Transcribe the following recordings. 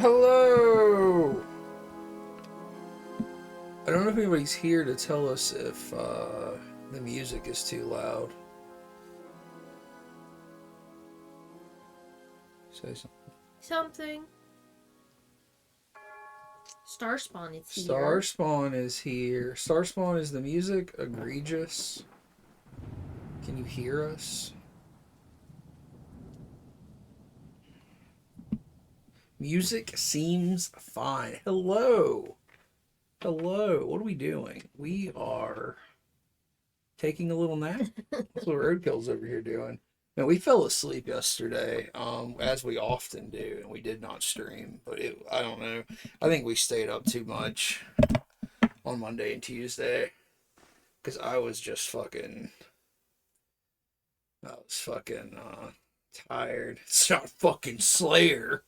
Hello! I don't know if anybody's here to tell us if the music is too loud. Say something. Something. Starspawn is here. Starspawn is here. Starspawn, is the music egregious? Can you hear us? Music seems fine. Hello. Hello. What are we doing? We are taking a little nap. That's what Roadkill's over here doing. And we fell asleep yesterday, as we often do, and we did not stream. But I don't know. I think we stayed up too much on Monday and Tuesday. Because I was just fucking tired. It's not fucking Slayer.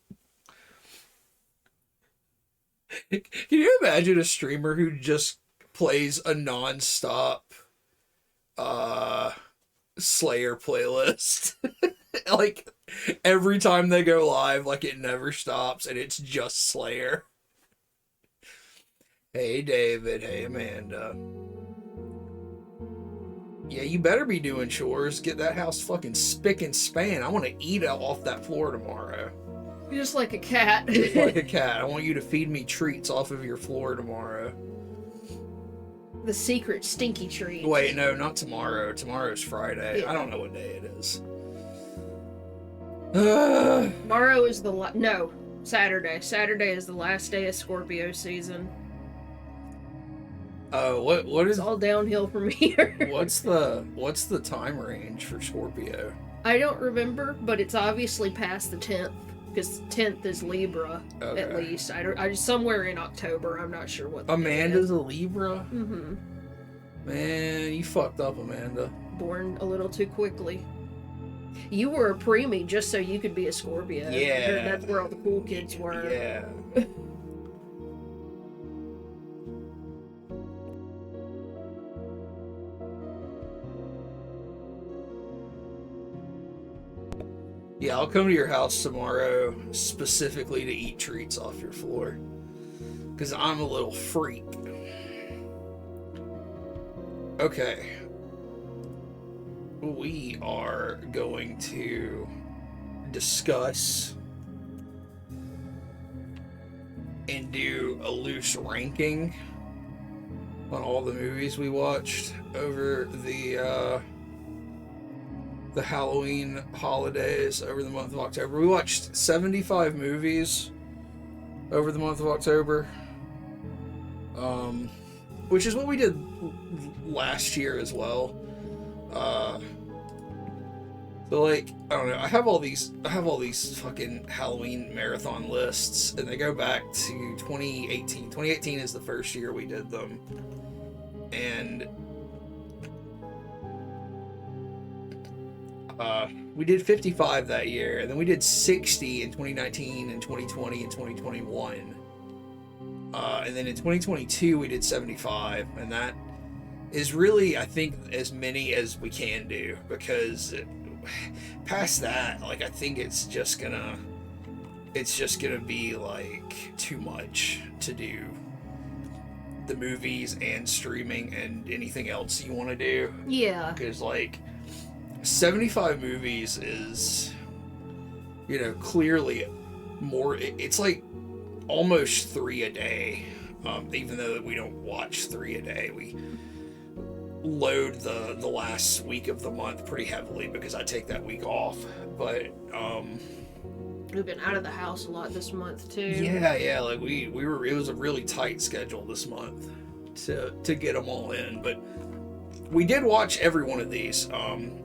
Can you imagine a streamer who just plays a non-stop Slayer playlist? Like, every time they go live, like, it never stops, and it's just Slayer. Hey, David. Hey, Amanda. Yeah, you better be doing chores. Get that house fucking spick and span. I want to eat off that floor tomorrow. You're just like a cat. Just like a cat. I want you to feed me treats off of your floor tomorrow. The secret stinky treat. Wait, no, not tomorrow. Tomorrow's Friday. Yeah. I don't know what day it is. Tomorrow is Saturday. Saturday is the last day of Scorpio season. What is It's all downhill from here. what's the time range for Scorpio? I don't remember, but it's obviously past the 10th. Because 10th is Libra, Okay. at least. I just somewhere in October. I'm not sure what. Amanda's a Libra? Mm-hmm. Man, you fucked up, Amanda. Born a little too quickly. You were a preemie just so you could be a Scorpio. Yeah. That's where all the cool kids were. Yeah. Yeah, I'll come to your house tomorrow specifically to eat treats off your floor. Because I'm a little freak. Okay. We are going to discuss and do a loose ranking on all the movies we watched over the Halloween holidays over the month of October. We watched 75 movies over the month of October, which is what we did last year as well. So, like, I don't know. I have all these fucking Halloween marathon lists, and they go back to 2018. 2018 is the first year we did them, and we did 55 that year, and then we did 60 in 2019 and 2020 and 2021. And then in 2022 we did 75, and that is really, I think, as many as we can do, because past that, like, I think it's just gonna be like too much to do the movies and streaming and anything else you want to do. Yeah. Because, like, 75 movies is, clearly more. It's like almost 3 a day. Even though we don't watch 3 a day, we load the last week of the month pretty heavily because I take that week off. But We've been out of the house a lot this month too. yeah, like we were. It was a really tight schedule this month to get them all in, but we did watch every one of these,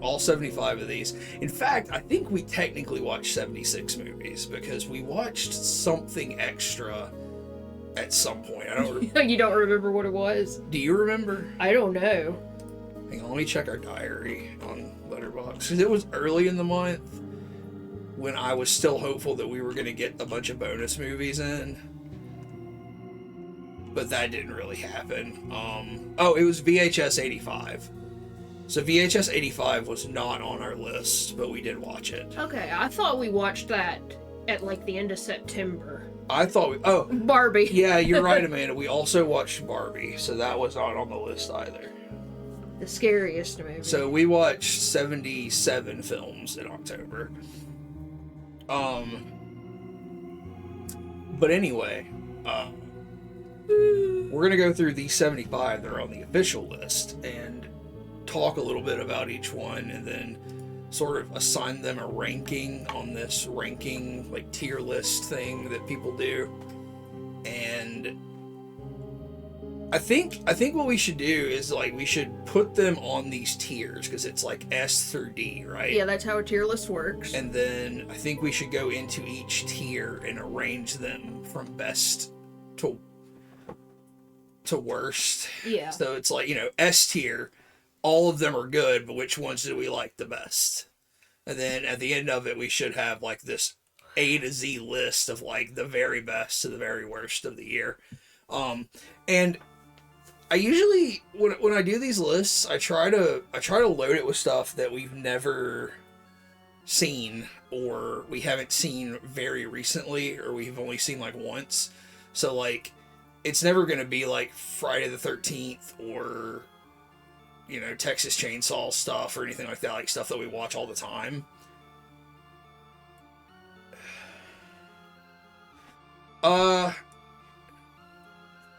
all 75 of these. In fact, I think we technically watched 76 movies because we watched something extra at some point. I don't. You don't remember what it was? Do you remember? I don't know. Hang on, let me check our diary on Letterboxd, because it was early in the month when I was still hopeful that we were going to get a bunch of bonus movies in. But that didn't really happen. It was VHS 85. So VHS 85 was not on our list, but we did watch it. Okay, I thought we watched that at like the end of September. I thought, oh, Barbie. yeah, you're right, Amanda. We also watched Barbie, so that was not on the list either. The scariest movie. So we watched 77 films in October. But anyway, we're gonna go through these 75 that are on the official list and talk a little bit about each one, and then sort of assign them a ranking on this ranking like tier list thing that people do. And I think what we should do is like we should put them on these tiers because it's like S through D, right? Yeah, that's how a tier list works. And then I think we should go into each tier and arrange them from best to worst. Yeah. So it's like, you know, S tier, all of them are good, but which ones do we like the best? And then at the end of it, we should have like this A to Z list of like the very best to the very worst of the year. And I usually when I do these lists, I try to load it with stuff that we've never seen or we haven't seen very recently or we've only seen like once. So like it's never going to be like Friday the 13th or, you know, Texas Chainsaw stuff or anything like that, like stuff that we watch all the time.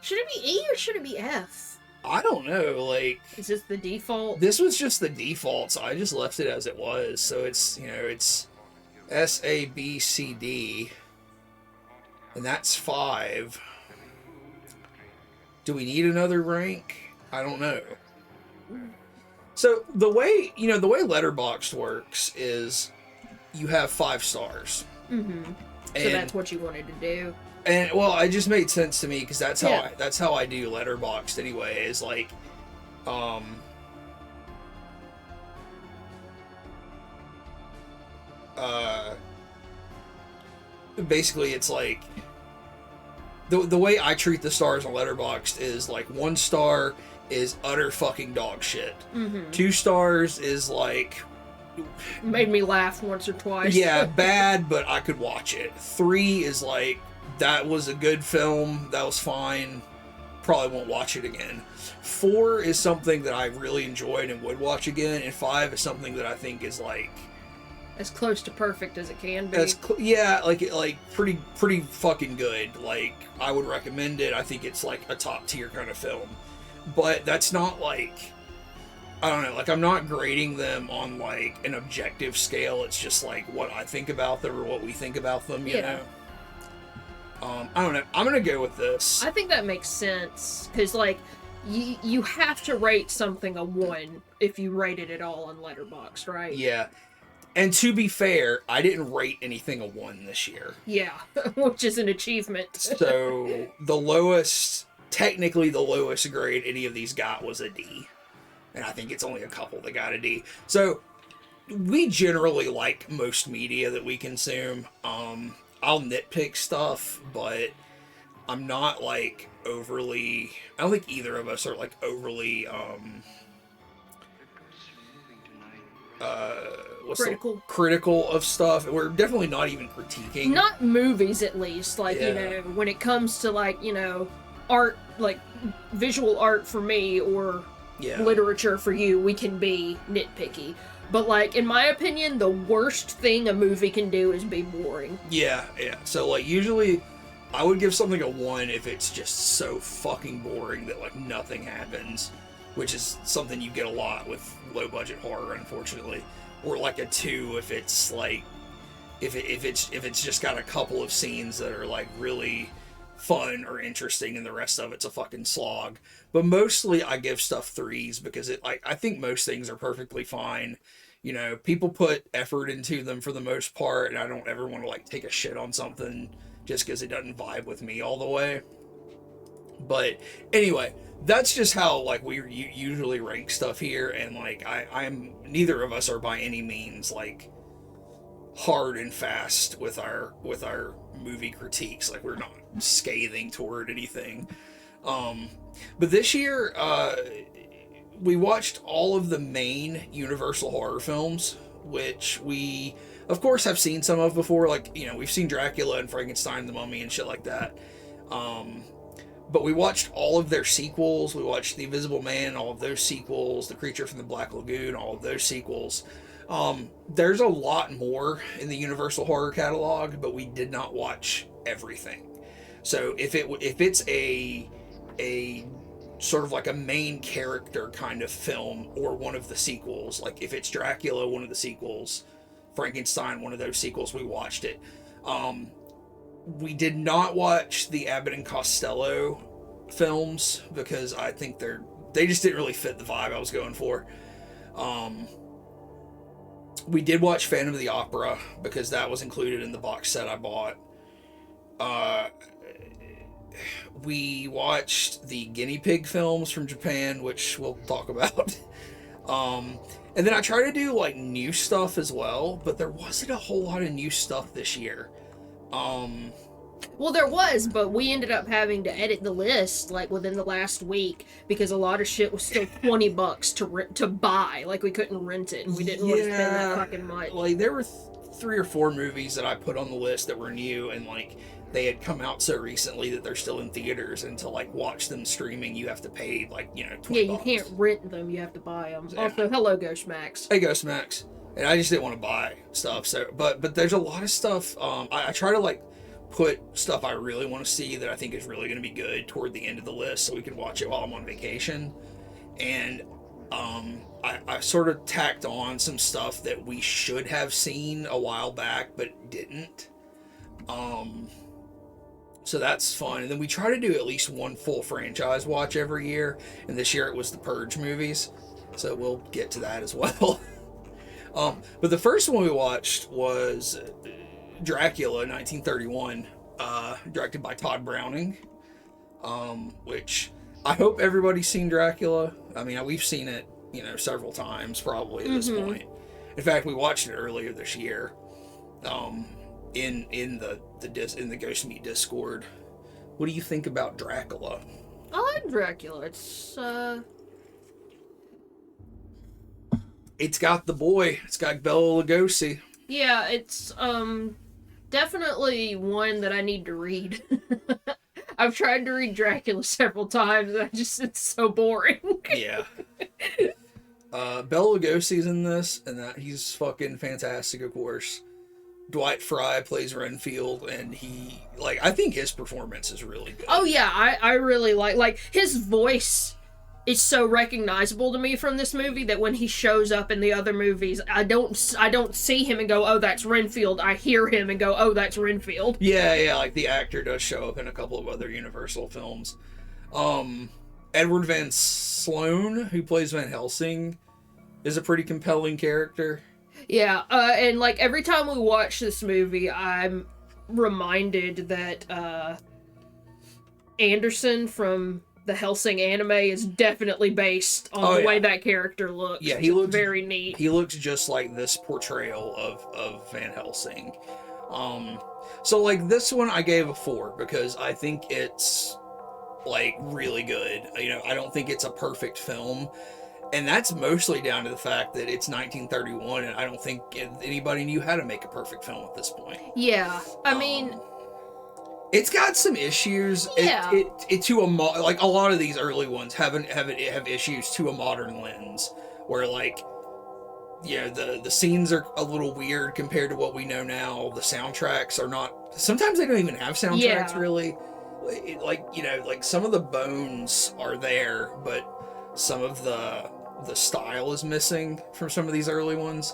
Should it be E or should it be F? I don't know, like... Is this the default? This was just the default, so I just left it as it was. So it's, you know, it's S, A, B, C, D. And that's 5. Do we need another rank? I don't know. So the way, you know, the way Letterboxd works is you have 5 stars. Mm-hmm. So that's what you wanted to do. And well, it just made sense to me because that's how Yeah. that's how I do Letterboxd anyway. Is like, basically it's like the way I treat the stars on Letterboxd is like 1 star is utter fucking dog shit. Mm-hmm. 2 stars is like Made me laugh once or twice. yeah, bad, but I could watch it. 3 is like that was a good film, that was fine, probably won't watch it again. 4 is something that I really enjoyed and would watch again, and 5 is something that I think is like As close to perfect as it can be. yeah, like pretty fucking good. Like I would recommend it. I think it's like a top tier kind of film, but that's not like, I don't know, like I'm not grading them on like an objective scale. It's just like what I think about them or what we think about them, you know. I don't know. I'm gonna go with this. I think that makes sense because like you have to rate something a 1 if you rate it at all on Letterboxd, right? Yeah. And to be fair, I didn't rate anything a 1 this year. Yeah, which is an achievement. So the lowest, technically the lowest grade any of these got was a D. And I think it's only a couple that got a D. So we generally like most media that we consume. I'll nitpick stuff, but I'm not like overly, I don't think either of us are like overly critical of stuff. We're definitely not even critiquing. Not movies, at least. Like, Yeah. you know, when it comes to, like, you know, art, like, visual art for me or Yeah. literature for you, we can be nitpicky. But, like, in my opinion, the worst thing a movie can do is be boring. Yeah. So, like, usually I would give something a 1 if it's just so fucking boring that, like, nothing happens, which is something you get a lot with low-budget horror, unfortunately. Or, like, a 2 if it's, like, if it's just got a couple of scenes that are, like, really fun or interesting and the rest of it's a fucking slog. But mostly I give stuff 3s because it, like, I think most things are perfectly fine. You know, people put effort into them for the most part, and I don't ever want to like take a shit on something just because it doesn't vibe with me all the way. But anyway, that's just how like we usually rank stuff here, and like I'm neither of us are by any means like hard and fast with our movie critiques. Like we're not scathing toward anything. But this year we watched all of the main Universal horror films, which we, of course, have seen some of before. Like, you know, we've seen Dracula and Frankenstein, the Mummy, and shit like that. But we watched all of their sequels. We watched The Invisible Man, all of those sequels, The Creature from the Black Lagoon, all of those sequels. There's a lot more in the Universal horror catalog, but we did not watch everything. So if it's a sort of like a main character kind of film, or one of the sequels, like if it's Dracula, one of the sequels, Frankenstein, one of those sequels, we watched it. We did not watch the Abbott and Costello films because I think they just didn't really fit the vibe I was going for. We did watch Phantom of the Opera because that was included in the box set I bought. We watched the guinea pig films from Japan, which we'll talk about. And then I try to do like new stuff as well, but there wasn't a whole lot of new stuff this year. Well, there was, but we ended up having to edit the list like within the last week because a lot of shit was still $20 to buy. Like we couldn't rent it, and we didn't want to spend that fucking much. Like there were 3 or 4 movies that I put on the list that were new, and like they had come out so recently that they're still in theaters, and to like watch them streaming, you have to pay like, you know, $20. Yeah, you can't rent them; you have to buy them. Yeah. Also, hello, Ghost Max. Hey, Ghost Max. And I just didn't want to buy stuff. So, but there's a lot of stuff. I try to like put stuff I really want to see that I think is really going to be good toward the end of the list, so we can watch it while I'm on vacation. And I sort of tacked on some stuff that we should have seen a while back but didn't. So that's fun. And then we try to do at least one full franchise watch every year, and this year it was the Purge movies, so we'll get to that as well. But the first one we watched was Dracula 1931, directed by Todd Browning, which I hope everybody's seen Dracula. I mean, we've seen it, you know, several times probably at this point. In fact, we watched it earlier this year, in the Ghost Meat Discord. What do you think about Dracula? I like Dracula. It's got the boy. It's got Bela Lugosi. Yeah, it's definitely one that I need to read. I've tried to read Dracula several times, and it's so boring. Yeah. Bela Lugosi's in this, and that he's fucking fantastic, of course. Dwight Frye plays Renfield, and I think his performance is really good. Oh yeah, I really like his voice is so recognizable to me from this movie that when he shows up in the other movies, I don't see him and go, oh, that's Renfield. I hear him and go, oh, that's Renfield. Yeah, like the actor does show up in a couple of other Universal films. Edward Van Sloan, who plays Van Helsing, is a pretty compelling character. Yeah, and like every time we watch this movie, I'm reminded that Anderson from the Helsing anime is definitely based on the way that character looks. Yeah, he looks very neat. He looks just like this portrayal of Van Helsing. So like this one I gave a 4 because I think it's like really good. You know, I don't think it's a perfect film. And that's mostly down to the fact that it's 1931, and I don't think anybody knew how to make a perfect film at this point. Yeah, I mean, it's got some issues. Yeah. It to like a lot of these early ones have issues to a modern lens, where like, yeah, the scenes are a little weird compared to what we know now. The soundtracks are not. Sometimes they don't even have soundtracks really. Like, you know, like some of the bones are there, but some of the style is missing from some of these early ones.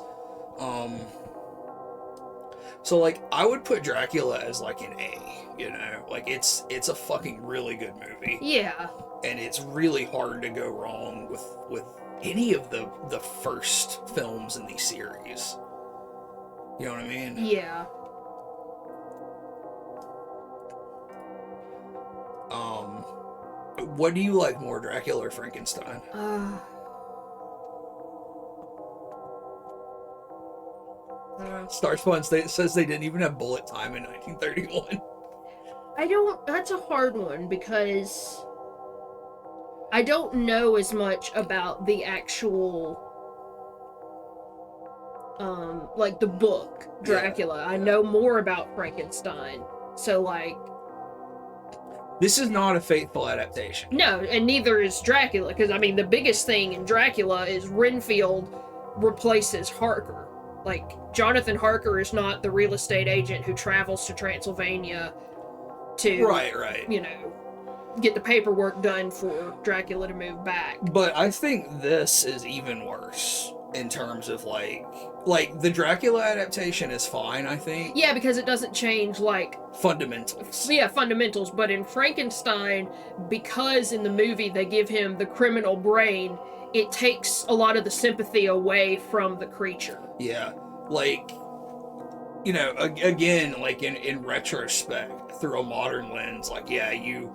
So like I would put Dracula as like an A, you know, like it's a fucking really good movie. Yeah. And it's really hard to go wrong with any of the first films in these series. You know what I mean? Yeah. What do you like more, Dracula or Frankenstein? Star Spawn says they didn't even have bullet time in 1931. That's a hard one because I don't know as much about the actual like the book Dracula. I know more about Frankenstein. So like, this is not a faithful adaptation. no, and neither is Dracula, because I mean the biggest thing in Dracula is Renfield replaces Harker. Like, Jonathan Harker is not the real estate agent who travels to Transylvania to, Right. you know, get the paperwork done for Dracula to move back. But I think this is even worse in terms of like the Dracula adaptation is fine, I think. Yeah, because it doesn't change, like, Fundamentals. yeah, fundamentals, but in Frankenstein, because in the movie they give him the criminal brain, it takes a lot of the sympathy away from the creature. Yeah. Like, you know, again, like in retrospect, through a modern lens, like, yeah, you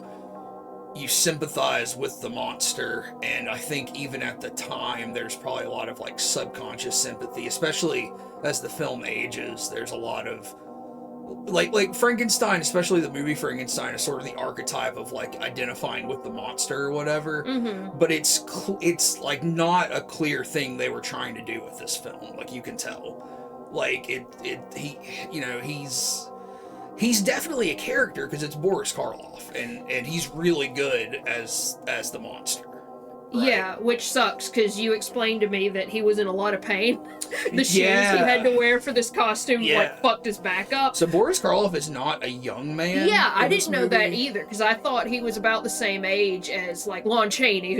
sympathize with the monster, and I think even at the time there's probably a lot of like subconscious sympathy, especially as the film ages. There's a lot of like Frankenstein, especially the movie Frankenstein, is sort of the archetype of like identifying with the monster or whatever. Mm-hmm. But it's like not a clear thing they were trying to do with this film. Like, you can tell, like he's definitely a character because it's Boris Karloff, and he's really good as the monster. Right? Yeah, which sucks, because you explained to me that he was in a lot of pain. The shoes he Yeah. had to wear for this costume Yeah. like fucked his back up. So Boris Karloff is not a young man. Yeah, I in this didn't know that movie. either, because I thought he was about the same age as like Lon Chaney,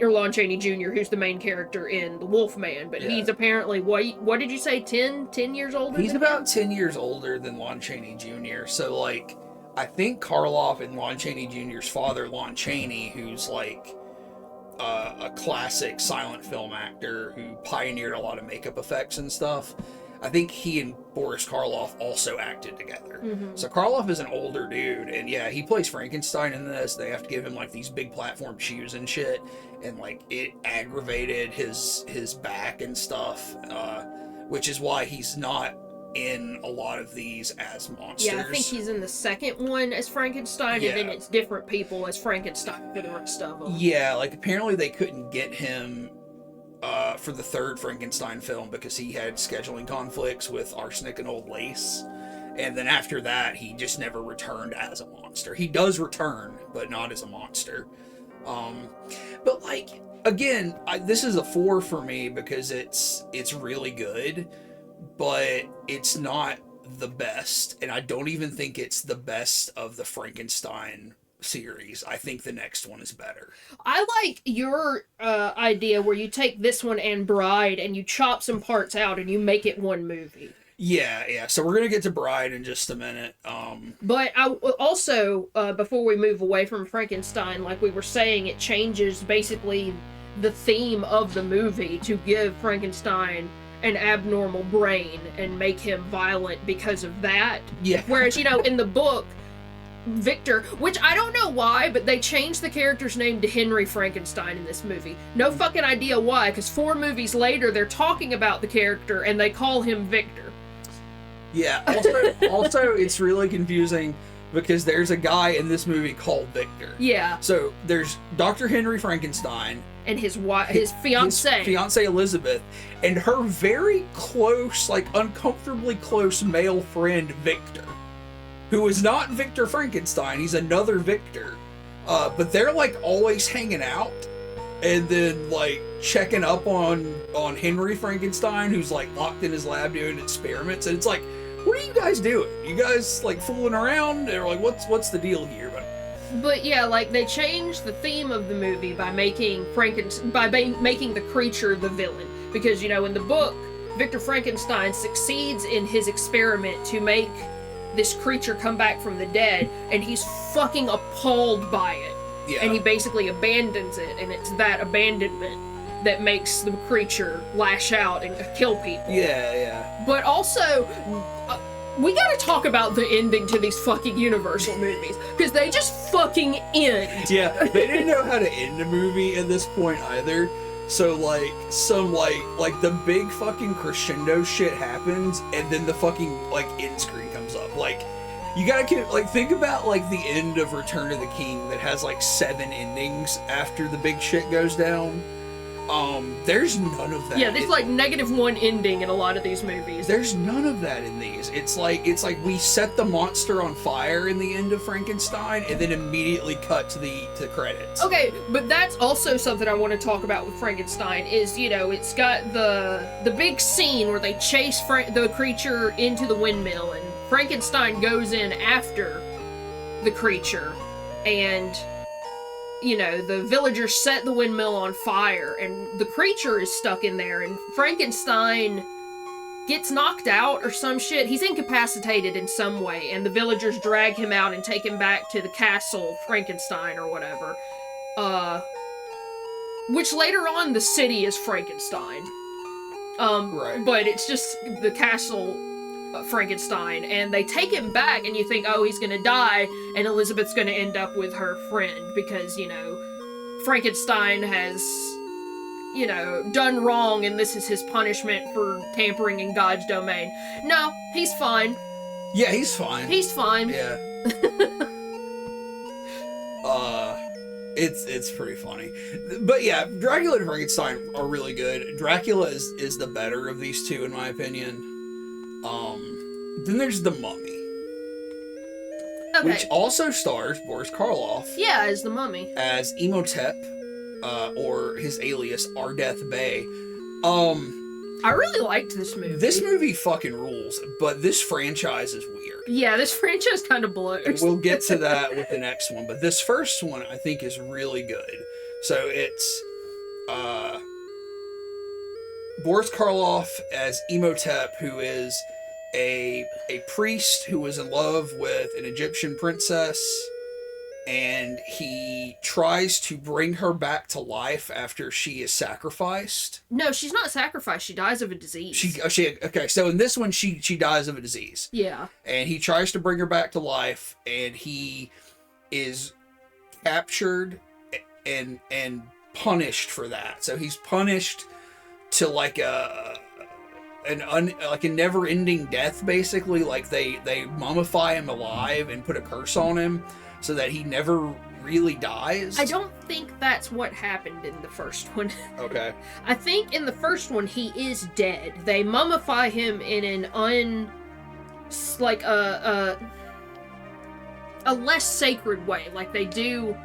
Lon Chaney Jr., who's the main character in The Wolfman, but Yeah. he's apparently, what did you say, 10 years older He's than about him? 10 years older than Lon Chaney Jr. So like, I think Karloff and Lon Chaney Jr.'s father, Lon Chaney, who's like a classic silent film actor who pioneered a lot of makeup effects and stuff. I think he and Boris Karloff also acted together. Mhm. So Karloff is an older dude, and yeah, he plays Frankenstein in this. They have to give him like these big platform shoes and shit, and like it aggravated his back and stuff, which is why he's not in a lot of these as monsters. Yeah, I think he's in the second one as Frankenstein, and then Yeah. it's different people as Frankenstein for the rest of them. Yeah, like apparently they couldn't get him for the third Frankenstein film because he had scheduling conflicts with Arsenic and Old Lace. And then after that, he just never returned as a monster. He does return, but not as a monster. But like, again, this is a 4 for me because it's really good, but it's not the best. And I don't even think it's the best of the Frankenstein series. I think the next one is better. I like your idea where you take this one and Bride and you chop some parts out and you make it one movie. Yeah. So we're gonna get to Bride in just a minute. But I also, before we move away from Frankenstein, like we were saying, it changes basically the theme of the movie to give Frankenstein an abnormal brain and make him violent because of that. Yeah. Whereas, in the book, Victor, which I don't know why, but they changed the character's name to Henry Frankenstein in this movie. No fucking idea why, because 4 movies later, they're talking about the character and they call him Victor. Yeah. Also, it's really confusing because there's a guy in this movie called Victor. Yeah, So there's Dr. Henry Frankenstein, and his fiancée. his fiancée Elizabeth, and her very close, like uncomfortably close male friend Victor, who is not Victor Frankenstein. He's another Victor. But they're like always hanging out and then like checking up on Henry Frankenstein, who's like locked in his lab doing experiments. And it's like, what are you guys doing? You guys like fooling around? Or like, what's the deal here? But yeah, like they changed the theme of the movie by making making the creature the villain, because in the book, Victor Frankenstein succeeds in his experiment to make this creature come back from the dead, and he's fucking appalled by it. Yeah. And he basically abandons it, and it's that abandonment that makes the creature lash out and kill people. Yeah. But also, we gotta talk about the ending to these fucking Universal movies, because they just fucking end. Yeah, they didn't know how to end a movie at this point either. So like some like the big fucking crescendo shit happens, and then the fucking like end screen comes up. Like, you gotta like think about like the end of Return of the King that has like 7 endings after the big shit goes down. There's none of that. Yeah, there's like -1 ending in a lot of these movies. There's none of that in these. It's like we set the monster on fire in the end of Frankenstein and then immediately cut to the credits. Okay, but that's also something I want to talk about with Frankenstein is, you know, it's got the big scene where they chase the creature into the windmill, and Frankenstein goes in after the creature, and, you know, the villagers set the windmill on fire, and the creature is stuck in there, and Frankenstein gets knocked out or some shit. He's incapacitated in some way, and the villagers drag him out and take him back to the castle Frankenstein or whatever. Which later on the city is Frankenstein. Right. But it's just the castle Frankenstein, and they take him back, and you think, oh, he's gonna die, and Elizabeth's gonna end up with her friend, because, you know, Frankenstein has, you know, done wrong, and this is his punishment for tampering in God's domain. No, he's fine. Yeah, he's fine. He's fine. Yeah. It's pretty funny. But yeah, Dracula and Frankenstein are really good. Dracula is the better of these two, in my opinion. Then there's The Mummy. Okay. Which also stars Boris Karloff. Yeah, as the Mummy. As Imhotep, or his alias, Ardeth Bey. I really liked this movie. This movie fucking rules, but this franchise is weird. Yeah, this franchise kind of blows. And we'll get to that with the next one, but this first one I think is really good. So it's Boris Karloff as Imhotep, who is a priest who was in love with an Egyptian princess, and he tries to bring her back to life after she is sacrificed. No, she's not sacrificed. She dies of a disease. Okay, so in this one she dies of a disease. Yeah. And he tries to bring her back to life, and he is captured and punished for that. So he's punished to like a never-ending death, basically. Like they mummify him alive and put a curse on him so that he never really dies. I don't think that's what happened in the first one. Okay. I think in the first one he is dead. They mummify him in an a less sacred way. Like they do.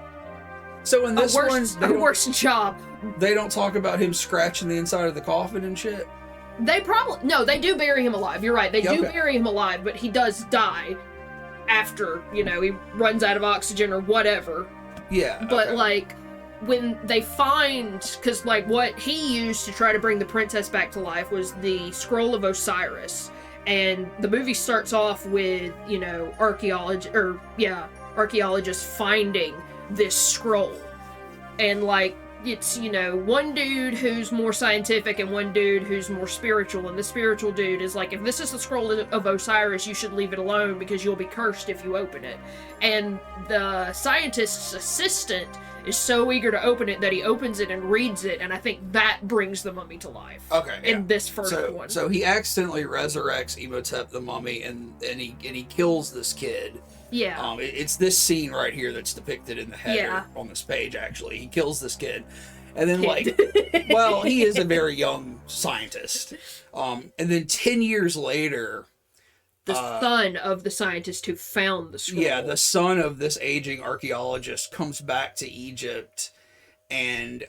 So in this worse job. They don't talk about him scratching the inside of the coffin and shit. They do bury him alive. You're right. They do bury him alive, but he does die after, you know, he runs out of oxygen or whatever. Yeah. But okay. like when they find, because like what he used to try to bring the princess back to life was the Scroll of Osiris, and the movie starts off with, you know, archaeologists finding this scroll, and like it's, you know, one dude who's more scientific and one dude who's more spiritual, and the spiritual dude is like, if this is the Scroll of Osiris, you should leave it alone because you'll be cursed if you open it. And the scientist's assistant is so eager to open it that he opens it and reads it, and I think that brings the mummy to life. Okay. Yeah. In this first one. So he accidentally resurrects Imhotep the mummy, and he kills this kid. Yeah. It's this scene right here that's depicted in the header on this page, actually. He kills this kid. And then, well, he is a very young scientist. And then 10 years later... The son of the scientist who found the scroll. Yeah, the son of this aging archaeologist comes back to Egypt, and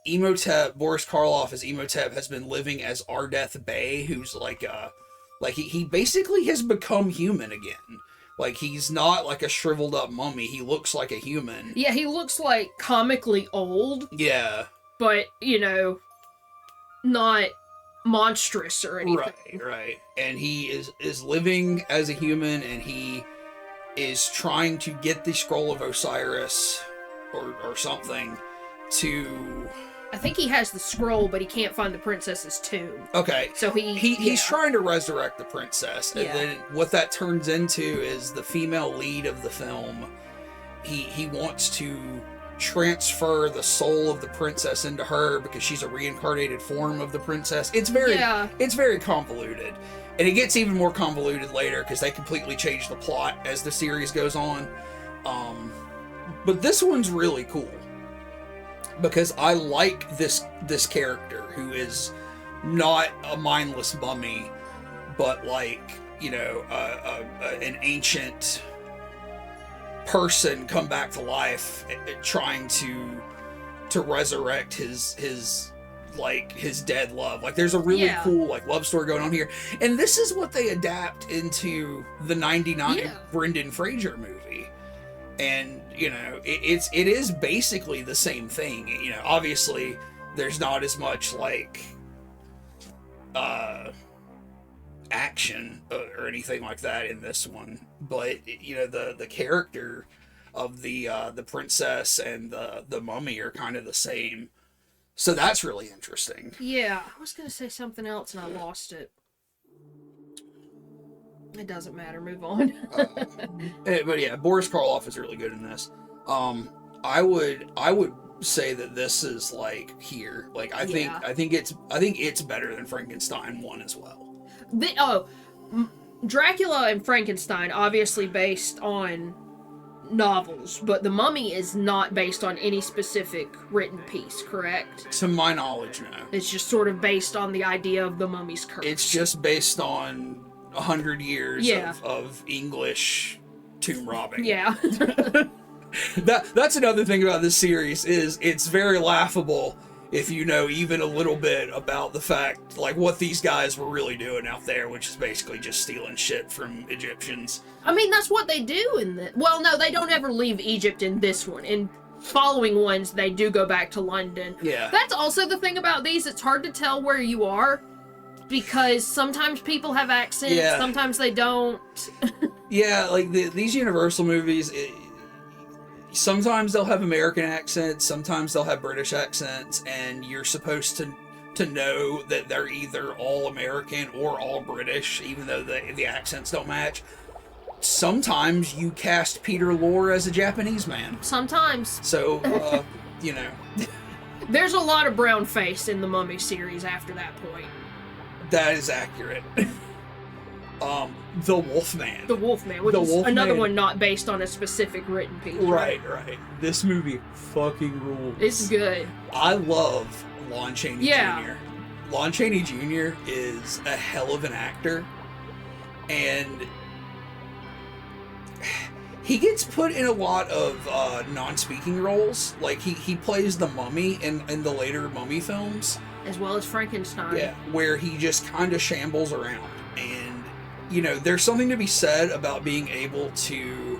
Imhotep, Boris Karloff as Imhotep, has been living as Ardeth Bey, who's he basically has become human again. Like, he's not like a shriveled up mummy. He looks like a human. Yeah, he looks like comically old. Yeah. But, you know, not monstrous or anything. Right. And he is living as a human, and he is trying to get the Scroll of Osiris or something to... I think he has the scroll, but he can't find the princess's tomb. Okay. So he's trying to resurrect the princess, and Yeah. then what that turns into is the female lead of the film. He wants to transfer the soul of the princess into her because she's a reincarnated form of the princess. It's very convoluted, and it gets even more convoluted later because they completely change the plot as the series goes on. But this one's really cool. because I like this character who is not a mindless mummy, but like, you know, an ancient person come back to life, trying to resurrect his like his dead love. Like there's a really cool like love story going on here, and this is what they adapt into the 99 Brendan Fraser movie. And you know, it is basically the same thing. You know, obviously there's not as much like action or anything like that in this one, but you know, the character of the princess and the mummy are kind of the same, so that's really interesting. Yeah, I was gonna say something else and I lost it. It doesn't matter, move on. But yeah, Boris Karloff is really good in this. I would say that this is like here. Like I think it's better than Frankenstein 1 as well. Dracula and Frankenstein obviously based on novels, but The Mummy is not based on any specific written piece, correct? To my knowledge, no. It's just sort of based on the idea of the mummy's curse. It's just based on 100 years of English tomb robbing. Yeah. That's another thing about this series, is it's very laughable if you know even a little bit about the fact, like, what these guys were really doing out there, which is basically just stealing shit from Egyptians. I mean, that's what they do in the... Well, no, they don't ever leave Egypt in this one. In following ones, they do go back to London. Yeah. That's also the thing about these. It's hard to tell where you are, because sometimes people have accents, sometimes they don't. Yeah, like these Universal movies... sometimes they'll have American accents, sometimes they'll have British accents, and you're supposed to know that they're either all American or all British, even though the accents don't match. Sometimes you cast Peter Lorre as a Japanese man. Sometimes. So, you know. There's a lot of brown face in the Mummy series after that point. That is accurate. The Wolfman. The Wolfman, which is another one not based on a specific written piece. Right. This movie fucking rules. It's good. I love Lon Chaney Jr. Lon Chaney Jr. is a hell of an actor, and he gets put in a lot of non-speaking roles. Like he plays the mummy in the later Mummy films, as well as Frankenstein. Yeah, where he just kind of shambles around. And you know, there's something to be said about being able to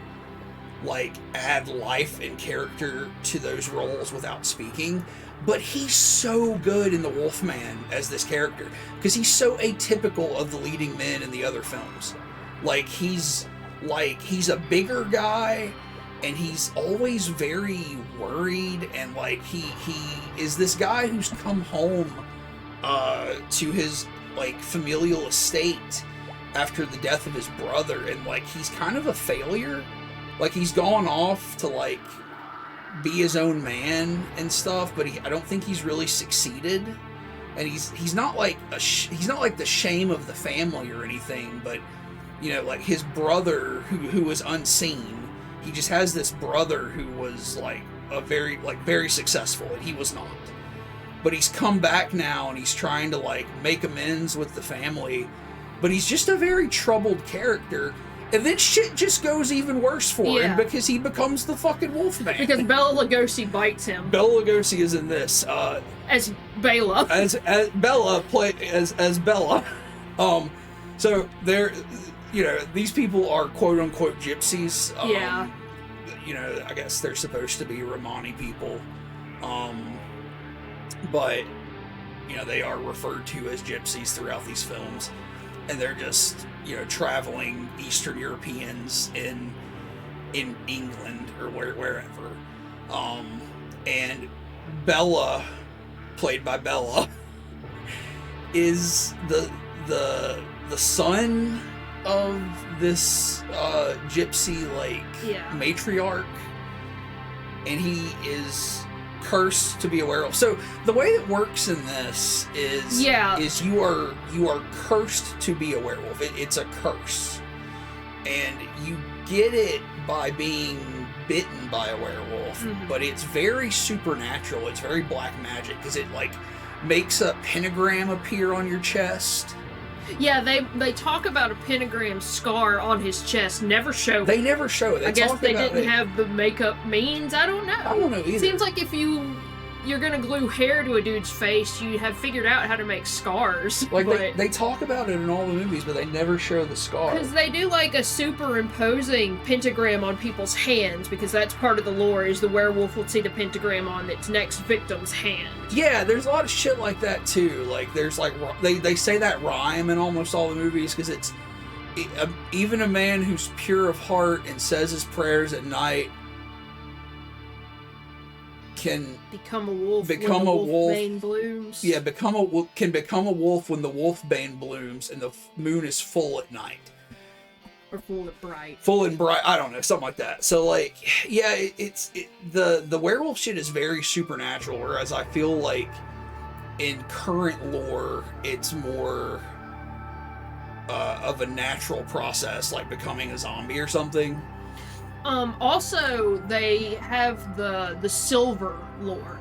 like add life and character to those roles without speaking. But he's so good in The Wolfman as this character, because he's so atypical of the leading men in the other films. Like he's a bigger guy, and he's always very worried, and like he is this guy who's come home to his like familial estate after the death of his brother, and like he's kind of a failure. Like he's gone off to like be his own man and stuff, but I don't think he's really succeeded. And he's not like he's not like the shame of the family or anything, but you know, like his brother who was unseen, he just has this brother who was like very successful, and he was not. But he's come back now, and he's trying to like make amends with the family, but he's just a very troubled character. And then shit just goes even worse for him, because he becomes the fucking Wolfman. Because Bela Lugosi bites him. Bela Lugosi is in this as Bela. As Bela as Bela. So they're, you know, these people are quote unquote gypsies. You know, I guess they're supposed to be Romani people. But you know, they are referred to as gypsies throughout these films. And they're just, you know, traveling Eastern Europeans in England or wherever. And Bela, played by Bela, is the son of this gypsy matriarch, and he is cursed to be a werewolf. So the way it works in this is you are cursed to be a werewolf. It's a curse, and you get it by being bitten by a werewolf, Mhm. but it's very supernatural. It's very black magic because it like makes a pentagram appear on your chest. Yeah, they talk about a pentagram scar on his chest. Never show. They never show it. They I guess talk they about didn't it. have the makeup means. I don't know. I don't know either. Seems like if you're gonna glue hair to a dude's face, you have figured out how to make scars. Like but they talk about it in all the movies, but they never show the scar. because they do like a superimposing pentagram on people's hands, because that's part of the lore. Is the werewolf will see the pentagram on its next victim's hand. Yeah, there's a lot of shit like that too. Like there's like they say that rhyme in almost all the movies because it's even a man who's pure of heart and says his prayers at night can Become a wolf. Become when the a wolf. wolfbane blooms. can become a wolf when the wolfbane blooms and the moon is full at night. Or full of bright. Full and bright, I don't know, something like that. So like, yeah, the werewolf shit is very supernatural, whereas I feel like in current lore it's more of a natural process, like becoming a zombie or something. Also, they have the silver lore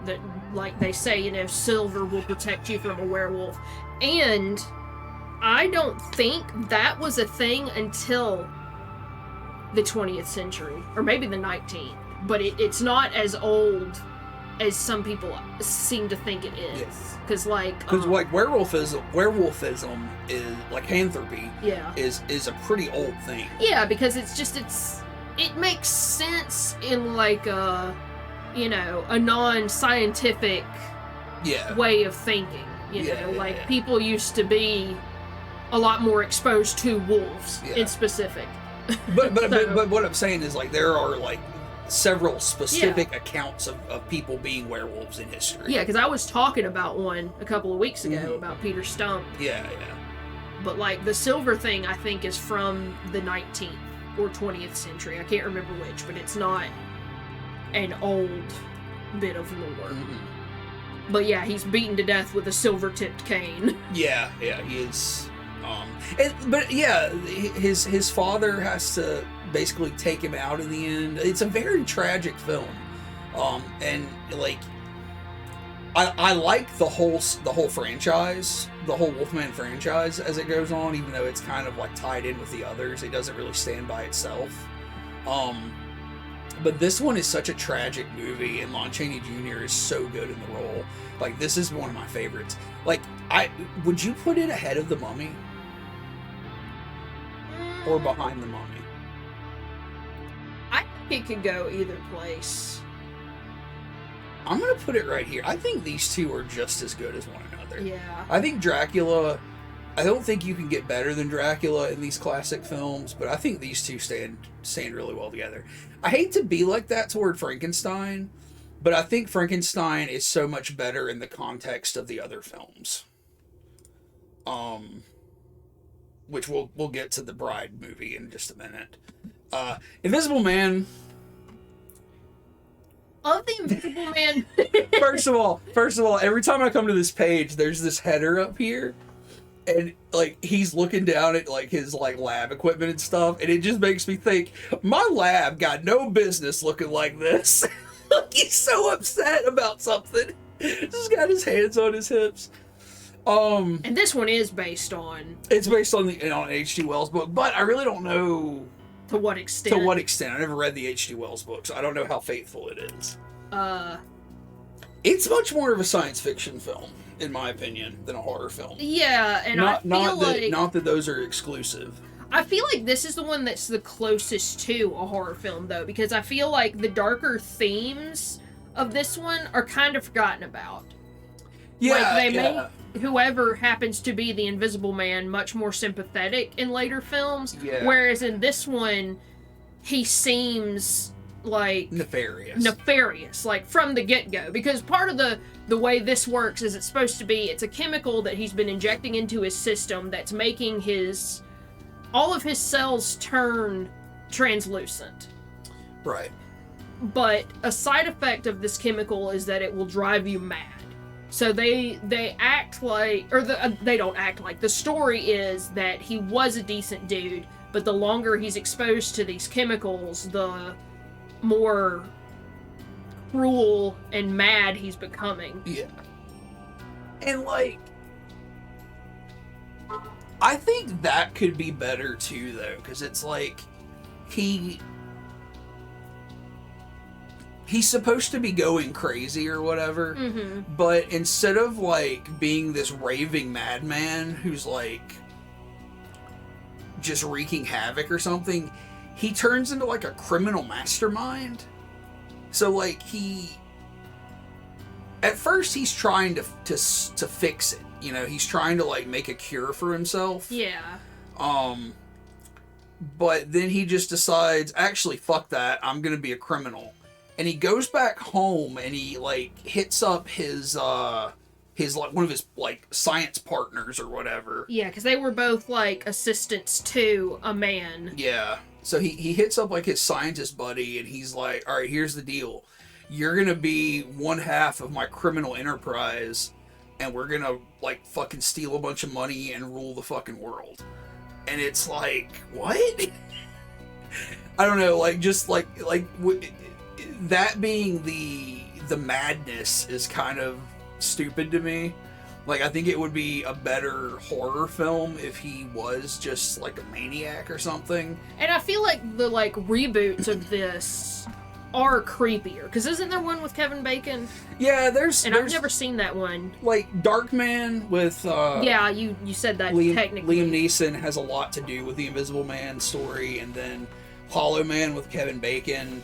that, like they say, silver will protect you from a werewolf. And I don't think that was a thing until the 20th century, or maybe the 19th. But it's not as old as some people seem to think it is. Yes. Because, like werewolfism is like lycanthropy yeah. is a pretty old thing. Yeah, because it makes sense in like a non-scientific Yeah. way of thinking. People used to be a lot more exposed to wolves Yeah. in specific. But So- what I'm saying is like there are like several specific accounts of people being werewolves in history. Yeah, because I was talking about one a couple of weeks ago Mhm. about Peter Stump. Yeah. But like the silver thing, I think is from the 19th or 20th century. I can't remember which, but it's not an old bit of lore. Mhm. But yeah, he's beaten to death with a silver-tipped cane. Yeah, he is. But yeah, his father has to basically take him out in the end. It's a very tragic film, and like I like the whole franchise, the whole Wolfman franchise as it goes on, even though it's kind of like tied in with the others. It doesn't really stand by itself. But this one is such a tragic movie, and Lon Chaney Jr. is so good in the role. Like, this is one of my favorites. Like, would you put it ahead of The Mummy or behind The Mummy? I think it could go either place. I'm gonna put it right here. I think these two are just as good as one another. Yeah. I think Dracula. I don't think you can get better than Dracula in these classic films, but I think these two stand really well together. I hate to be like that toward Frankenstein, but I think Frankenstein is so much better in the context of the other films. Which we'll get to the Bride movie in just a minute. Invisible Man. Of the Invisible Man. First of all, every time I come to this page, there's this header up here, and like he's looking down at like his like lab equipment and stuff, and it just makes me think my lab got no business looking like this. He's so upset about something. Just got his hands on his hips. And this one is based on, It's based on on H.G. Wells book, but I really don't know to what extent. to what extent. I never read the H.G. Wells book, so I don't know how faithful it is. It's much more of a science fiction film, in my opinion, than a horror film. Yeah, and I feel Not that those are exclusive. I feel like this is the one that's the closest to a horror film, though, because I feel like the darker themes of this one are kind of forgotten about. Yeah, Like, they make whoever happens to be the Invisible Man much more sympathetic in later films, Yeah. whereas in this one, he seems like nefarious. like from the get-go, because part of the way this works is it's supposed to be, it's a chemical that he's been injecting into his system that's making all of his cells turn translucent. Right. But a side effect of this chemical is that it will drive you mad. So they act like, or they don't act like, the story is that he was a decent dude, but the longer he's exposed to these chemicals, the more cruel and mad he's becoming. Yeah. And, like, I think that could be better, too, though, because it's like, he's supposed to be going crazy or whatever, but instead of, like, being this raving madman who's, like, just wreaking havoc or something, he turns into, like, a criminal mastermind. So, like, at first he's trying to fix it, you know, he's trying to, like, make a cure for himself. Yeah. But then he just decides, actually, fuck that, I'm gonna be a criminal. And he goes back home and he, like, hits up his like, one of his, like, science partners or whatever. Yeah, because they were both, like, assistants to a man. Yeah. So he hits up, like, his scientist buddy and he's like, all right, here's the deal. You're gonna be one half of my criminal enterprise and we're gonna, like, fucking steal a bunch of money and rule the fucking world. And it's like, what? I don't know, like, just, like, that being the madness is kind of stupid to me. Like, I think it would be a better horror film if he was just, like, a maniac or something. And I feel like the, like, reboots of this are creepier. Because isn't there one with Kevin Bacon? Yeah, there's... I've never seen that one. Like, Darkman with... yeah, you said that technically. Liam Neeson has a lot to do with the Invisible Man story, and then Hollow Man with Kevin Bacon.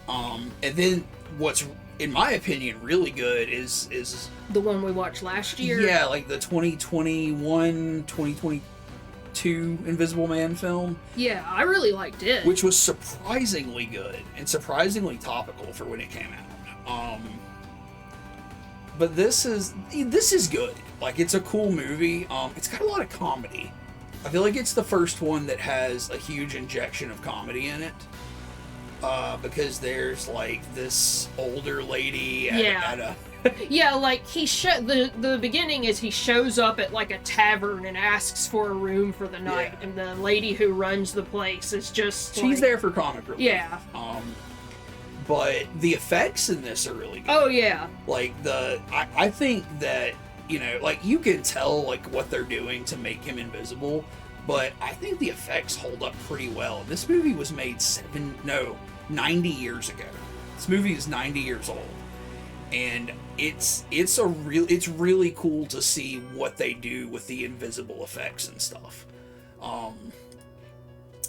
And then what's, in my opinion, really good is the one we watched last year? Yeah, like the 2021, 2022 Invisible Man film. Yeah, I really liked it. Which was surprisingly good and surprisingly topical for when it came out. But this is good. Like, it's a cool movie. It's got a lot of comedy. I feel like it's the first one that has a huge injection of comedy in it. Because there's, like, this older lady at a... Yeah, like, the beginning is he shows up at, like, a tavern and asks for a room for the night, and the lady who runs the place is just, She's there for comic relief. Yeah. But the effects in this are really good. Oh, yeah. Like, I think that, you know, like, you can tell, like, what they're doing to make him invisible, but I think the effects hold up pretty well. This movie was made 90 years ago. This movie is 90 years old. And it's really cool to see what they do with the invisible effects and stuff.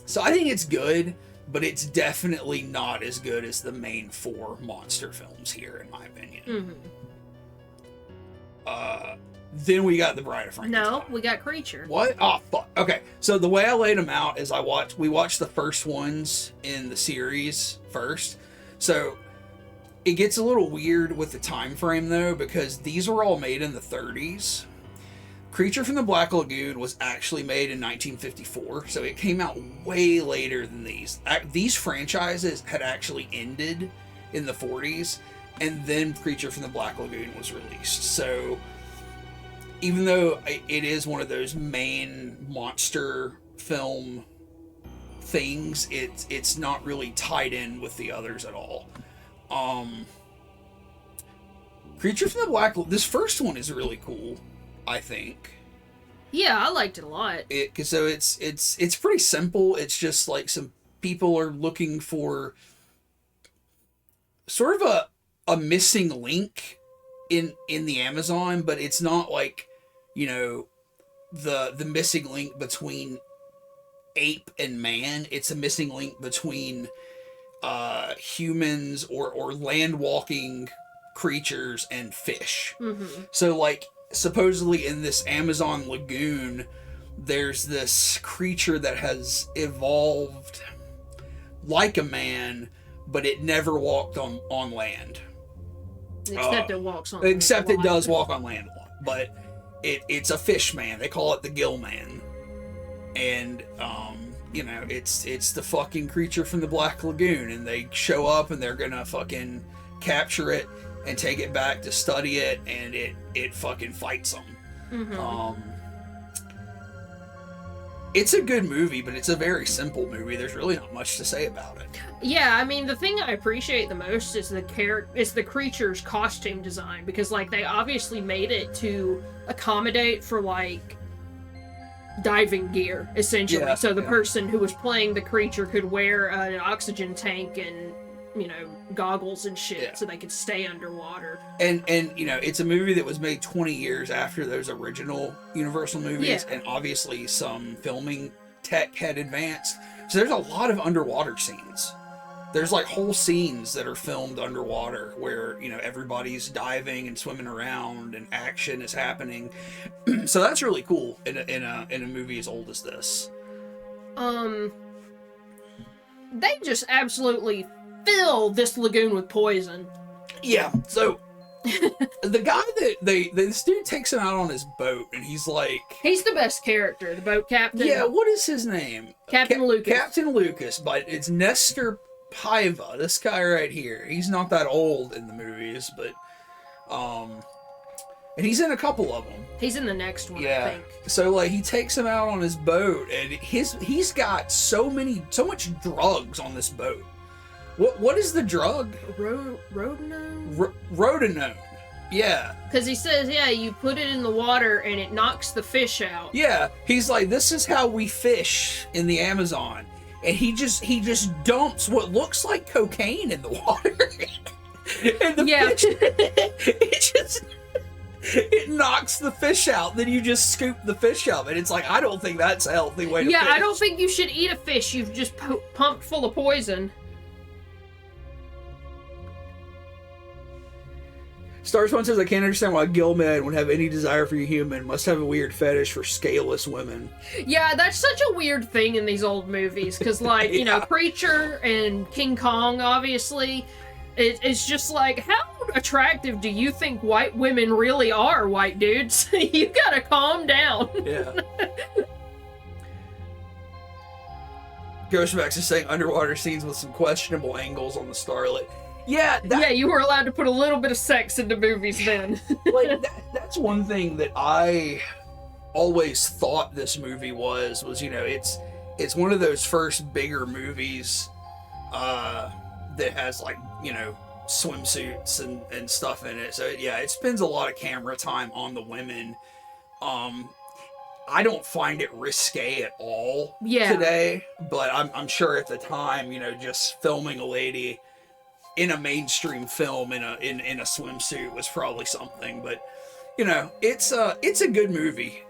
So I think it's good, but it's definitely not as good as the main 4 monster films here, in my opinion. Then we got The Bride of Frankenstein. No, we got Creature. What? Oh, fuck. Okay, so the way I laid them out is we watched the first ones in the series first. So it gets a little weird with the time frame, though, because these were all made in the 30s. Creature from the Black Lagoon was actually made in 1954, so it came out way later than these. These franchises had actually ended in the 40s, and then Creature from the Black Lagoon was released. So even though it is one of those main monster film things, it's not really tied in with the others at all. Creature from the Black Lagoon, this first one is really cool, I think. Yeah, I liked it a lot. So it's pretty simple. It's just like some people are looking for sort of a missing link in the Amazon, but it's not like, you know, the missing link between ape and man. It's a missing link between humans or land walking creatures and fish. So, like, supposedly in this Amazon lagoon, there's this creature that has evolved like a man, but it never walked on land. Except it walks on Except land it does walk on land a lot. But it's a fish man. They call it the Gill Man. And, you know, it's the fucking Creature from the Black Lagoon. And they show up and they're gonna fucking capture it and take it back to study it, and it fucking fights them. it's a good movie, but it's a very simple movie. There's really not much to say about it. Yeah, I mean, the thing I appreciate the most is the creature's costume design, because like they obviously made it to accommodate for like diving gear, essentially. Yeah, So the yeah. person who was playing the creature could wear an oxygen tank and goggles and shit, Yeah. so they could stay underwater. And it's a movie that was made 20 years after those original Universal movies, Yeah. and obviously some filming tech had advanced. So there's a lot of underwater scenes. There's like whole scenes that are filmed underwater where everybody's diving and swimming around and action is happening. So that's really cool in a movie as old as this. They just absolutely fill this lagoon with poison. Yeah. So the guy that this dude takes him out on his boat, and he's like, He's the best character, the boat captain. yeah, what is his name? Captain Lucas. Captain Lucas, but it's Nestor Paiva. This guy right here. He's not that old in the movies, but and he's in a couple of them. He's in the next one, I Yeah. think. So like he takes him out on his boat, and he's got so much drugs on this boat. What is the drug? Rodenone? Rodenone. Yeah. Because he says, yeah, you put it in the water and it knocks the fish out. Yeah. He's like, this is how we fish in the Amazon. And he just dumps what looks like cocaine in the water. And the Yeah. fish it knocks the fish out. Then you just scoop the fish up, and it's like, I don't think that's a healthy way to Yeah, fish. I don't think you should eat a fish you've just pumped full of poison. Starspawn says, I can't understand why Gilman would have any desire for a human. Must have a weird fetish for scaleless women. Yeah, that's such a weird thing in these old movies, because, like, Yeah. Preacher and King Kong, obviously, it's just like, how attractive do you think white women really are, white dudes? You gotta calm down. Yeah. Ghostmax is saying underwater scenes with some questionable angles on the starlet. Yeah, Yeah, you were allowed to put a little bit of sex into movies then. like that's one thing that I always thought this movie was it's one of those first bigger movies that has like swimsuits and stuff in it. So yeah, it spends a lot of camera time on the women. I don't find it risque at all today, but I'm sure at the time, just filming a lady in a mainstream film in a swimsuit was probably something. But it's a good movie.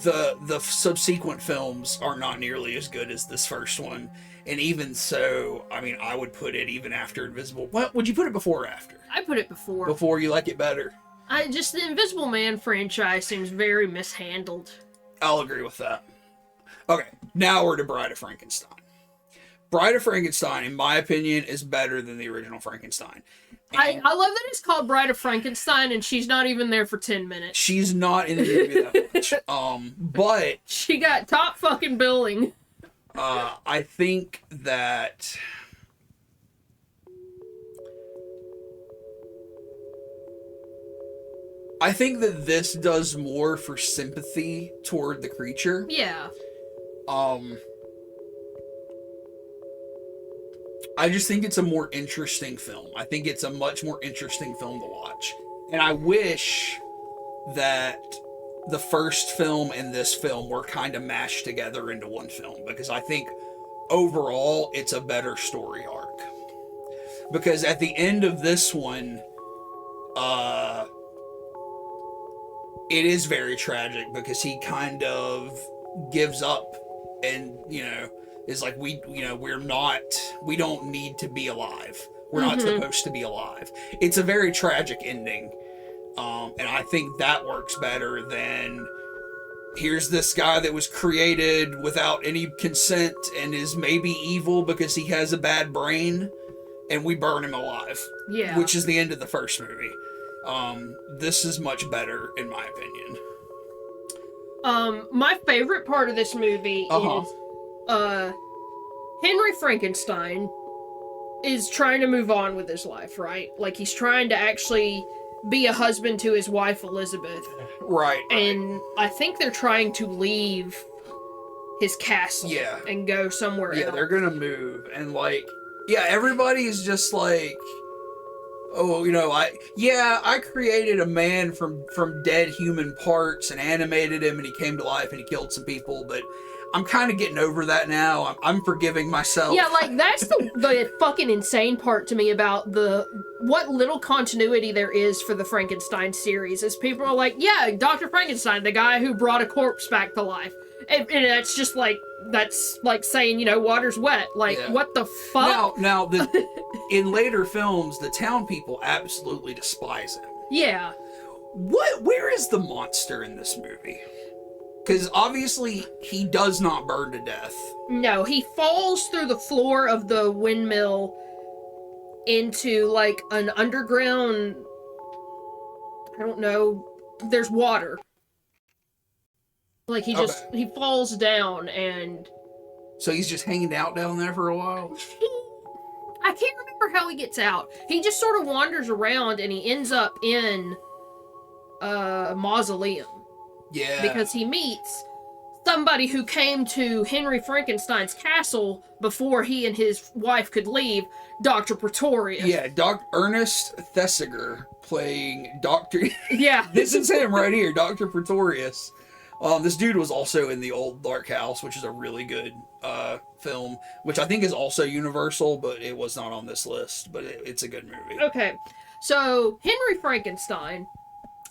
The subsequent films are not nearly as good as this first one, and even so, I mean, I would put it even after Invisible. What would you put it before or after? I put it before. Before, you like it better? The Invisible Man franchise seems very mishandled. I'll agree with that. Okay, now we're to Bride of Frankenstein. Bride of Frankenstein, in my opinion, is better than the original Frankenstein. I love that it's called Bride of Frankenstein and she's not even there for 10 minutes. She's not in the movie that much. But She got top fucking billing. I think that this does more for sympathy toward the creature. Yeah. I just think it's a more interesting film. I think it's a much more interesting film to watch. And I wish that the first film and this film were kind of mashed together into one film, because I think overall it's a better story arc. Because at the end of this one, it is very tragic, because he kind of gives up and, is like, we don't need to be alive. We're not supposed to be alive. It's a very tragic ending. And I think that works better than, here's this guy that was created without any consent and is maybe evil because he has a bad brain, and we burn him alive. Yeah. Which is the end of the first movie. This is much better, in my opinion. My favorite part of this movie is, Henry Frankenstein is trying to move on with his life, right? Like, he's trying to actually be a husband to his wife Elizabeth. Right. And I think they're trying to leave his castle and go somewhere else. Yeah, they're gonna move. And, like, everybody's just like, oh, you know, I created a man from dead human parts and animated him, and he came to life and he killed some people, but I'm kind of getting over that now. I'm forgiving myself. Yeah, like, that's the fucking insane part to me about what little continuity there is for the Frankenstein series, is people are like, yeah, Dr. Frankenstein, the guy who brought a corpse back to life. And that's just like, that's like saying, you know, water's wet. Like, what the fuck? Now in later films, the town people absolutely despise him. Yeah. Where is the monster in this movie? Because obviously he does not burn to death. No, he falls through the floor of the windmill into, like, an underground, I don't know, there's water. Like, he falls down, and... So he's just hanging out down there for a while? I can't remember how he gets out. He just sort of wanders around, and he ends up in a mausoleum. Yeah. Because he meets somebody who came to Henry Frankenstein's castle before he and his wife could leave, Dr. Pretorius. Yeah, Ernest Thesiger playing Dr. Yeah. This is him right here, Dr. Pretorius. This dude was also in The Old Dark House, which is a really good film, which I think is also Universal, but it was not on this list, but it's a good movie. Okay, so Henry Frankenstein.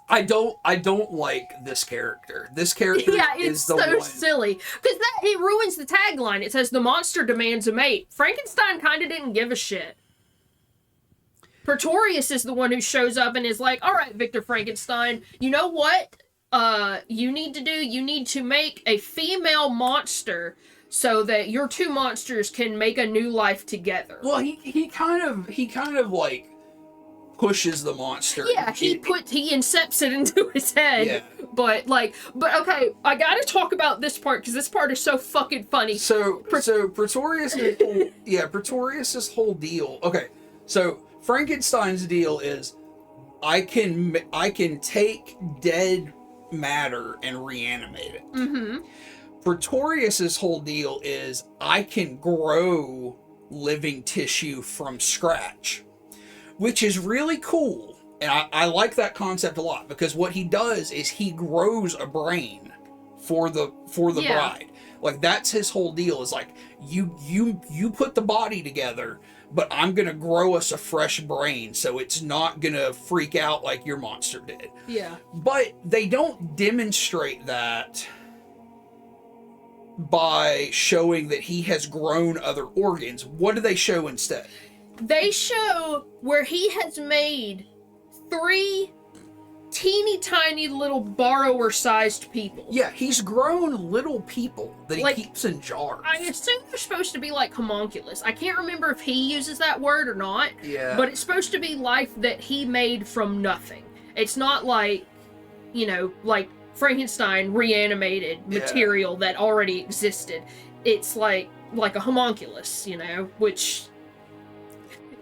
I don't like this character. This character is the so one. Silly, because it ruins the tagline. It says the monster demands a mate. Frankenstein kind of didn't give a shit. Pretorius is the one who shows up and is like, all right, Victor Frankenstein, you know what you need to do? You need to make a female monster so that your two monsters can make a new life together. Well, he kind of like pushes the monster. Yeah, he incepts it into his head. Yeah. But okay, I gotta talk about this part because this part is so fucking funny. So Pretorius' Pretorius' whole deal. Okay, so Frankenstein's deal is, I can take dead matter and reanimate it. Mm-hmm. Pretorius's whole deal is, I can grow living tissue from scratch, which is really cool. And I like that concept a lot, because what he does is he grows a brain for the bride. Like, that's his whole deal, is like, you put the body together, but I'm gonna grow us a fresh brain so it's not gonna freak out like your monster did. Yeah. But they don't demonstrate that by showing that he has grown other organs. What do they show instead? They show where he has made 3 teeny tiny little borrower-sized people. Yeah, he's grown little people that he keeps in jars. I assume they're supposed to be like homunculus. I can't remember if he uses that word or not. Yeah. But it's supposed to be life that he made from nothing. It's not like, you know, like Frankenstein reanimated material that already existed. It's like a homunculus, you know, which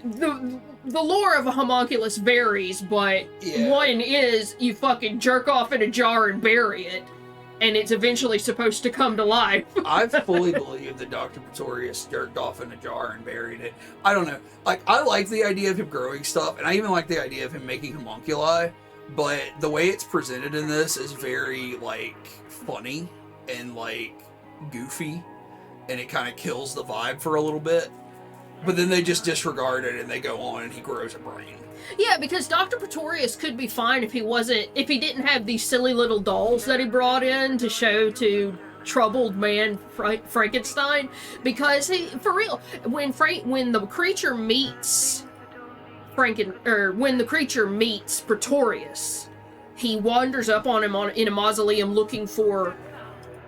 the lore of a homunculus varies, but one is you fucking jerk off in a jar and bury it, and it's eventually supposed to come to life. I fully believe that Dr. Pretorius jerked off in a jar and buried it. I don't know. Like, I like the idea of him growing stuff, and I even like the idea of him making homunculi, but the way it's presented in this is very, like, funny and, like, goofy, and it kind of kills the vibe for a little bit. But then they just disregard it and they go on and he grows a brain. Yeah, because Dr. Pretorius could be fine if he didn't have these silly little dolls that he brought in to show to troubled man Frankenstein. Because for real, when the creature meets when the creature meets Pretorius, he wanders up on him in a mausoleum looking for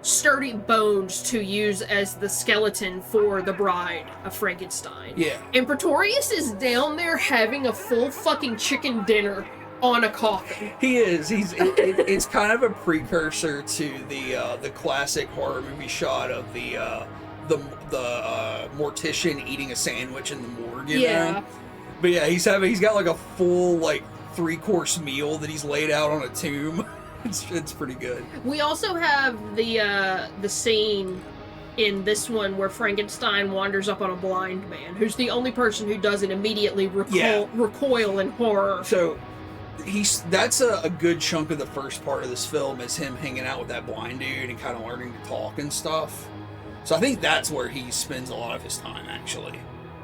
sturdy bones to use as the skeleton for the bride of Frankenstein. Yeah. And Pretorius is down there having a full fucking chicken dinner on a coffin. He is. It's kind of a precursor to the classic horror movie shot of the mortician eating a sandwich in the morgue. You know? But yeah, he's got like a full like 3-course meal that he's laid out on a tomb. It's pretty good. We also have the scene in this one where Frankenstein wanders up on a blind man, who's the only person who doesn't immediately recoil in horror. So that's a good chunk of the first part of this film is him hanging out with that blind dude and kind of learning to talk and stuff. So I think that's where he spends a lot of his time, actually,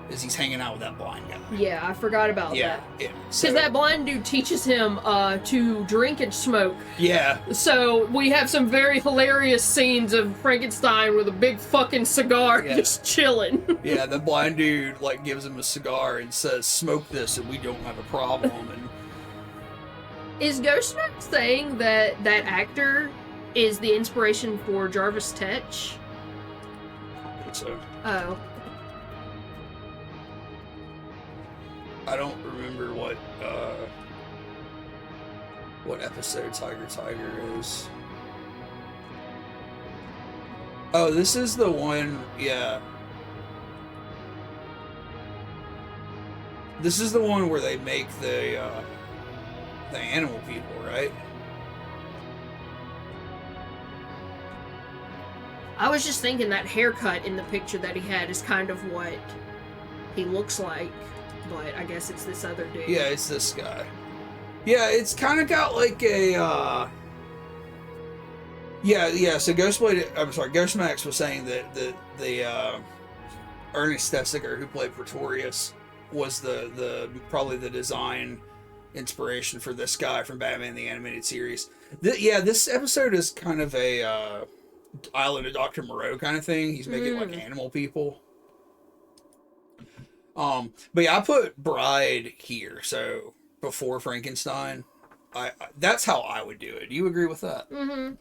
is he's hanging out with that blind guy. Yeah, I forgot about that. Yeah. Because that blind dude teaches him to drink and smoke. Yeah. So we have some very hilarious scenes of Frankenstein with a big fucking cigar just chilling. Yeah, the blind dude like gives him a cigar and says, "Smoke this and we don't have a problem." And is Ghostmask saying that that actor is the inspiration for Jarvis Tetch? I think so. Oh. I don't remember what episode Tiger is. Oh, this is the one, yeah. This is the one where they make the animal people, right? I was just thinking that haircut in the picture that he had is kind of what he looks like, but I guess it's this other dude. Yeah, it's this guy. Yeah, it's kind of got like a, so Ghostmask was saying that the Ernest Thesiger, who played Pretorius, was probably the design inspiration for this guy from Batman the Animated Series. This episode is kind of a Island of Dr. Moreau kind of thing. He's making like animal people. But yeah, I put Bride here, so before Frankenstein. I that's how I would do it. Do you agree with that? Mm-hmm.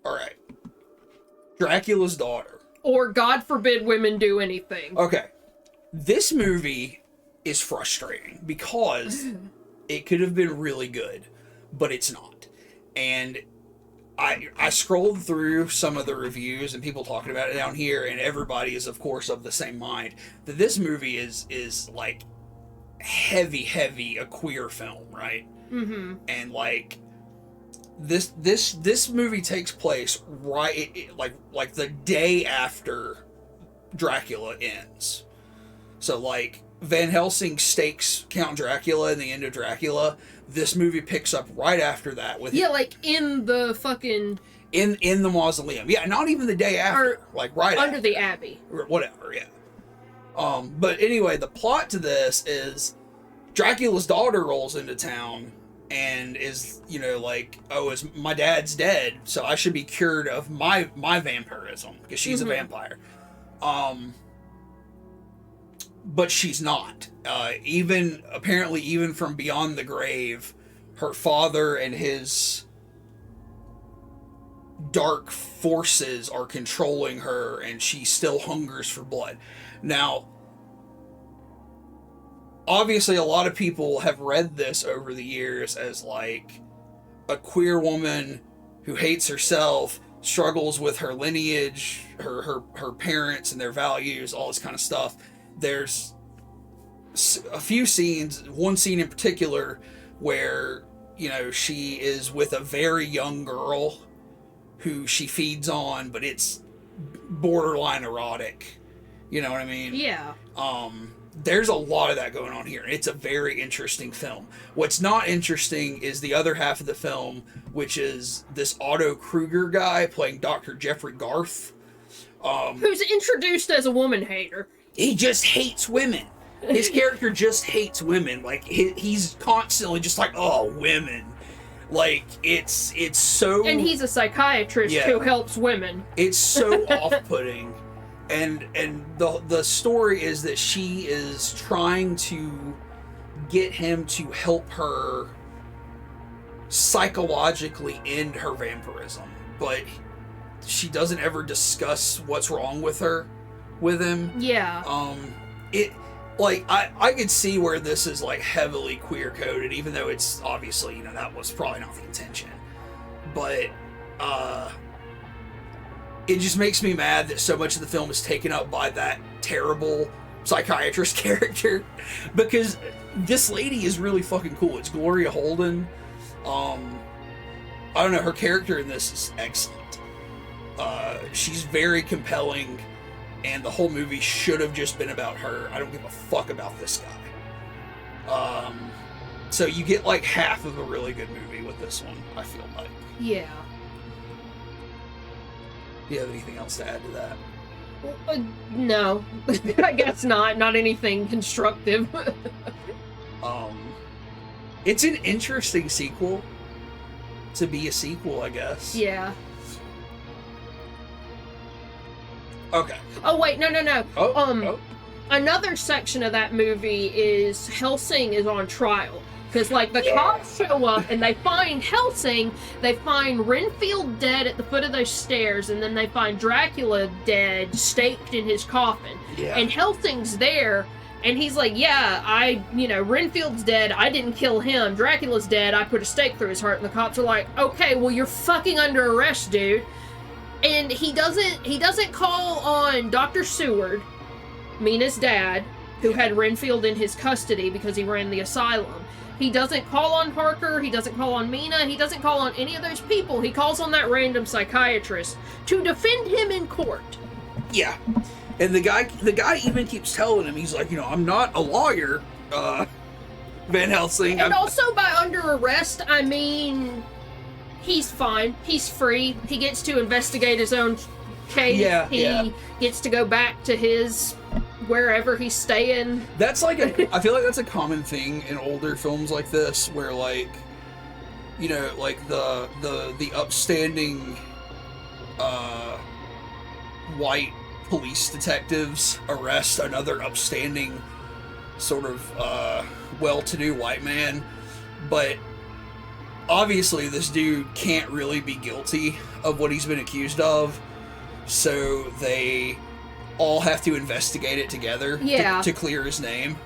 All right. Dracula's Daughter. Or God forbid women do anything. Okay. This movie is frustrating because it could have been really good, but it's not. And I scrolled through some of the reviews and people talking about it down here, and everybody is, of course, of the same mind that this movie is like heavy a queer film, right? Mm-hmm. And like this movie takes place right like the day after Dracula ends. So like Van Helsing stakes Count Dracula in the end of Dracula. This movie picks up right after that with like in the fucking in the mausoleum. Yeah, not even the day after, like right under after, the abbey or whatever. Yeah. But anyway, the plot to this is Dracula's daughter rolls into town and is, like, oh, is my dad's dead, so I should be cured of my vampirism because she's a vampire. But she's not. Even from beyond the grave, her father and his dark forces are controlling her, and she still hungers for blood. Now, obviously, a lot of people have read this over the years as like a queer woman who hates herself, struggles with her lineage, her parents and their values, all this kind of stuff. There's a few scenes, one scene in particular, where, she is with a very young girl who she feeds on, but it's borderline erotic. You know what I mean? Yeah. There's a lot of that going on here. It's a very interesting film. What's not interesting is the other half of the film, which is this Otto Kruger guy playing Dr. Jeffrey Garth. Who's introduced as a woman hater. He just hates women. His character just hates women. Like, he's constantly just like, oh, women. Like, it's so... And he's a psychiatrist who helps women. It's so off-putting. And the story is that she is trying to get him to help her psychologically end her vampirism. But she doesn't ever discuss what's wrong with him. Yeah. I could see where this is like heavily queer coded, even though it's obviously, that was probably not the intention. But it just makes me mad that so much of the film is taken up by that terrible psychiatrist character, because this lady is really fucking cool. It's Gloria Holden. I don't know, her character in this is excellent. She's very compelling, and the whole movie should have just been about her. I don't give a fuck about this guy. So you get like half of a really good movie with this one, I feel like. Yeah. Do you have anything else to add to that? No. I guess not. Not anything constructive. It's an interesting sequel to be a sequel, I guess. Yeah. Okay. Oh, wait. No. Oh. Another section of that movie is Helsing is on trial. Because, like, the cops show up and they find Helsing, they find Renfield dead at the foot of those stairs, and then they find Dracula dead, staked in his coffin. Yeah. And Helsing's there, and he's like, yeah, Renfield's dead, I didn't kill him, Dracula's dead, I put a stake through his heart, and the cops are like, okay, well, you're fucking under arrest, dude. And he doesn't call on Dr. Seward, Mina's dad, who had Renfield in his custody because he ran the asylum. He doesn't call on Harker, he doesn't call on Mina, he doesn't call on any of those people. He calls on that random psychiatrist to defend him in court. Yeah. And the guy even keeps telling him, he's like, I'm not a lawyer, Van Helsing. And also by under arrest, I mean, he's fine. He's free. He gets to investigate his own case. Yeah, he gets to go back to his wherever he's staying. That's like I feel like that's a common thing in older films like this, where like, like the upstanding white police detectives arrest another upstanding sort of well-to-do white man, but obviously this dude can't really be guilty of what he's been accused of, so they all have to investigate it together to clear his name.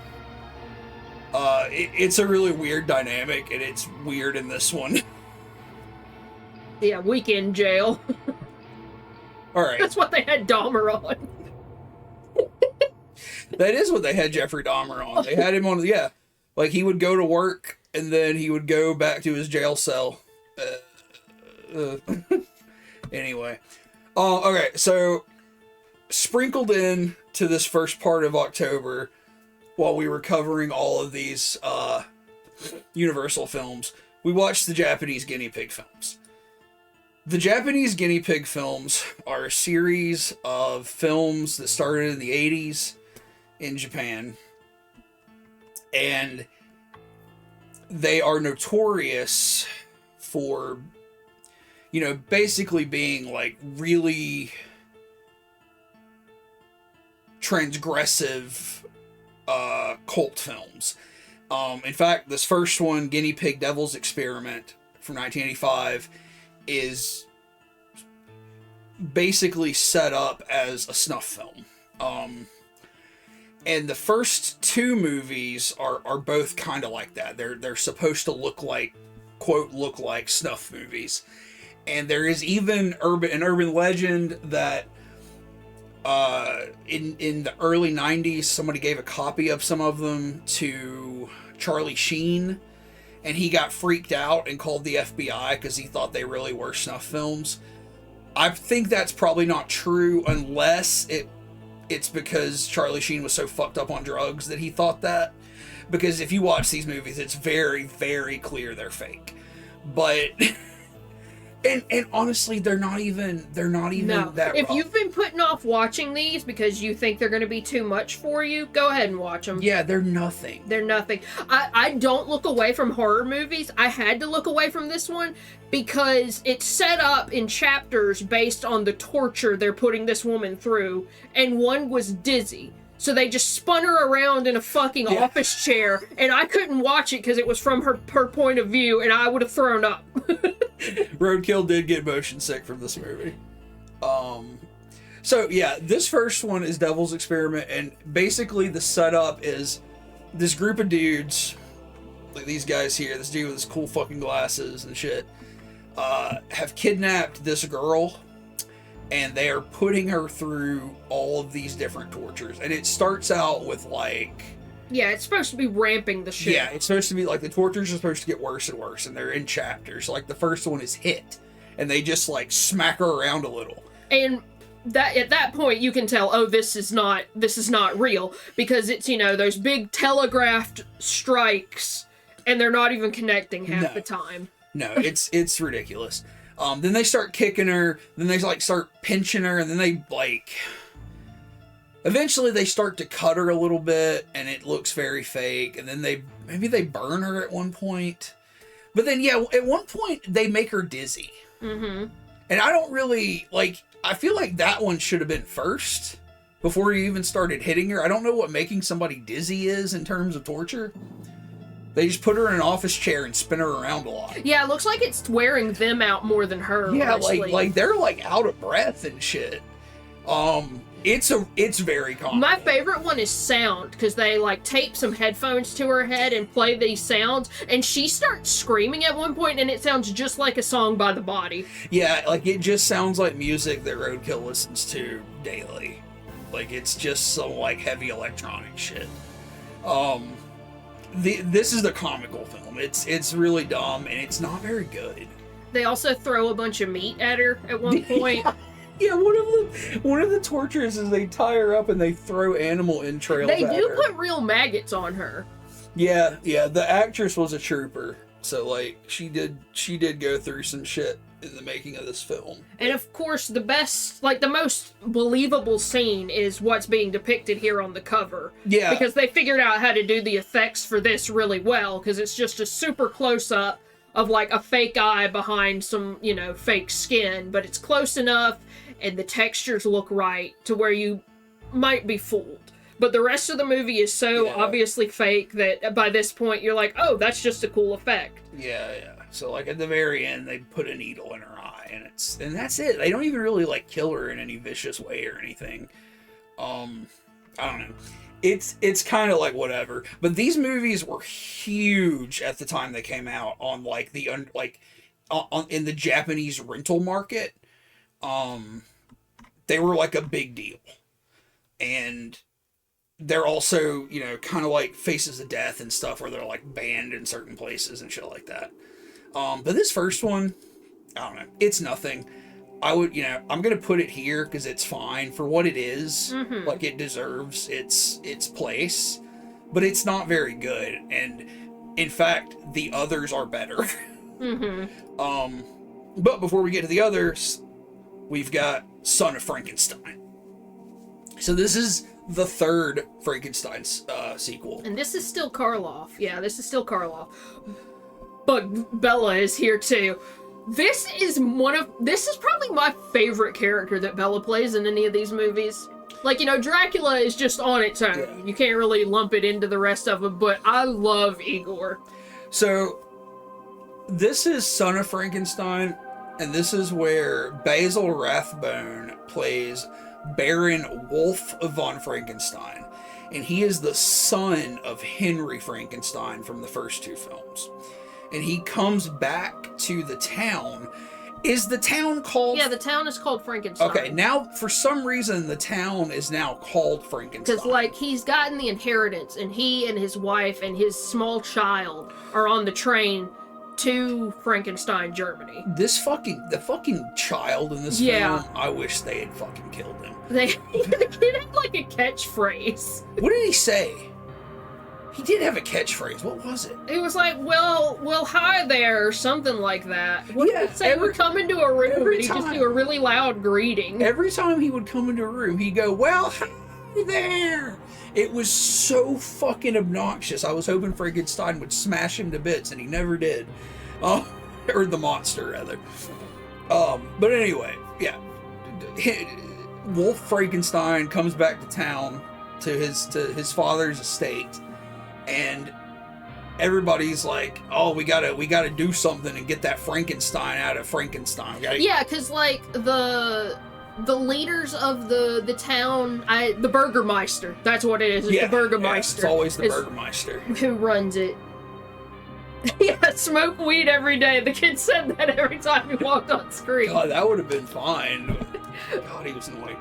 It's a really weird dynamic, and it's weird in this one. Yeah, weekend jail. All right. That's what they had Dahmer on. That is what they had Jeffrey Dahmer on. They had him on, like he would go to work, and then he would go back to his jail cell. Anyway. Okay, so sprinkled in to this first part of October, while we were covering all of these Universal films, we watched the Japanese guinea pig films. The Japanese guinea pig films are a series of films that started in the 80s in Japan, and they are notorious for, basically being like really transgressive cult films. In fact, this first one, Guinea Pig Devil's Experiment from 1985, is basically set up as a snuff film. And the first two movies are both kind of like that. They're supposed to look like, quote, look like snuff movies. And there is even an urban legend that in the early 90s, somebody gave a copy of some of them to Charlie Sheen, and he got freaked out and called the FBI because he thought they really were snuff films. I think that's probably not true, unless it's because Charlie Sheen was so fucked up on drugs that he thought that. Because if you watch these movies, it's very, very clear they're fake. But and honestly, they're not even that If rough. you've been putting off watching these because you think they're going to be too much for you, go ahead and watch them. Yeah, they're nothing. They're nothing. I don't look away from horror movies. I had to look away from this one because it's set up in chapters based on the torture they're putting this woman through, and one was dizzy. So they just spun her around in a fucking office chair, and I couldn't watch it because it was from her point of view, and I would have thrown up. Roadkill did get motion sick from this movie. So yeah, this first one is Devil's Experiment, and basically the setup is this group of dudes, like these guys here, this dude with his cool fucking glasses and shit, have kidnapped this girl, and they are putting her through all of these different tortures. And it starts out with like, Yeah, it's supposed to be ramping the shit. yeah, it's supposed to be like the tortures are supposed to get worse and worse, and they're in chapters. Like the first one is hit, and they just like smack her around a little. And that at that point you can tell, oh, this is not real, because it's, you know, those big telegraphed strikes, and they're not even connecting half the time. No, it's ridiculous. Then they start kicking her, then they like start pinching her, and then they like eventually they start to cut her a little bit, and it looks very fake, and then maybe they burn her at one point. But then yeah, at one point they make her dizzy. Mm-hmm. And I don't really like, I feel like that one should have been first before you even started hitting her. I don't know what making somebody dizzy is in terms of torture. They just put her in an office chair and spin her around a lot. Yeah, it looks like it's wearing them out more than her. Yeah, honestly. like they're like out of breath and shit. It's very common. My favorite one is sound, because they like tape some headphones to her head and play these sounds, and she starts screaming at one point, and it sounds just like a song by The Body. Yeah, like it just sounds like music that Roadkill listens to daily. Like it's just some like heavy electronic shit. This is the comical film. It's really dumb and it's not very good. They also throw a bunch of meat at her at one point. Yeah, one of the tortures is they tie her up and they throw animal entrails They at do her. put real maggots on her. Yeah, the actress was a trooper. So like she did go through some shit in the making of this film. And of course, the best, like the most believable scene is what's being depicted here on the cover. Yeah. Because they figured out how to do the effects for this really well, because it's just a super close up of like a fake eye behind some, you know, fake skin, but it's close enough and the textures look right to where you might be fooled. But the rest of the movie is so obviously fake that by this point you're like, oh, that's just a cool effect. Yeah. So like at the very end, they put a needle in her eye, and that's it. They don't even really like kill her in any vicious way or anything. I don't know. It's kind of like whatever. But these movies were huge at the time they came out on like in the Japanese rental market. They were like a big deal, and they're also, you know, kind of like Faces of Death and stuff where they're like banned in certain places and shit like that. But this first one, I don't know, it's nothing. I would, you know, I'm gonna put it here because it's fine for what it is. Mm-hmm. Like it deserves its place, but it's not very good. And in fact, the others are better. Mm-hmm. But before we get to the others, we've got Son of Frankenstein. So this is the third Frankenstein sequel. And this is still Karloff. Yeah, this is still Karloff. But Bella is here too. This is probably my favorite character that Bella plays in any of these movies. Like, you know, Dracula is just on its own. Yeah. You can't really lump it into the rest of them, but I love Igor. So, this is Son of Frankenstein, and this is where Basil Rathbone plays Baron Wolf von Frankenstein. And he is the son of Henry Frankenstein from the first two films. And he comes back to the town. Is the town called... Yeah, the town is called Frankenstein. Okay, now, for some reason, the town is now called Frankenstein. Because, like, he's gotten the inheritance, and he and his wife and his small child are on the train to Frankenstein, Germany. The fucking child in this film, I wish they had fucking killed him. The kid had, like, a catchphrase. What did he say? He did have a catchphrase. What was it? It was like, well, hi there, or something like that. What did he say? Would come into a room and he'd just do a really loud greeting. Every time he would come into a room, he'd go, well, hi there. It was so fucking obnoxious. I was hoping Frankenstein would smash him to bits, and he never did. Or the monster, rather. But anyway, yeah. Wolf Frankenstein comes back to town to his father's estate. And everybody's like, oh, we gotta do something and get that Frankenstein out of Frankenstein. Yeah, because, like, the leaders of the town, the Burgermeister, that's what it is, it's the Burgermeister. Yeah, it's always the Burgermeister. Who runs it. Yeah, smoke weed every day. The kid said that every time he walked on screen. God, that would have been fine. God, he was annoying.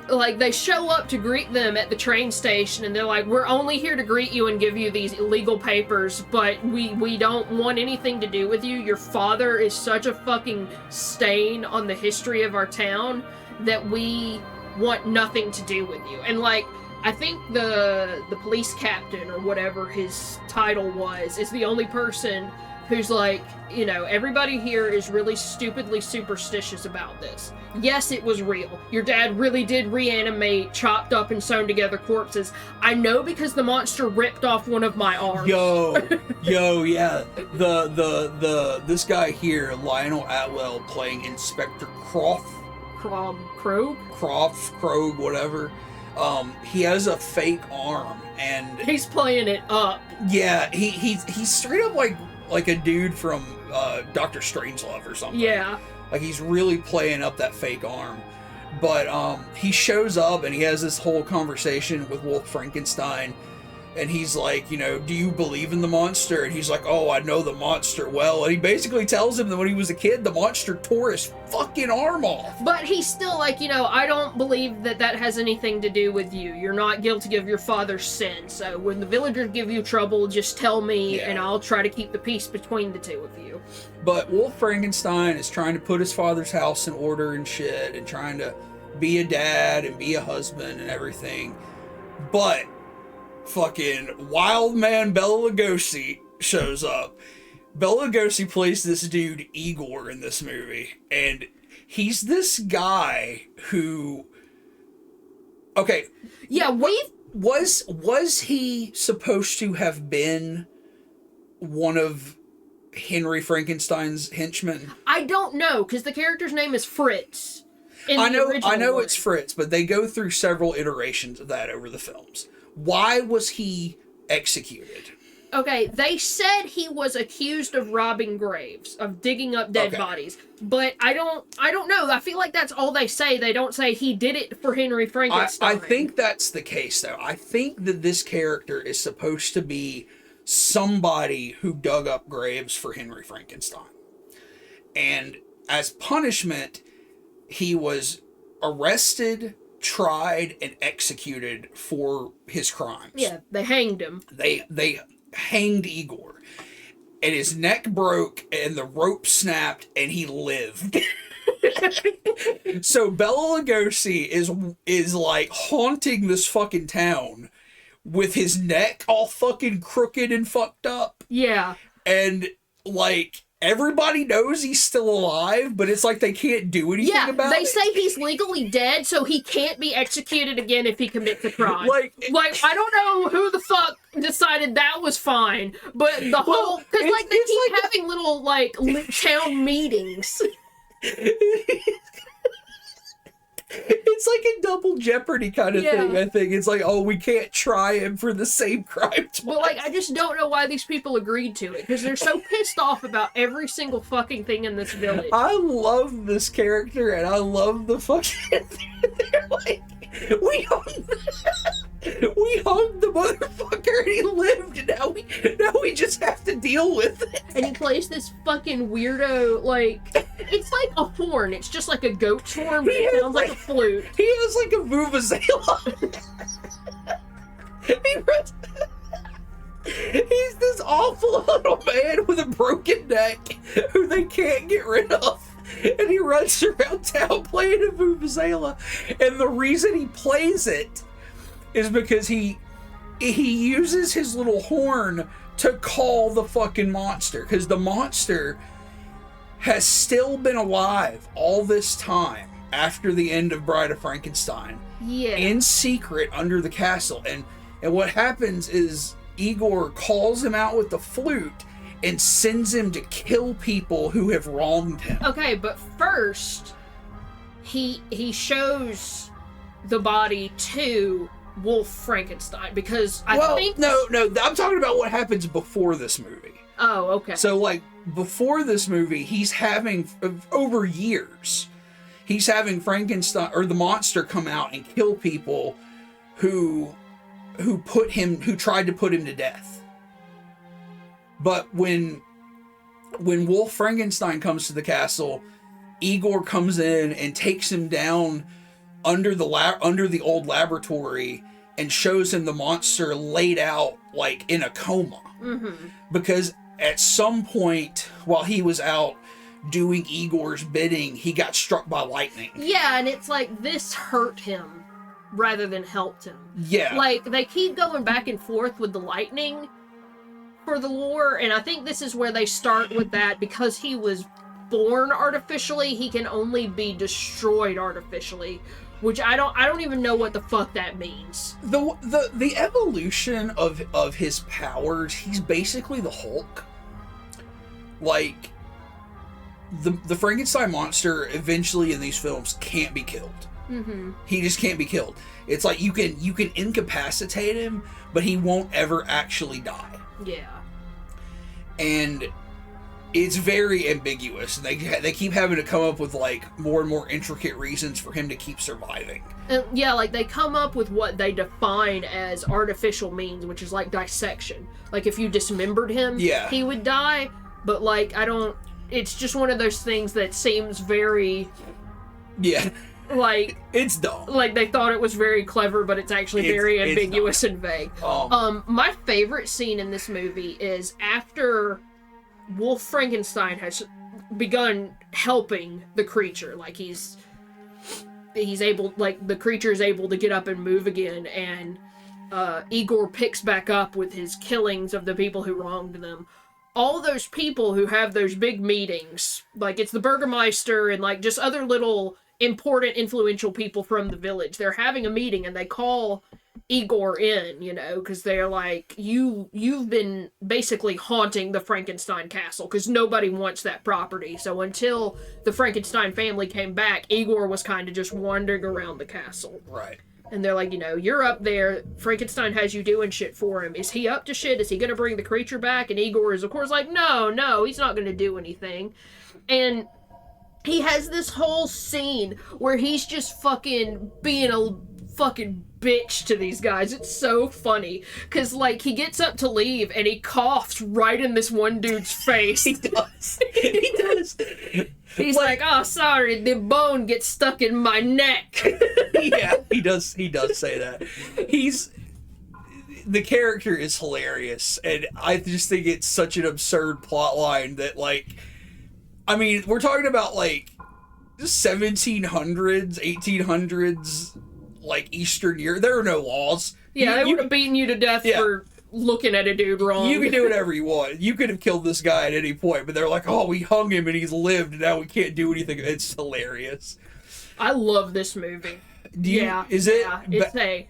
Like, they show up to greet them at the train station, and they're like, we're only here to greet you and give you these illegal papers, but we don't want anything to do with you. Your father is such a fucking stain on the history of our town that we want nothing to do with you. And, like, I think the police captain, or whatever his title was, is the only person who's like, you know, everybody here is really stupidly superstitious about this. Yes, it was real. Your dad really did reanimate chopped up and sewn together corpses. I know because the monster ripped off one of my arms. Yo, yeah. This guy here, Lionel Atwell, playing Inspector Krogh, whatever. He has a fake arm, and he's playing it up. Yeah, he's straight up like a dude from Dr. Strangelove or something. Yeah. Like, he's really playing up that fake arm. But he shows up and he has this whole conversation with Wolf Frankenstein. And he's like, you know, do you believe in the monster? And he's like, oh, I know the monster well. And he basically tells him that when he was a kid, the monster tore his fucking arm off. But he's still like, you know, I don't believe that has anything to do with you. You're not guilty of your father's sin. So when the villagers give you trouble, just tell me, and I'll try to keep the peace between the two of you. But Wolf Frankenstein is trying to put his father's house in order and shit, and trying to be a dad and be a husband and everything. But fucking wild man Bela Lugosi shows up. Bela Lugosi plays this dude Igor in this movie, and he's this guy who, okay, yeah, was he supposed to have been one of Henry Frankenstein's henchmen? I don't know, because the character's name is Fritz. I know it's Fritz, but they go through several iterations of that over the films. Why was he executed? Okay, they said he was accused of robbing graves, of digging up dead bodies, but I don't know. I feel like that's all they say. They don't say he did it for Henry Frankenstein. I think that's the case, though. I think that this character is supposed to be somebody who dug up graves for Henry Frankenstein. And as punishment, he was arrested, tried, and executed for his crimes. Yeah, they hanged him. They hanged Igor, and his neck broke, and the rope snapped, and he lived. So Bela Lugosi is like haunting this fucking town with his neck all fucking crooked and fucked up. Yeah. And like, everybody knows he's still alive, but it's like they can't do anything about it. They say he's legally dead, so he can't be executed again if he commits a crime. Like I don't know who the fuck decided that was fine, but the whole... Because, like, they keep having little, like, town meetings. It's like a double jeopardy kind of thing, I think. It's like, oh, we can't try him for the same crime twice. But, like, I just don't know why these people agreed to it, because they're so pissed off about every single fucking thing in this village. I love this character, and I love the fucking... They're like, we hung the motherfucker, and he lived, and now we just have to deal with it. And he plays this fucking weirdo, like, it's like a horn. It's just like a goat's horn, but it sounds like a flute. He has like a vuvuzela. He's this awful little man with a broken neck who they can't get rid of. And he runs around town playing a vuvuzela. And the reason he plays it is because he uses his little horn to call the fucking monster. Because the monster has still been alive all this time after the end of Bride of Frankenstein. Yeah. In secret under the castle. And what happens is Igor calls him out with the flute and sends him to kill people who have wronged him. Okay, but first, he shows the body to Wolf Frankenstein, because I think... No, I'm talking about what happens before this movie. Oh, okay. So, like, before this movie, he's having, over years, he's having Frankenstein, or the monster, come out and kill people who tried to put him to death. But when Wolf Frankenstein comes to the castle, Igor comes in and takes him down under the old laboratory and shows him the monster laid out like in a coma. Mm-hmm. Because at some point while he was out doing Igor's bidding, he got struck by lightning. Yeah, and it's like this hurt him rather than helped him. Yeah. Like, they keep going back and forth with the lightning for the lore, and I think this is where they start with that. Because he was born artificially, he can only be destroyed artificially, which I don't even know what the fuck that means. The evolution of his powers, he's basically the Hulk. Like, the Frankenstein monster eventually in these films can't be killed. Mm-hmm. He just can't be killed. It's like you can incapacitate him, but he won't ever actually die. Yeah. And it's very ambiguous. They keep having to come up with like more and more intricate reasons for him to keep surviving. Yeah, like they come up with what they define as artificial means, which is like dissection. Like if you dismembered him, yeah, he would die. But like it's just one of those things that seems very, yeah, like it's dumb. Like they thought it was very clever, but it's actually very ambiguous and vague. My favorite scene in this movie is after Wolf Frankenstein has begun helping the creature. Like he's able, like the creature is able to get up and move again, and Igor picks back up with his killings of the people who wronged them. All those people who have those big meetings, like it's the Burgermeister and like just other little important, influential people from the village, they're having a meeting and they call Igor in, you know, because they're like, you've been basically haunting the Frankenstein castle because nobody wants that property. So until the Frankenstein family came back, Igor was kind of just wandering around the castle. Right. And they're like, you know, you're up there. Frankenstein has you doing shit for him. Is he up to shit? Is he going to bring the creature back? And Igor is, of course, like, no, he's not going to do anything. And he has this whole scene where he's just fucking being a fucking bitch to these guys. It's so funny. Because, like, he gets up to leave and he coughs right in this one dude's face. He does. He does. He's like, oh, sorry, the bone gets stuck in my neck. Yeah, he does say that. The character is hilarious, and I just think it's such an absurd plot line that, like, I mean, we're talking about, like, 1700s, 1800s, like, Eastern Europe. There are no laws. Yeah, they would have beaten you to death for looking at a dude wrong. You can do whatever you want. You could have killed this guy at any point, but they're like, oh, we hung him and he's lived, and now we can't do anything. It's hilarious. I love this movie. Is it it's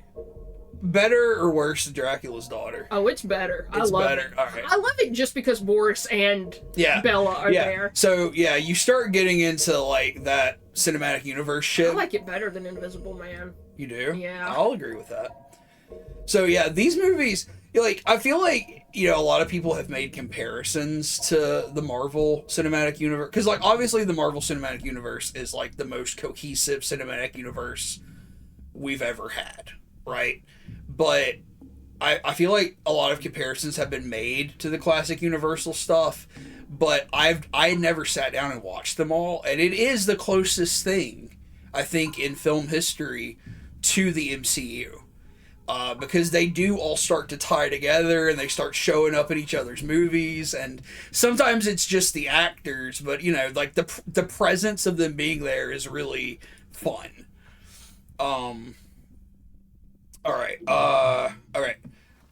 better or worse than Dracula's Daughter? Oh, it's better. It's I love better. it. All right. I love it just because Boris and Bella are there. So, yeah, you start getting into, like, that cinematic universe shit. I like it better than Invisible Man. You do? Yeah. I'll agree with that. So, yeah, these movies, like, I feel like, you know, a lot of people have made comparisons to the Marvel Cinematic Universe. Because, like, obviously the Marvel Cinematic Universe is, like, the most cohesive cinematic universe we've ever had, right? But I feel like a lot of comparisons have been made to the classic Universal stuff, but I never sat down and watched them all, and it is the closest thing, I think, in film history to the MCU. Because they do all start to tie together and they start showing up in each other's movies, and sometimes it's just the actors, but you know, like the presence of them being there is really fun. All right.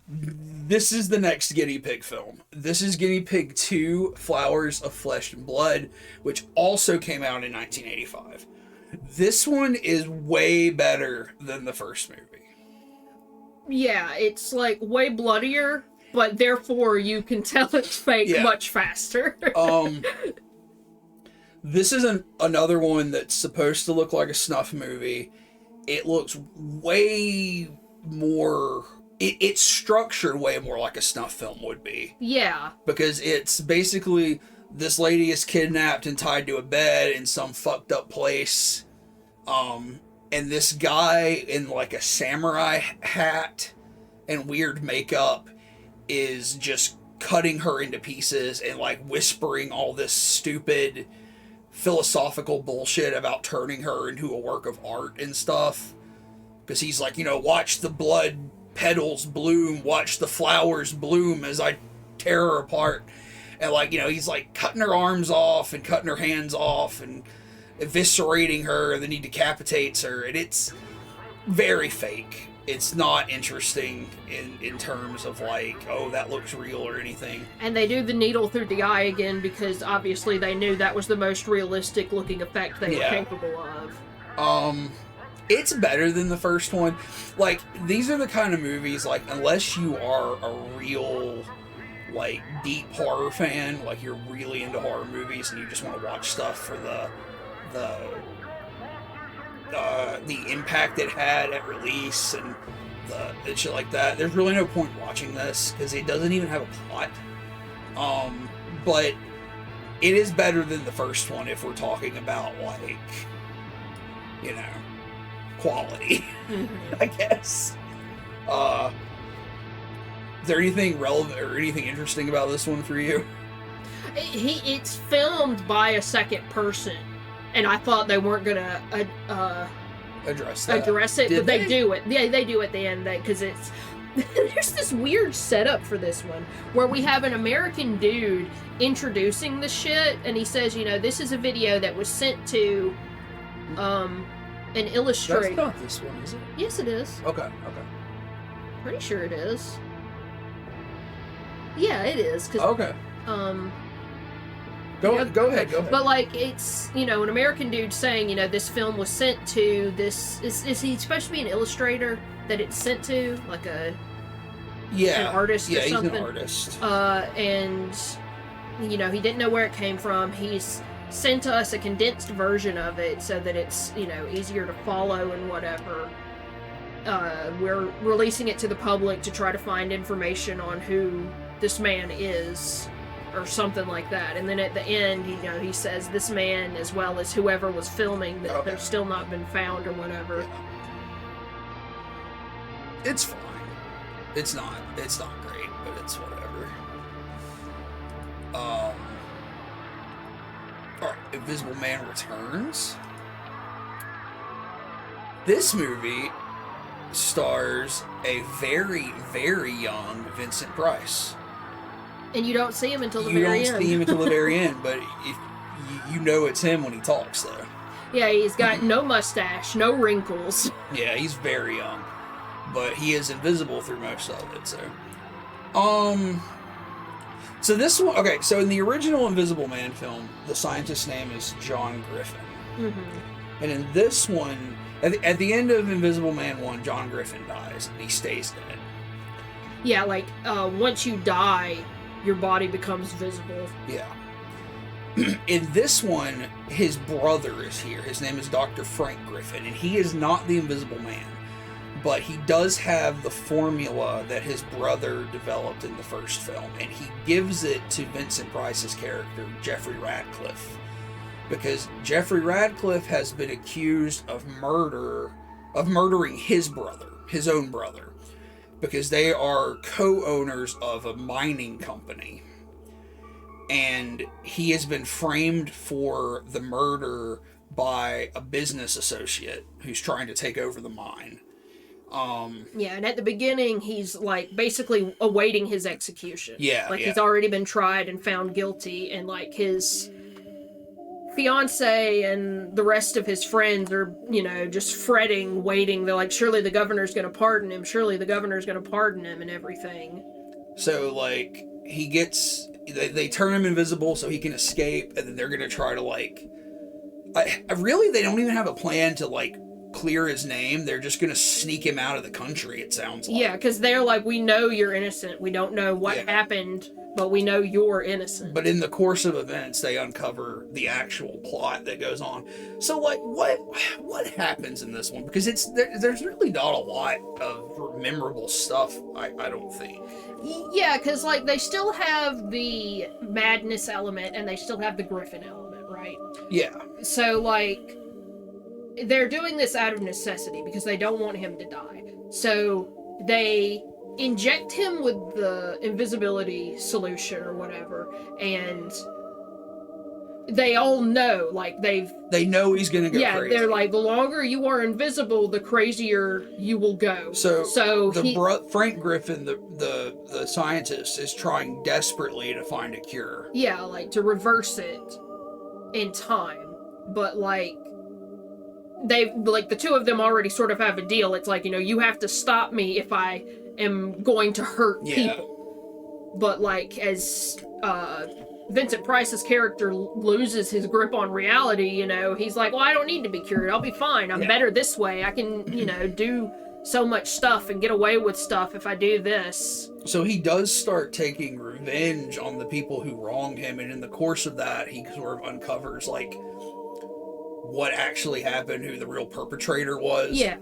This is the next Guinea Pig film. This is Guinea Pig 2: Flowers of Flesh and Blood, which also came out in 1985. This one is way better than the first movie. Yeah, it's like way bloodier, but therefore you can tell it's fake much faster. This is another one that's supposed to look like a snuff movie. It looks way more... It's structured way more like a snuff film would be. Yeah. Because it's basically this lady is kidnapped and tied to a bed in some fucked up place. And this guy in like a samurai hat and weird makeup is just cutting her into pieces and like whispering all this stupid philosophical bullshit about turning her into a work of art and stuff. Because he's like, watch the blood petals bloom, watch the flowers bloom as I tear her apart. And like, he's like cutting her arms off and cutting her hands off and eviscerating her, and then he decapitates her, and it's very fake. It's not interesting in terms of like, oh, that looks real or anything. And they do the needle through the eye again because obviously they knew that was the most realistic looking effect they were capable of. It's better than the first one. Like, these are the kind of movies, like, unless you are a real, like, deep horror fan, like you're really into horror movies and you just want to watch stuff for the impact it had at release and shit like that, there's really no point watching this because it doesn't even have a plot. But it is better than the first one if we're talking about, like, quality, I guess. Is there anything relevant or anything interesting about this one for you? It's filmed by a second person, and I thought they weren't gonna address it, Did but they do it. Yeah, they do at the end because it's there's this weird setup for this one where we have an American dude introducing the shit, and he says, this is a video that was sent to an illustrator. That's not this one, is it? Yes, it is. Okay. Pretty sure it is. Yeah, it is. Okay. Go ahead. But like, it's an American dude saying, this film was sent to this. Is he supposed to be an illustrator that it's sent to, like an artist or something? Yeah, he's an artist. And he didn't know where it came from. He's sent us a condensed version of it so that it's easier to follow and whatever. We're releasing it to the public to try to find information on who this man is or something like that, and then at the end he says this man as well as whoever was filming that they're still not been found or whatever. It's fine. It's not great, but it's whatever. Alright, Invisible Man Returns. This movie stars a very, very young Vincent Price. And you don't see him until the very end. You don't see him until the very end, but if it's him when he talks, though. Yeah, he's got no mustache, no wrinkles. Yeah, he's very young, but he is invisible through most of it, so. So this one, okay, so in the original Invisible Man film, the scientist's name is John Griffin. Mm-hmm. And in this one, at the end of Invisible Man 1, John Griffin dies, and he stays dead. Yeah, like, once you die, your body becomes visible. Yeah. In this one, his brother is here. His name is Dr. Frank Griffin, and he is not the Invisible Man. But he does have the formula that his brother developed in the first film, and he gives it to Vincent Price's character, Jeffrey Radcliffe. Because Jeffrey Radcliffe has been accused of murdering his brother, his own brother, because they are co-owners of a mining company. And he has been framed for the murder by a business associate who's trying to take over the mine. Yeah, and at the beginning, he's, like, basically awaiting his execution. Yeah, Like, he's already been tried and found guilty, and, like, his fiance and the rest of his friends are, just fretting, waiting. They're like, surely the governor's gonna pardon him, and everything. So, like, they turn him invisible so he can escape, and then they're gonna try to, like... really, they don't even have a plan to, like, clear his name. They're just gonna sneak him out of the country, it sounds like. Yeah, because they're like, we know you're innocent. We don't know what happened, but we know you're innocent. But in the course of events, they uncover the actual plot that goes on. So, like, what happens in this one? Because there's really not a lot of memorable stuff, I don't think. Yeah, because, like, they still have the madness element, and they still have the Griffin element, right? Yeah. So, like, they're doing this out of necessity because they don't want him to die. So they inject him with the invisibility solution or whatever, and they all know, like they know he's gonna go crazy. they're like, the longer you are invisible, the crazier you will go. So the Frank Griffin, the scientist, is trying desperately to find a cure. Yeah, like to reverse it in time, but like the two of them already sort of have a deal. It's like, you have to stop me if I am going to hurt people. But like, as Vincent Price's character loses his grip on reality, he's like, well, I don't need to be cured. I'll be fine. I'm better this way. I can, do so much stuff and get away with stuff if I do this. So he does start taking revenge on the people who wronged him, and in the course of that, he sort of uncovers, like, what actually happened, who the real perpetrator was. Yeah.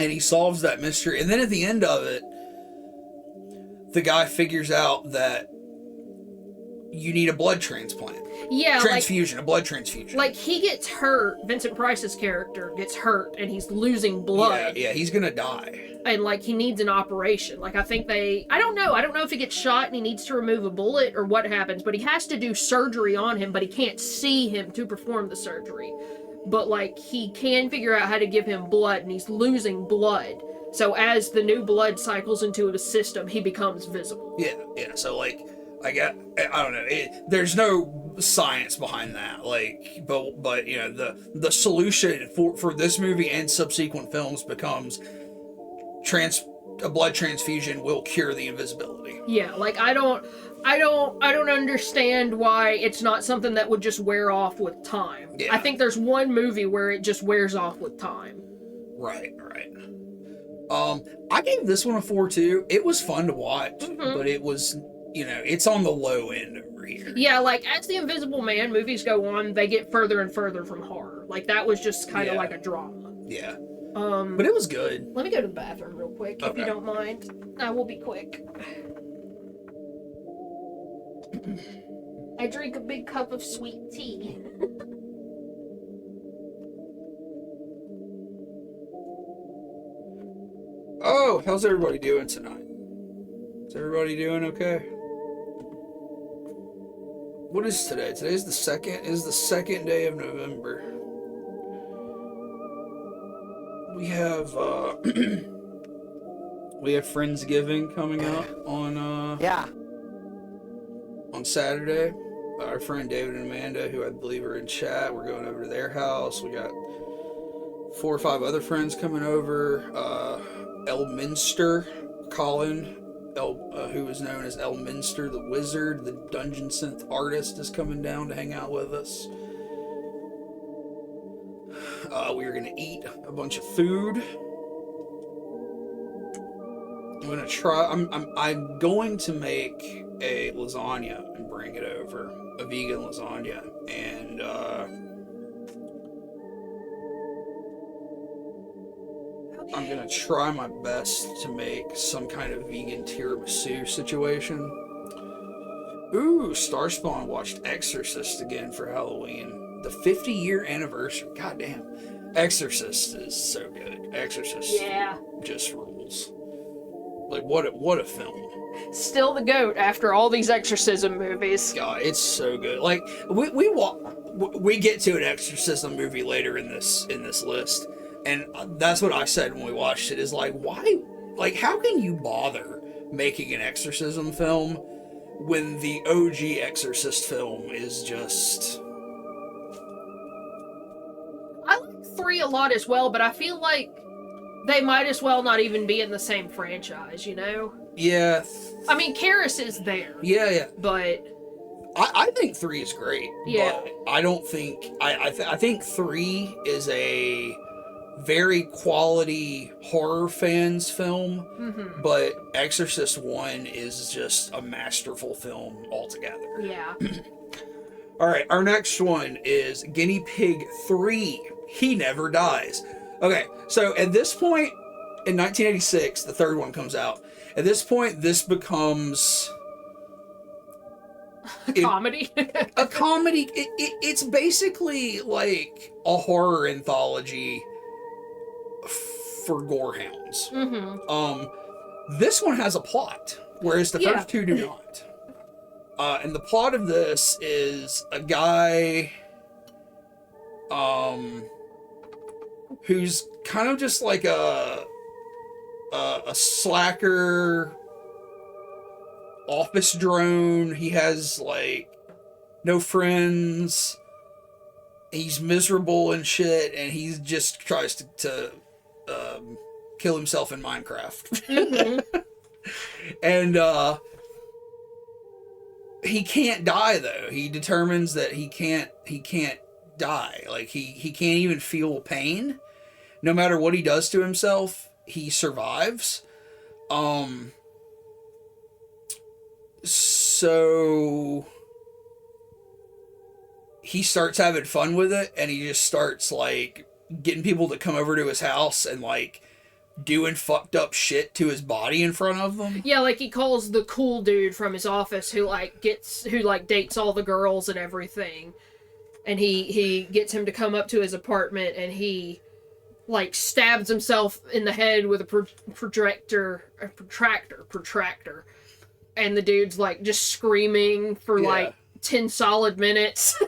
And he solves that mystery. And then at the end of it, the guy figures out that you need a blood transplant. Yeah, transfusion, a blood transfusion. Like, he gets hurt, Vincent Price's character gets hurt, and he's losing blood. Yeah, he's gonna die. And, like, he needs an operation. Like, I don't know if he gets shot and he needs to remove a bullet or what happens, but he has to do surgery on him, but he can't see him to perform the surgery. But, like, he can figure out how to give him blood, and he's losing blood. So as the new blood cycles into his system, he becomes visible. Yeah, so, like, I don't know. There's no science behind that. Like, but the solution for this movie and subsequent films becomes a blood transfusion will cure the invisibility. Yeah, like I don't understand why it's not something that would just wear off with time. Yeah. I think there's one movie where it just wears off with time. Right. I gave this one a 4 too. It was fun to watch, but it was, it's on the low end over here. Yeah, like as the Invisible Man movies go on, they get further and further from horror. Like that was just kind of like a drama. Yeah. But it was good. Let me go to the bathroom real quick, if you don't mind. I will be quick. I drink a big cup of sweet tea. Oh, how's everybody doing tonight? Is everybody doing okay? What is today? Today's the second day of November. We have Friendsgiving coming up on Saturday. Our friend David and Amanda, who I believe are in chat, we're going over to their house. We got 4 or 5 other friends coming over. Elminster, Colin, who is known as Elminster the Wizard, the Dungeon Synth artist, is coming down to hang out with us. We're gonna eat a bunch of food. I'm gonna try. I'm going to make a lasagna and bring it over, a vegan lasagna, and I'm gonna try my best to make some kind of vegan tiramisu situation. Ooh, Starspawn watched Exorcist again for Halloween. The 50-year anniversary. Goddamn. Exorcist is so good. Exorcist just rules. Like, what a film. Still the GOAT after all these exorcism movies. God, it's so good. Like, we get to an exorcism movie later in this list. And that's what I said when we watched it, is like, why? Like, how can you bother making an exorcism film when the OG Exorcist film is just... I like 3 a lot as well, but I feel like they might as well not even be in the same franchise, Yeah. I mean, Karis is there. Yeah. But... I think 3 is great. Yeah. But I don't think... I think 3 is a... very quality horror fans film, but Exorcist 1 is just a masterful film altogether. Yeah. Alright, our next one is Guinea Pig 3, He Never Dies. Okay, so at this point, in 1986, the third one comes out. At this point, this becomes... comedy? A comedy. It's basically like a horror anthology for gorehounds. This one has a plot, whereas the first two do not. And the plot of this is a guy who's kind of just like a slacker office drone. He has like no friends. He's miserable and shit, and he just tries to kill himself in Minecraft. Mm-hmm. And he can't die though. He determines that he can't die. Like he can't even feel pain. No matter what he does to himself, he survives. So he starts having fun with it, and he just starts like getting people to come over to his house and like doing fucked up shit to his body in front of them. Yeah, like he calls the cool dude from his office who dates all the girls and everything. And he gets him to come up to his apartment, and he like stabs himself in the head with a protractor. And the dude's like just screaming for like 10 solid minutes.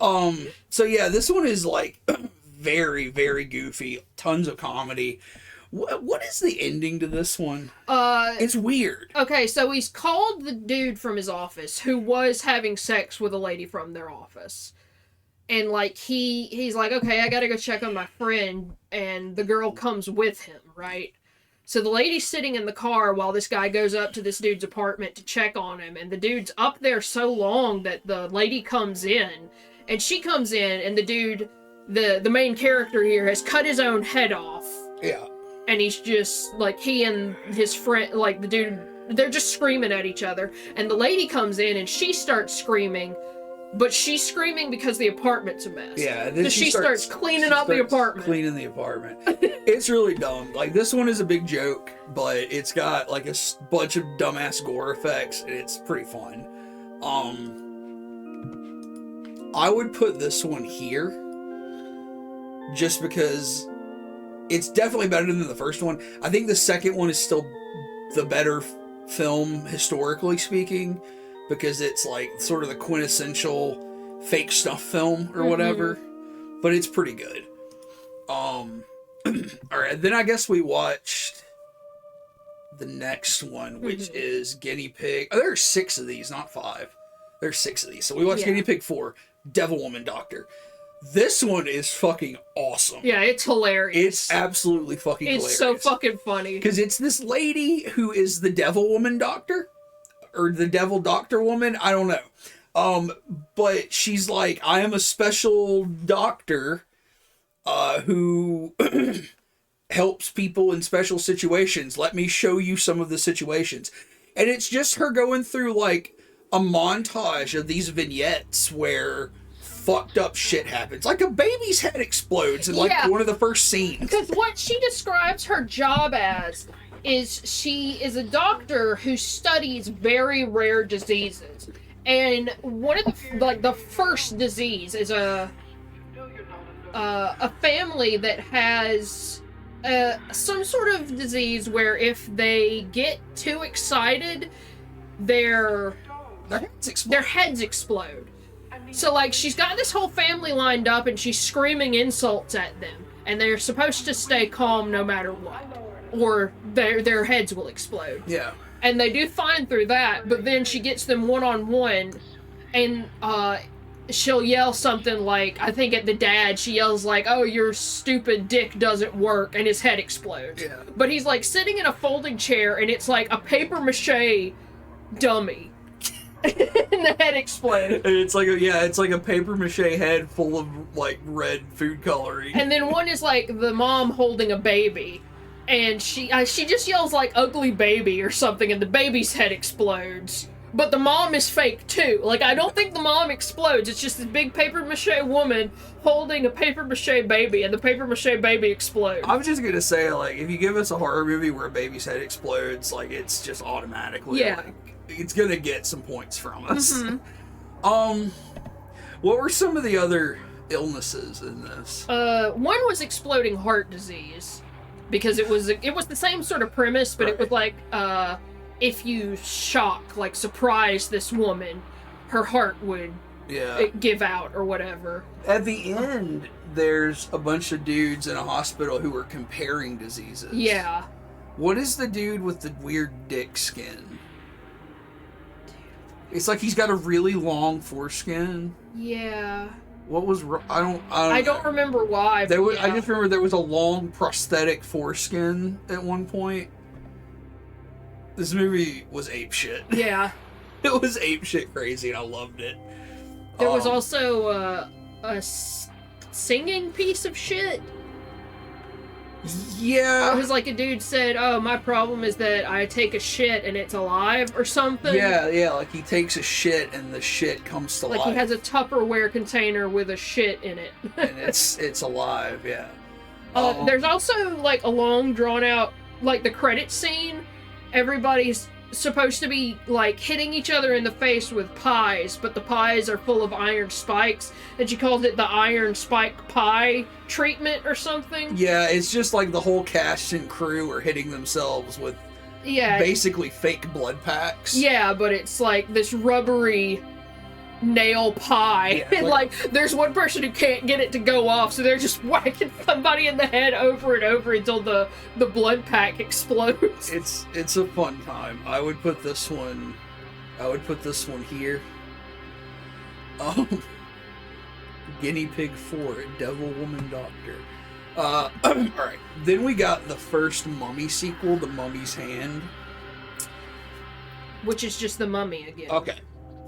So yeah, this one is like very, very goofy, tons of comedy. What is the ending to this one? It's weird. Okay, so he's called the dude from his office who was having sex with a lady from their office. And like he's like, okay, I gotta go check on my friend, and the girl comes with him, right? So the lady's sitting in the car while this guy goes up to this dude's apartment to check on him, and the dude's up there so long that the lady comes in, and she comes in, and the dude, the main character here, has cut his own head off. Yeah. And he's just, like, he and his friend, like, the dude, they're just screaming at each other. And the lady comes in, and she starts screaming, but she's screaming because the apartment's a mess. Yeah, and then so she starts cleaning up the apartment. Cleaning the apartment. It's really dumb. Like, this one is a big joke, but it's got, like, a bunch of dumbass gore effects, and it's pretty fun. I would put this one here, just because it's definitely better than the first one. I think the second one is still the better film, historically speaking, because it's like sort of the quintessential fake stuff film or whatever. But it's pretty good. All right, then I guess we watched the next one, which is Guinea Pig. Oh, there are 6 of these, not 5. There's 6 of these. So we watched Guinea Pig 4, Devil Woman Doctor. This one is fucking awesome. Yeah, it's hilarious. It's absolutely fucking hilarious. It's so fucking funny. Because it's this lady who is the Devil Woman Doctor, or the Devil Doctor Woman, I don't know. But she's like, I am a special doctor who helps people in special situations. Let me show you some of the situations. And it's just her going through like a montage of these vignettes where fucked up shit happens. Like a baby's head explodes in like one of the first scenes. Because what she describes her job as is she is a doctor who studies very rare diseases. And one of the first disease is a family that has some sort of disease where if they get too excited, their heads explode. So, like, she's got this whole family lined up, and she's screaming insults at them, and they're supposed to stay calm no matter what, or their heads will explode. Yeah. And they do fine through that, but then she gets them one-on-one, and she'll yell something like, I think at the dad, she yells like, oh, your stupid dick doesn't work, and his head explodes. Yeah. But he's, like, sitting in a folding chair, and it's like a papier-mâché dummy. And the head explodes. And it's like a paper mache head full of like red food coloring. And then one is like the mom holding a baby, and she just yells like ugly baby or something, and the baby's head explodes. But the mom is fake too. Like, I don't think the mom explodes. It's just this big paper mache woman holding a paper mache baby, and the paper mache baby explodes. I'm just gonna say, like, if you give us a horror movie where a baby's head explodes, like, it's just automatically like, it's gonna get some points from us. What were some of the other illnesses in this? One was exploding heart disease, because it was the same sort of premise, but it was like if you surprise this woman, her heart would give out or whatever. At the end, there's a bunch of dudes in a hospital who are comparing diseases. Yeah. What is the dude with the weird dick skin? It's like he's got a really long foreskin. Yeah. What was I don't remember why. I just remember there was a long prosthetic foreskin at one point. This movie was ape shit. Yeah. It was ape shit crazy, and I loved it. There was also a singing piece of shit. Yeah. It was like a dude said, "Oh, my problem is that I take a shit and it's alive," or something. Yeah, like he takes a shit and the shit comes to life. Like he has a Tupperware container with a shit in it. And it's alive, yeah. There's also like a long drawn out, like the credit scene. Everybody's supposed to be like hitting each other in the face with pies, but the pies are full of iron spikes, and she called it the iron spike pie treatment or something. Yeah, it's just like the whole cast and crew are hitting themselves with basically fake blood packs. Yeah, but it's like this rubbery nail pie. Yeah, And like there's one person who can't get it to go off, so they're just whacking somebody in the head over and over until the blood pack explodes. It's a fun time. I would put this one here. Guinea Pig 4, Devil Woman Doctor. Alright. Then we got the first Mummy sequel, The Mummy's Hand. Which is just the Mummy again. Okay.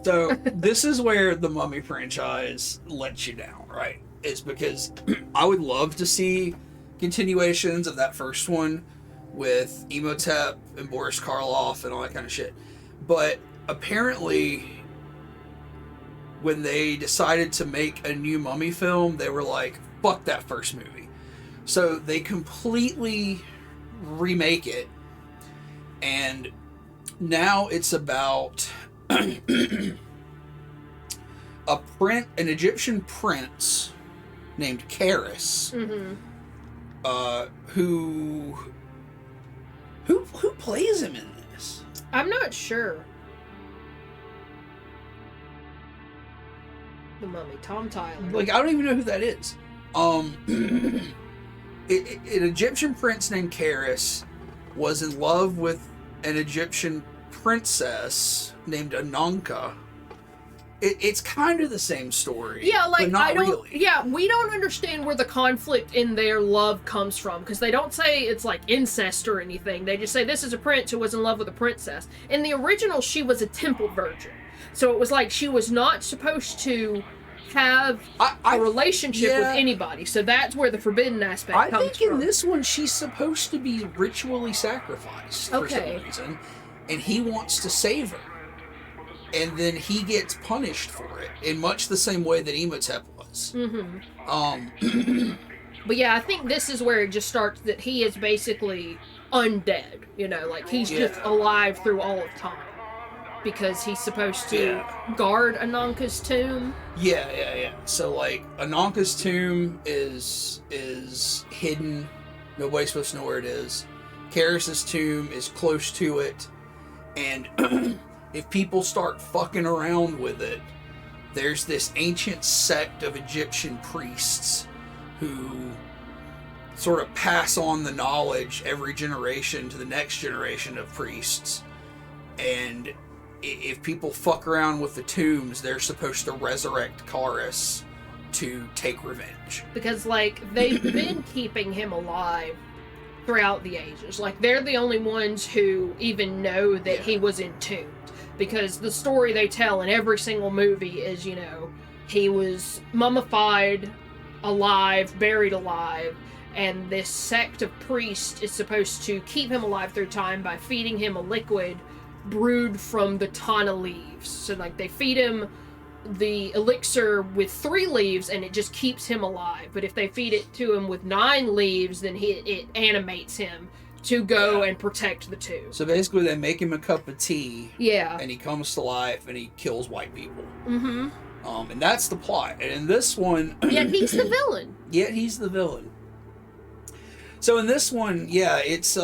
So this is where the Mummy franchise lets you down, right? It's because I would love to see continuations of that first one with Imhotep and Boris Karloff and all that kind of shit. But apparently, when they decided to make a new Mummy film, they were like, fuck that first movie. So they completely remake it. And now it's about an Egyptian prince named Karis, who plays him in this? I'm not sure. The Mummy, Tom Tyler. Like, I don't even know who that is. An Egyptian prince named Karis was in love with an Egyptian princess named Ananka. It's kind of the same story. Yeah, like, but not I don't. really. Yeah, we don't understand where the conflict in their love comes from, because they don't say it's like incest or anything. They just say this is a prince who was in love with a princess. In the original, she was a temple virgin, so it was like she was not supposed to have a relationship with anybody. So that's where the forbidden aspect comes from. I think in this one, she's supposed to be ritually sacrificed for some reason, and he wants to save her. And then he gets punished for it in much the same way that Imhotep was. But yeah, I think this is where it just starts that he is basically undead. You know, like he's just alive through all of time. Because he's supposed to guard Ananka's tomb. Yeah. So like Ananka's tomb is hidden. Nobody's supposed to know where it is. Karis's tomb is close to it. And if people start fucking around with it, there's this ancient sect of Egyptian priests who sort of pass on the knowledge every generation to the next generation of priests. And if people fuck around with the tombs, they're supposed to resurrect Karis to take revenge. Because, like, they've been keeping him alive throughout the ages. Like, they're the only ones who even know that he was entombed. Because the story they tell in every single movie is, you know, he was mummified, alive, buried alive, and this sect of priests is supposed to keep him alive through time by feeding him a liquid brewed from the tana leaves. So, like, they feed him the elixir with 3 leaves and it just keeps him alive. But if they feed it to him with 9 leaves, then it animates him to go and protect the tomb. So basically they make him a cup of tea. Yeah. And he comes to life and he kills white people. Mm-hmm. And that's the plot. And in this one... Yet he's the villain. Yet he's the villain. So in this one, it's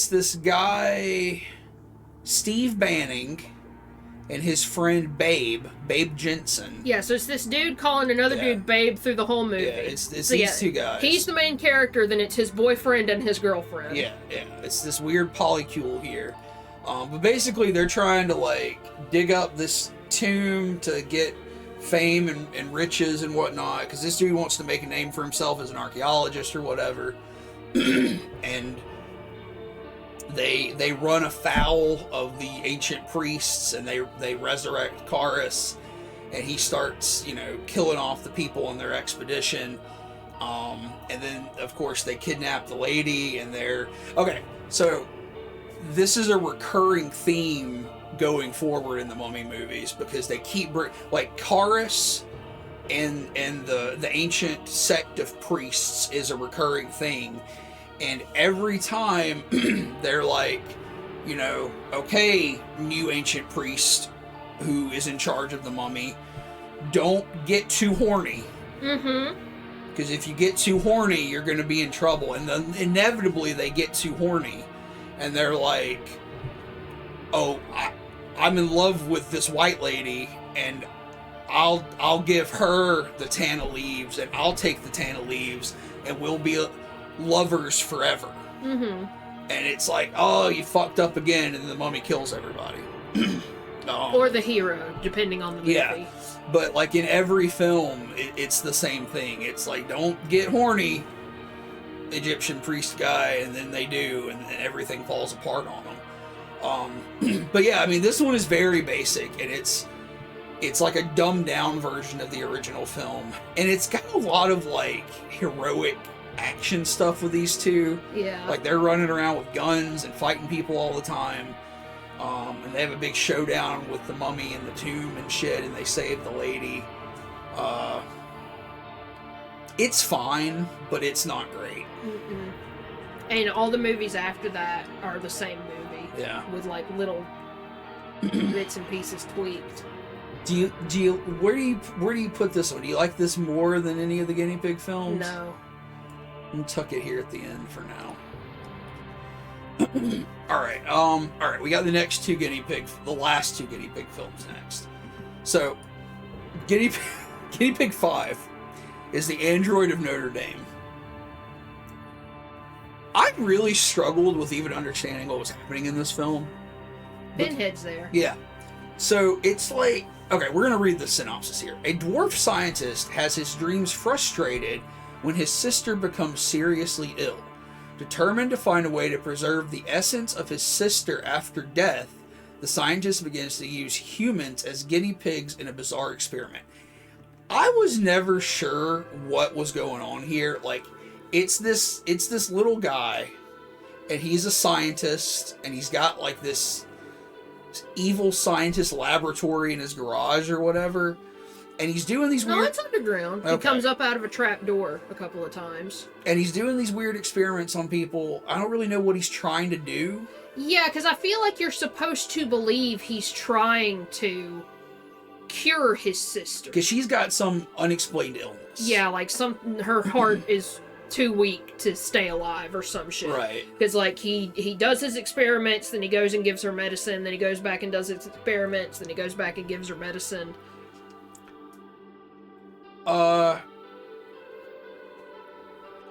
this guy... Steve Banning and his friend Babe Jensen. Yeah, so it's this dude calling another dude Babe through the whole movie. Yeah, it's these two guys. He's the main character, then it's his boyfriend and his girlfriend. Yeah. It's this weird polycule here. But basically they're trying to, like, dig up this tomb to get fame and riches and whatnot, because this dude wants to make a name for himself as an archaeologist or whatever. And they run afoul of the ancient priests, and they resurrect Karis, and he starts, killing off the people on their expedition. And then of course they kidnap the lady, and so this is a recurring theme going forward in the Mummy movies, because they keep like Karis and the ancient sect of priests is a recurring thing, and every time they're like, okay, new ancient priest who is in charge of the mummy, don't get too horny. Because if you get too horny, you're going to be in trouble. And then inevitably they get too horny, and they're like, oh, I'm in love with this white lady, and I'll give her the Tana leaves, and I'll take the Tana leaves, and we'll be lovers forever. And it's like, oh, you fucked up again, and the mummy kills everybody. Or the hero, depending on the movie. Yeah, but like in every film, it's the same thing. It's like, don't get horny, Egyptian priest guy, and then they do, and then everything falls apart on them. But yeah, I mean, this one is very basic, and it's like a dumbed down version of the original film, and it's got a lot of like heroic action stuff with these two. Yeah, like they're running around with guns and fighting people all the time. And they have a big showdown with the mummy in the tomb and shit, and they save the lady. It's fine, but it's not great. And all the movies after that are the same movie. Yeah. With like little bits and pieces tweaked. Do you where do you put this one? Do you like this more than any of the guinea pig films? No. I'm gonna tuck it here at the end for now. All right, we got the last two guinea pig films next. So, Guinea Pig 5 is the Android of Notre Dame. I really struggled with even understanding what was happening in this film. Pinhead's there. Yeah. So it's like, okay, we're gonna read the synopsis here. A dwarf scientist has his dreams frustrated when his sister becomes seriously ill. Determined to find a way to preserve the essence of his sister after death, the scientist begins to use humans as guinea pigs in a bizarre experiment. I was never sure what was going on here. Like, it's this little guy, and he's a scientist, and he's got like this evil scientist laboratory in his garage or whatever. And he's doing these weird... No, it's underground. Okay. He comes up out of a trap door a couple of times. And he's doing these weird experiments on people. I don't really know what he's trying to do. Yeah, because I feel like you're supposed to believe he's trying to cure his sister. Because she's got some unexplained illness. Yeah, like her heart is too weak to stay alive or some shit. Right. Because like he does his experiments, then he goes and gives her medicine, then he goes back and does his experiments, then he goes back and gives her medicine.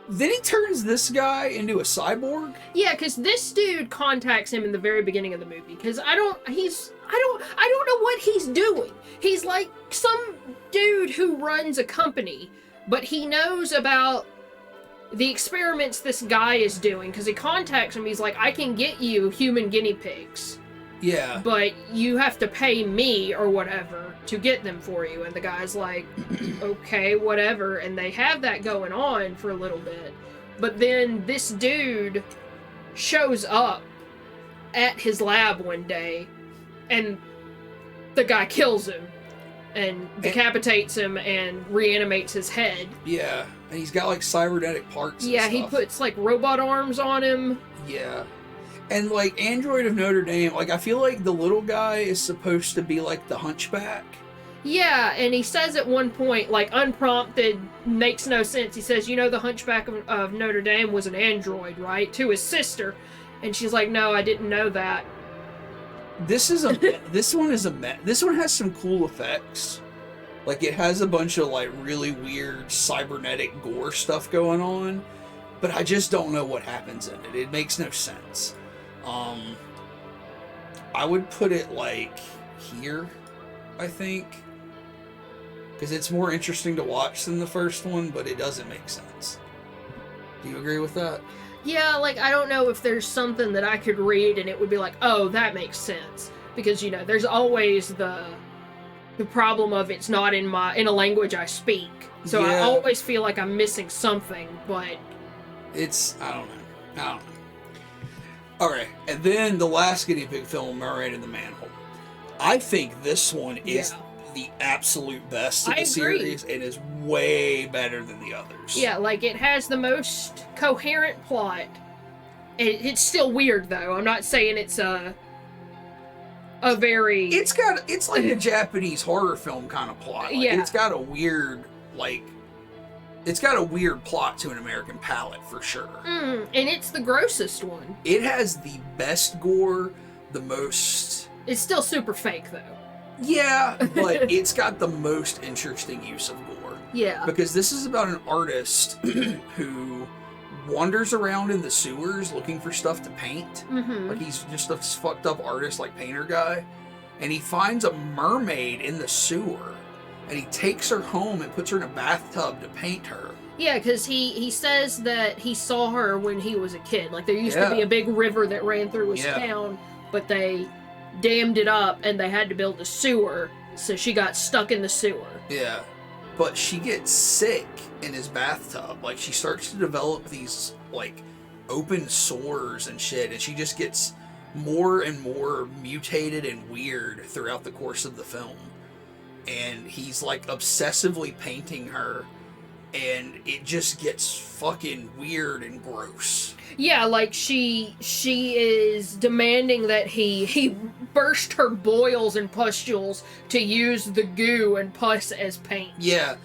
Then he turns this guy into a cyborg? Yeah, because this dude contacts him in the very beginning of the movie. Because I don't know what he's doing. He's like some dude who runs a company, but he knows about the experiments this guy is doing. Because he contacts him, he's like, I can get you human guinea pigs. Yeah. But you have to pay me or whatever to get them for you. And the guy's like, okay, whatever. And they have that going on for a little bit. But then this dude shows up at his lab one day, and the guy kills him and decapitates him and reanimates his head. Yeah. And he's got like cybernetic parts and Yeah, stuff. he puts like robot arms on him. Yeah. And like Android of Notre Dame, like I feel like the little guy is supposed to be like the Hunchback. Yeah, and he says at one point, like unprompted, makes no sense. He says, you know, the Hunchback of Notre Dame was an android, right? To his sister. And she's like, no, I didn't know that. this one has some cool effects. Like, it has a bunch of like really weird cybernetic gore stuff going on, but I just don't know what happens in it. It makes no sense. I would put it like here, I think, because it's more interesting to watch than the first one, but it doesn't make sense. Do you agree with that? Yeah, like, I don't know if there's something that I could read and it would be like, oh, that makes sense. Because, you know, there's always the problem of it's not in a language I speak. So I always feel like I'm missing something, but... I don't know. Alright, and then the last guinea pig film, Mermaid in the Manhole. I think this one is the absolute best of the series. It is way better than the others. Yeah, like, it has the most coherent plot. It's still weird, though. I'm not saying it's a very... It's like a Japanese horror film kind of plot. Like, it's got a weird, like... It's got a weird plot to an American palate, for sure. And it's the grossest one. It has the best gore, the most... It's still super fake, though. Yeah, but it's got the most interesting use of gore. Yeah. Because this is about an artist who wanders around in the sewers looking for stuff to paint. Mm-hmm. Like, he's just a fucked up artist, like, painter guy. And he finds a mermaid in the sewer. And he takes her home and puts her in a bathtub to paint her. Yeah, because he says that he saw her when he was a kid. Like, there used to be a big river that ran through his town, but they dammed it up and they had to build a sewer, so she got stuck in the sewer. Yeah. But she gets sick in his bathtub. Like, she starts to develop these, like, open sores and shit, and she just gets more and more mutated and weird throughout the course of the film. And he's, like, obsessively painting her, and it just gets fucking weird and gross. Yeah, like, she is demanding that he burst her boils and pustules to use the goo and pus as paint. Yeah,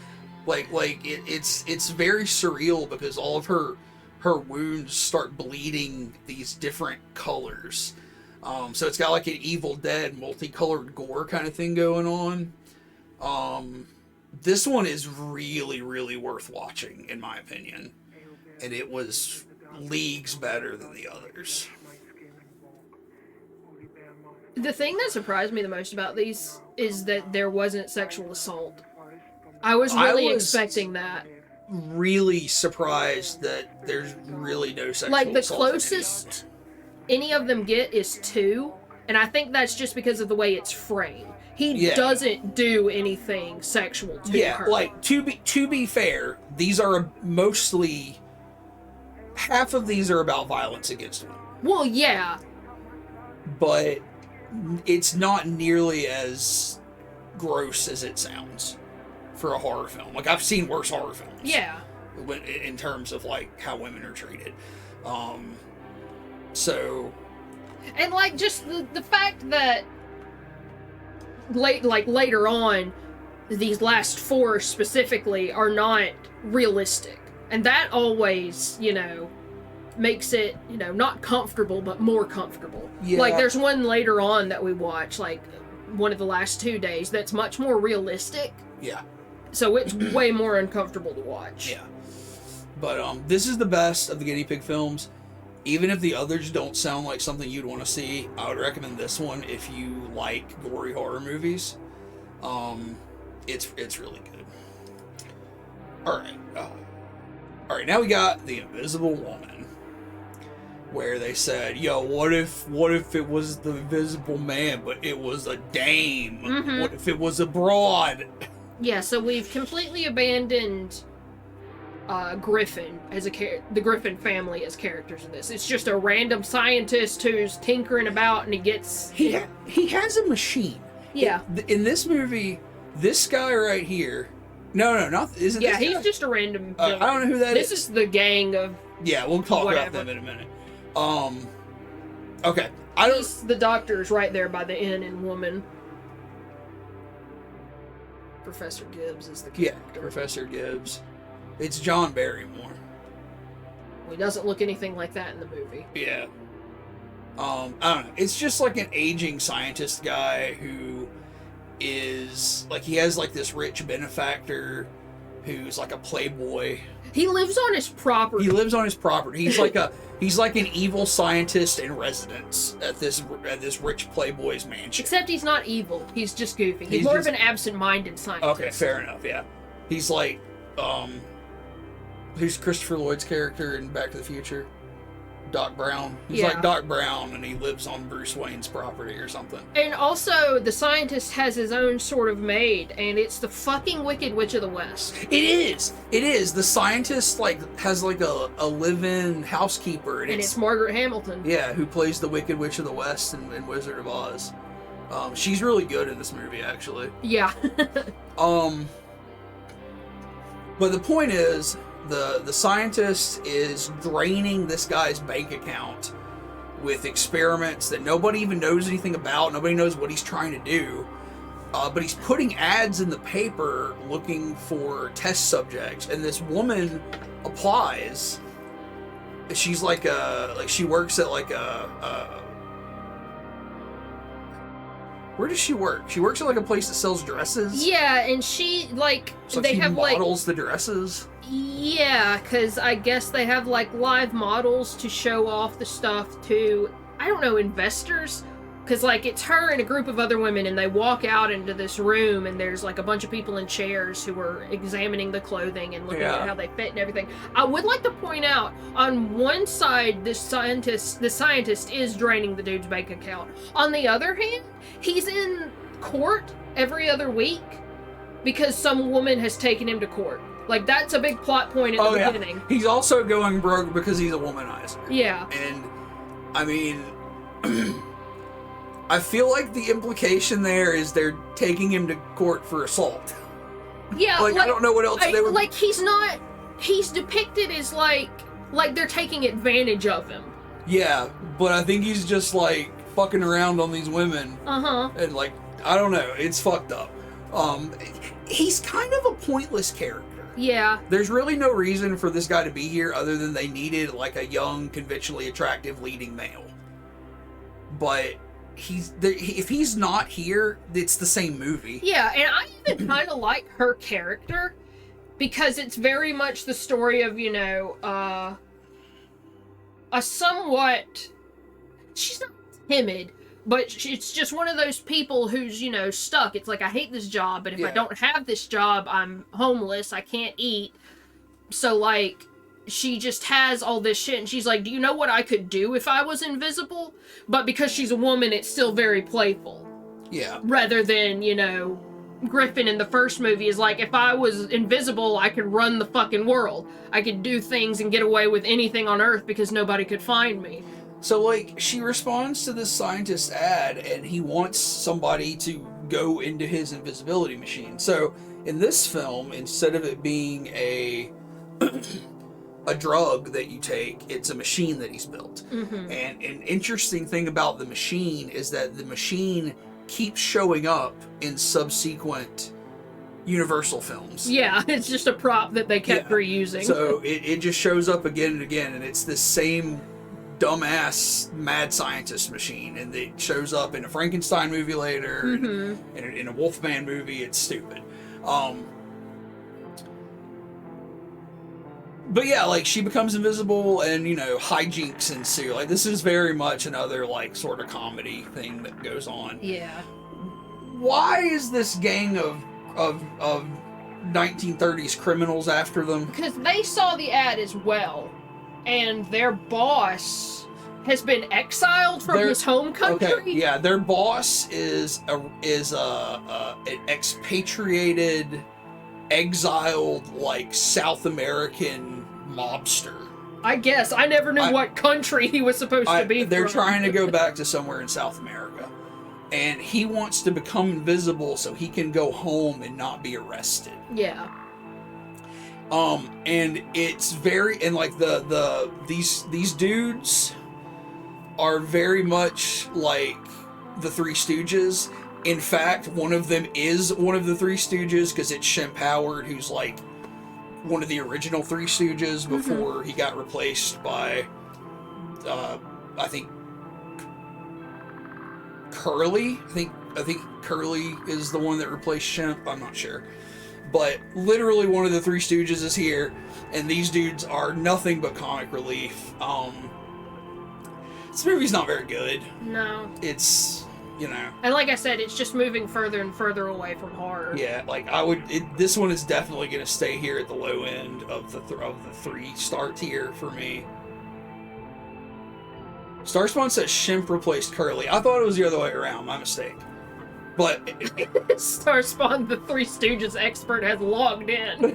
it's very surreal because all of her wounds start bleeding these different colors. So it's got like an Evil Dead multicolored gore kind of thing going on. This one is really, really worth watching, in my opinion. And it was leagues better than the others. The thing that surprised me the most about these is that there wasn't sexual assault. I was really expecting that. Really surprised that there's really no sexual assault. Like, the closest any of them get is 2, and I think that's just because of the way it's framed. He doesn't do anything sexual to her. Yeah, like, to be fair, these are mostly... Half of these are about violence against women. Well, yeah. But it's not nearly as gross as it sounds for a horror film. Like, I've seen worse horror films. Yeah. In terms of, like, how women are treated. So... And, like, just the fact that later on, these last 4 specifically are not realistic. And that always, you know, makes it, you know, not comfortable, but more comfortable. Yeah. Like, there's one later on that we watch, like, one of the last 2 days, that's much more realistic. Yeah. So it's way more uncomfortable to watch. Yeah. But, this is the best of the guinea pig films. Even if the others don't sound like something you'd want to see, I would recommend this one if you like gory horror movies. It's really good. Alright, now we got The Invisible Woman. Where they said, yo, what if it was the Invisible Man, but it was a dame? Mm-hmm. What if it was a broad? Yeah, so we've completely abandoned Griffin as the Griffin family as characters in this. It's just a random scientist who's tinkering about, and he has a machine. Yeah. In this movie, this guy right here. No, not isn't. Yeah, this he's guy? Just a random. I don't know who that is. This is the gang of. Yeah, we'll talk about them in a minute. Okay. The doctor's right there by the inn in Woman. Professor Gibbs is the character. Yeah, Professor Gibbs. It's John Barrymore. Well, he doesn't look anything like that in the movie. Yeah. I don't know. It's just like an aging scientist guy who is like, he has like this rich benefactor who's like a playboy. He lives on his property. He lives on his property. He's like an evil scientist in residence at this rich playboy's mansion. Except he's not evil. He's just goofy. He's more of an absent-minded scientist. Okay, fair enough. Yeah, he's like, who's Christopher Lloyd's character in Back to the Future? Doc Brown. He's like Doc Brown, and he lives on Bruce Wayne's property or something. And also, the scientist has his own sort of maid, and it's the fucking Wicked Witch of the West. It is. It is. The scientist has like a live-in housekeeper, and it's Margaret Hamilton. Yeah, who plays the Wicked Witch of the West in Wizard of Oz. She's really good in this movie, actually. Yeah. But the point is, the scientist is draining this guy's bank account with experiments that nobody even knows anything about. Nobody knows what he's trying to do. But he's putting ads in the paper looking for test subjects, and this woman applies. She's like she works at like where does she work? She works at like a place that sells dresses. Yeah, and she they have models the dresses. Yeah, because I guess they have like live models to show off the stuff to, I don't know, investors. Because like it's her and a group of other women, and they walk out into this room, and there's like a bunch of people in chairs who are examining the clothing and looking at how they fit and everything. I would like to point out, on one side, the scientist is draining the dude's bank account. On the other hand, he's in court every other week because some woman has taken him to court. Like, that's a big plot point at the beginning. Yeah. He's also going broke because he's a womanizer. Yeah. And, I mean, I feel like the implication there is they're taking him to court for assault. Yeah. Like, I don't know what else they would... Like, he's depicted as, like they're taking advantage of him. Yeah, but I think he's just, like, fucking around on these women. Uh-huh. And, like, I don't know. It's fucked up. He's kind of a pointless character. Yeah. There's really no reason for this guy to be here other than they needed like a young, conventionally attractive leading male. But if he's not here, it's the same movie. Yeah, and I even kind of like her character because it's very much the story of, a somewhat... She's not timid, but it's just one of those people who's, stuck. It's like, I hate this job, but if I don't have this job, I'm homeless, I can't eat. So, like, she just has all this shit, and she's like, do you know what I could do if I was invisible? But because she's a woman, it's still very playful. Yeah. Rather than, Griffin in the first movie is like, if I was invisible, I could run the fucking world. I could do things and get away with anything on Earth because nobody could find me. So, like, she responds to this scientist ad, and he wants somebody to go into his invisibility machine. So, in this film, instead of it being a drug that you take, it's a machine that he's built. Mm-hmm. And an interesting thing about the machine is that the machine keeps showing up in subsequent Universal films. Yeah, it's just a prop that they kept reusing. So, it just shows up again and again, and it's this same dumbass mad scientist machine, and it shows up in a Frankenstein movie later, mm-hmm. and in a Wolfman movie. It's stupid. But yeah, like, she becomes invisible, and hijinks ensue. Like, this is very much another like sort of comedy thing that goes on. Yeah. Why is this gang of 1930s criminals after them? Because they saw the ad as well. And their boss has been exiled from his home country. Okay, yeah, their boss is an expatriated, exiled, like, South American mobster. I guess. I never knew what country he was supposed to be They're from. trying to go back to somewhere in South America. And he wants to become invisible so he can go home and not be arrested. Yeah. And it's very, and like these dudes are very much like the Three Stooges. In fact, one of them is one of the Three Stooges because it's Shemp Howard, who's like one of the original Three Stooges before he got replaced by, I think, Curly. I think Curly is the one that replaced Shemp. I'm not sure. But literally one of the Three Stooges is here, and these dudes are nothing but comic relief. This movie's not very good. No. It's, you know. And like I said, it's just moving further and further away from horror. Yeah, like this one is definitely going to stay here at the low end of the 3-star tier for me. Starspawn says Shemp replaced Curly. I thought it was the other way around. My mistake. But Starspawn, the Three Stooges expert, has logged in.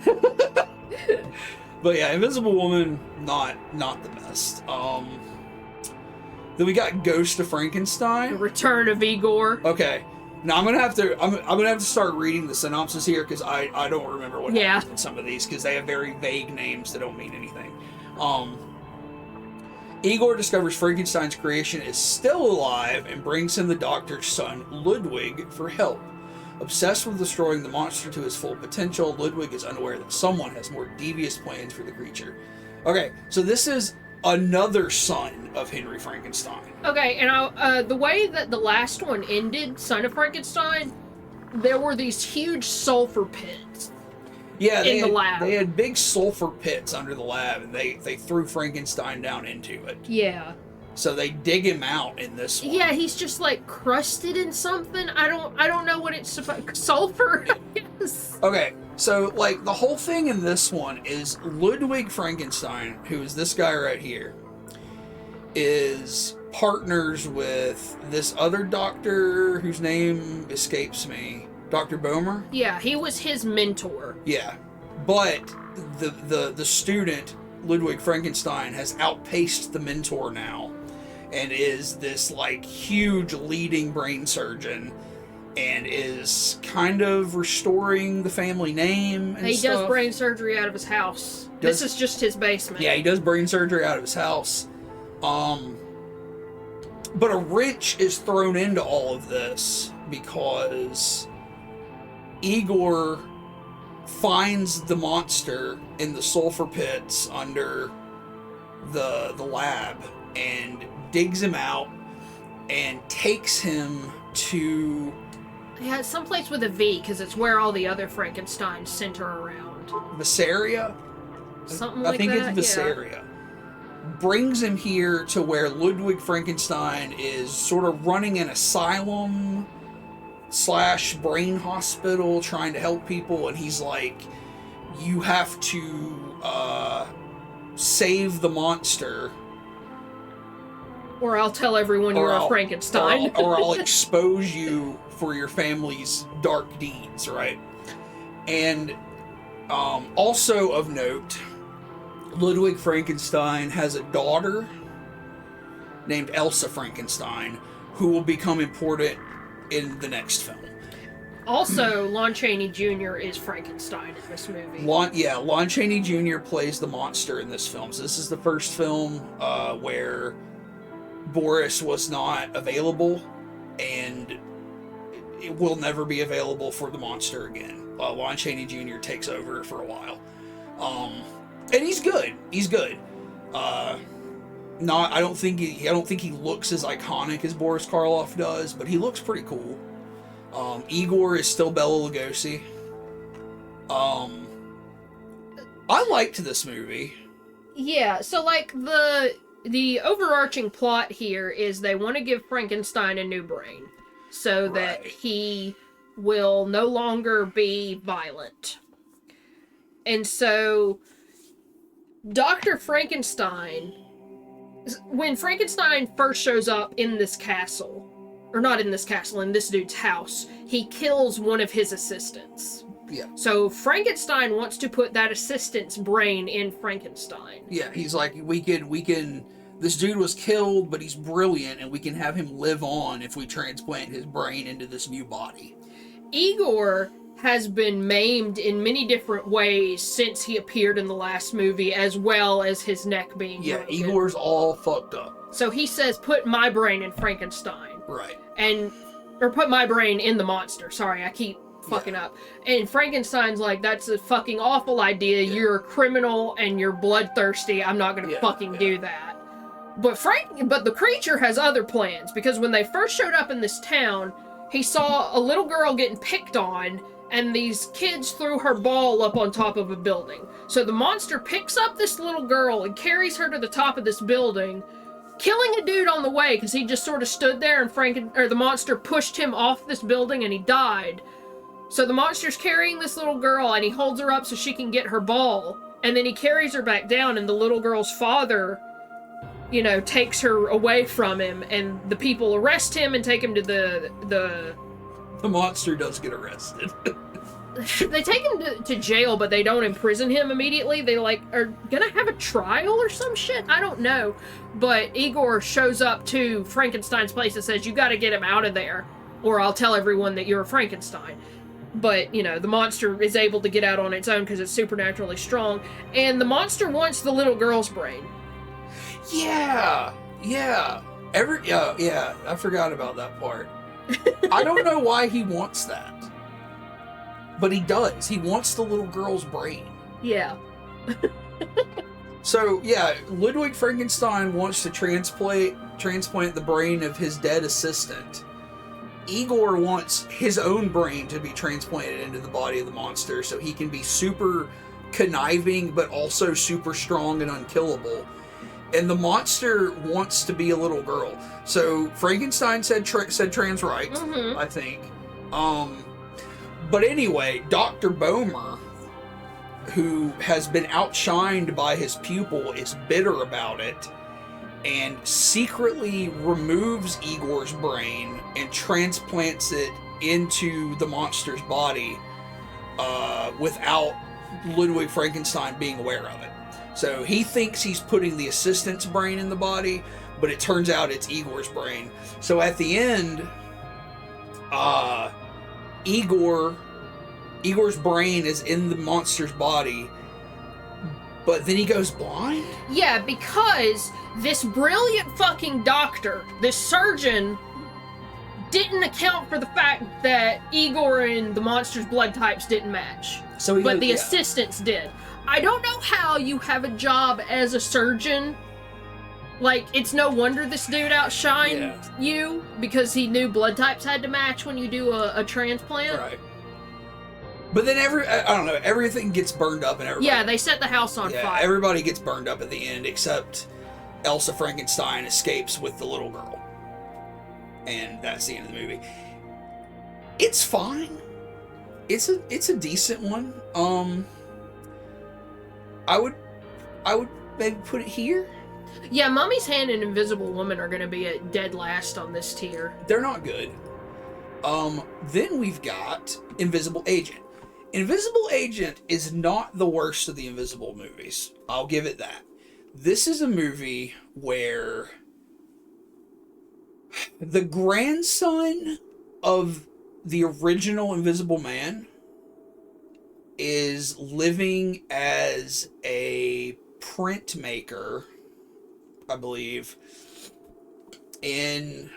But yeah, Invisible Woman, not the best. Then we got Ghost of Frankenstein. The Return of Igor. Okay. Now I'm gonna have to start reading the synopsis here because I don't remember what happens in some of these because they have very vague names that don't mean anything. Igor discovers Frankenstein's creation is still alive and brings him the doctor's son Ludwig for help. Obsessed with destroying the monster to his full potential, Ludwig is unaware that someone has more devious plans for the creature. Okay, so this is another son of Henry Frankenstein. Okay, and the way that the last one ended, Son of Frankenstein, there were these huge sulfur pits. Yeah, in the lab. They had big sulfur pits under the lab, and they threw Frankenstein down into it. Yeah. So they dig him out in this one. Yeah, he's just like crusted in something. I don't know what it's supposed. Sulfur. Yes. Okay, so like the whole thing in this one is Ludwig Frankenstein, who is this guy right here, is partners with this other doctor whose name escapes me. Dr. Boehmer? Yeah, he was his mentor. Yeah. But the student, Ludwig Frankenstein, has outpaced the mentor now and is this like huge leading brain surgeon and is kind of restoring the family name and he stuff. does brain surgery out of his house. This is just his basement. Yeah, he does brain surgery out of his house. But a wrench is thrown into all of this because Igor finds the monster in the sulfur pits under the lab and digs him out and takes him to... Yeah, it's someplace with a V, because it's where all the other Frankensteins center around. Visceria? Something like that, I think it's Visceria. Yeah. Brings him here to where Ludwig Frankenstein is sort of running an asylum / brain hospital trying to help people, and he's like, you have to save the monster or I'll tell everyone you're a Frankenstein. or I'll expose you for your family's dark deeds, right? And also of note, Ludwig Frankenstein has a daughter named Elsa Frankenstein who will become important in the next film. Also, Lon Chaney Jr. is Frankenstein in this movie. Lon Chaney Jr. plays the monster in this film. So this is the first film where Boris was not available, and it will never be available for the monster again. Lon Chaney Jr. takes over for a while. And he's good. He's good. I don't think he looks as iconic as Boris Karloff does, but he looks pretty cool. Igor is still Bela Lugosi. I liked this movie. Yeah, so like the overarching plot here is they want to give Frankenstein a new brain so that he will no longer be violent. And so Dr. Frankenstein, when Frankenstein first shows up in this castle, or not in this castle, in this dude's house, he kills one of his assistants. Yeah. So Frankenstein wants to put that assistant's brain in Frankenstein. Yeah, he's like, we can, this dude was killed, but he's brilliant, and we can have him live on if we transplant his brain into this new body. Igor has been maimed in many different ways since he appeared in the last movie, as well as his neck being broken. Igor's all fucked up. So he says, put my brain in Frankenstein. Right. Or put my brain in the monster. Sorry, I keep fucking up. And Frankenstein's like, that's a fucking awful idea. Yeah. You're a criminal and you're bloodthirsty. I'm not gonna fucking do that. But the creature has other plans, because when they first showed up in this town, he saw a little girl getting picked on, and these kids threw her ball up on top of a building. So the monster picks up this little girl and carries her to the top of this building, killing a dude on the way because he just sort of stood there, and the monster pushed him off this building and he died. So the monster's carrying this little girl and he holds her up so she can get her ball, and then he carries her back down, and the little girl's father, you know, takes her away from him, and the people arrest him and take him to the monster does get arrested. they take him to jail, but they don't imprison him immediately. They, like, are gonna have a trial or some shit. I don't know. But Igor shows up to Frankenstein's place and says, you gotta get him out of there, or I'll tell everyone that you're a Frankenstein. But, you know, the monster is able to get out on its own because it's supernaturally strong. And the monster wants the little girl's brain. Yeah. Yeah. Yeah. I forgot about that part. I don't know why he wants that. But he does. He wants the little girl's brain. Yeah. So, yeah, Ludwig Frankenstein wants to transplant the brain of his dead assistant. Igor wants his own brain to be transplanted into the body of the monster so he can be super conniving but also super strong and unkillable. And the monster wants to be a little girl. So Frankenstein said trans rights, I think. But anyway, Dr. Boehmer, who has been outshined by his pupil, is bitter about it and secretly removes Igor's brain and transplants it into the monster's body without Ludwig Frankenstein being aware of it. So he thinks he's putting the assistant's brain in the body, but it turns out it's Igor's brain. So at the end, Igor's brain is in the monster's body, but then he goes blind? Yeah, because this brilliant fucking doctor, this surgeon, didn't account for the fact that Igor and the monster's blood types didn't match. But the assistants did. I don't know how you have a job as a surgeon. Like, it's no wonder this dude outshined you, because he knew blood types had to match when you do a transplant. Right. But then I don't know, everything gets burned up and everybody... Yeah, they set the house on fire. Everybody gets burned up at the end except Elsa Frankenstein escapes with the little girl. And that's the end of the movie. It's fine. It's a decent one. I would maybe put it here. Yeah, Mummy's Hand and Invisible Woman are going to be at dead last on this tier. They're not good. Then we've got Invisible Agent. Invisible Agent is not the worst of the Invisible movies. I'll give it that. This is a movie where the grandson of the original Invisible Man is living as a printmaker, I believe, in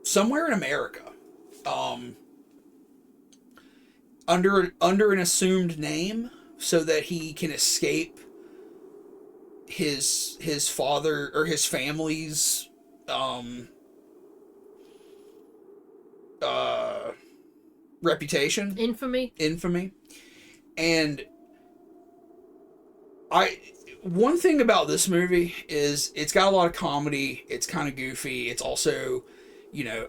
somewhere in America. Under an assumed name so that he can escape his father or his family's reputation, infamy. And one thing about this movie is it's got a lot of comedy. It's kind of goofy. It's also, you know,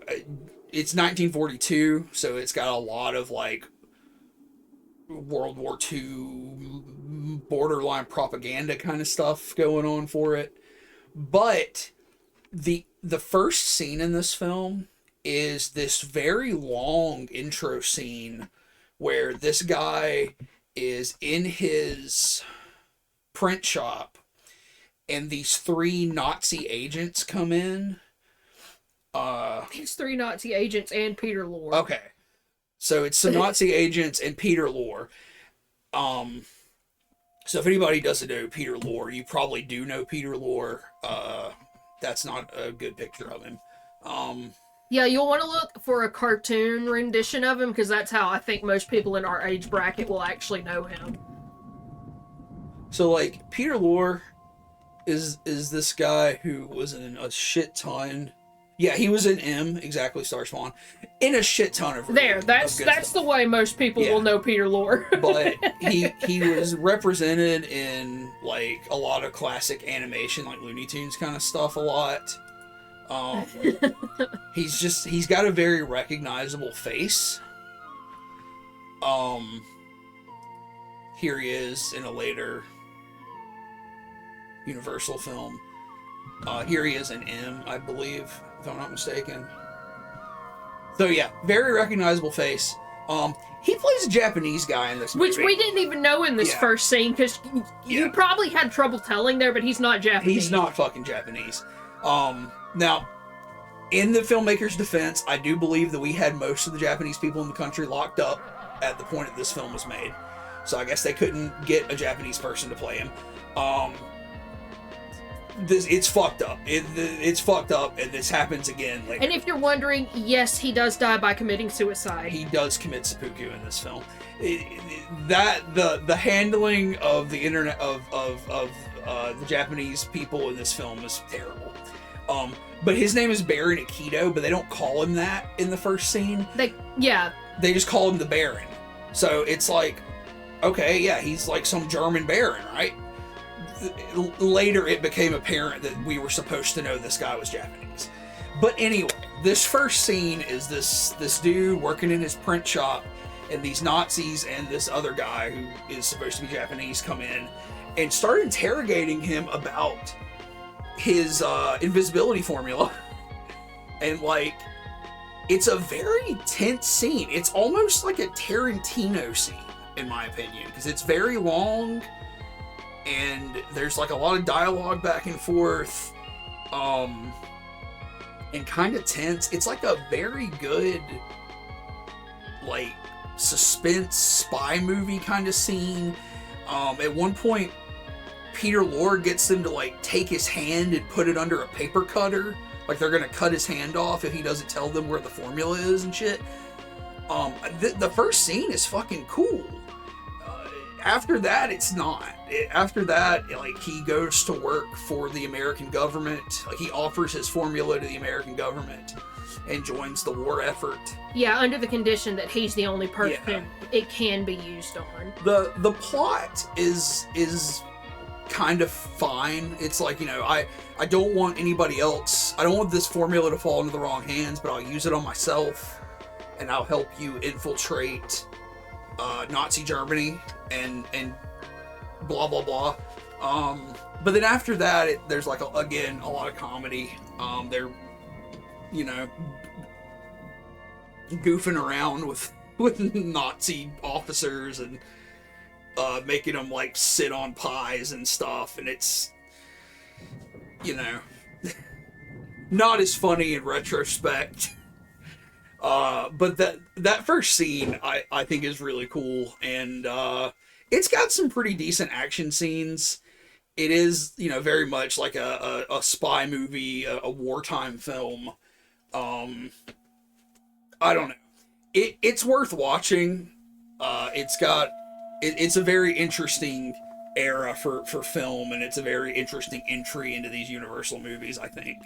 it's 1942, so it's got a lot of like World War II borderline propaganda kind of stuff going on for it. But the first scene in this film is this very long intro scene where this guy is in his print shop and these three Nazi agents come in. These three Nazi agents and Peter Lorre. Okay. So it's some Nazi agents and Peter Lorre. So if anybody doesn't know Peter Lorre, you probably do know Peter Lorre. That's not a good picture of him. Yeah, you'll want to look for a cartoon rendition of him, because that's how I think most people in our age bracket will actually know him. So, like, Peter Lorre is this guy who was in a shit ton. Yeah, he was in M, exactly, Starspawn, in a shit ton of That's the way most people will know Peter Lorre. But he was represented in like a lot of classic animation, like Looney Tunes kind of stuff a lot. He's got a very recognizable face. Here he is in a later Universal film. Here he is in M, I believe, if I'm not mistaken. So yeah, very recognizable face. He plays a Japanese guy in this movie. Which we didn't even know in this first scene, because you probably had trouble telling there, but he's not Japanese. He's not fucking Japanese. Now, in the filmmaker's defense, I do believe that we had most of the Japanese people in the country locked up at the point that this film was made. So I guess they couldn't get a Japanese person to play him. It's fucked up. It's fucked up, and this happens again later. And if you're wondering, yes, he does die by committing suicide. He does commit seppuku in this film. The handling of the internet of the Japanese people in this film is terrible. But his name is Baron Akito, but they don't call him that in the first scene. They just call him the Baron. So it's like, okay, yeah, he's like some German baron, right? Later it became apparent that we were supposed to know this guy was Japanese. But anyway, this first scene is this dude working in his print shop, and these Nazis and this other guy who is supposed to be Japanese come in and start interrogating him about his invisibility formula. And like, it's a very tense scene. It's almost like a Tarantino scene, in my opinion, because it's very long and there's like a lot of dialogue back and forth, and kind of tense. It's like a very good, like, suspense spy movie kind of scene. At one point, Peter Lorre gets them to like take his hand and put it under a paper cutter, like they're gonna cut his hand off if he doesn't tell them where the formula is and shit. The first scene is fucking cool. After that, it's not. After that, like, he goes to work for the American government. Like, he offers his formula to the American government and joins the war effort. Yeah, under the condition that he's the only person it can be used on. The plot is kind of fine. It's like, you know, I don't want anybody else. I don't want this formula to fall into the wrong hands, but I'll use it on myself, and I'll help you infiltrate Nazi Germany and blah blah blah. But then after that, there's like again a lot of comedy. They're, you know, goofing around with Nazi officers and making them like sit on pies and stuff, and it's, you know, not as funny in retrospect. But that first scene I think is really cool, and it's got some pretty decent action scenes. It is, you know, very much like a spy movie, a wartime film. I don't know. It's worth watching. It's a very interesting era for film, and it's a very interesting entry into these Universal movies, I think.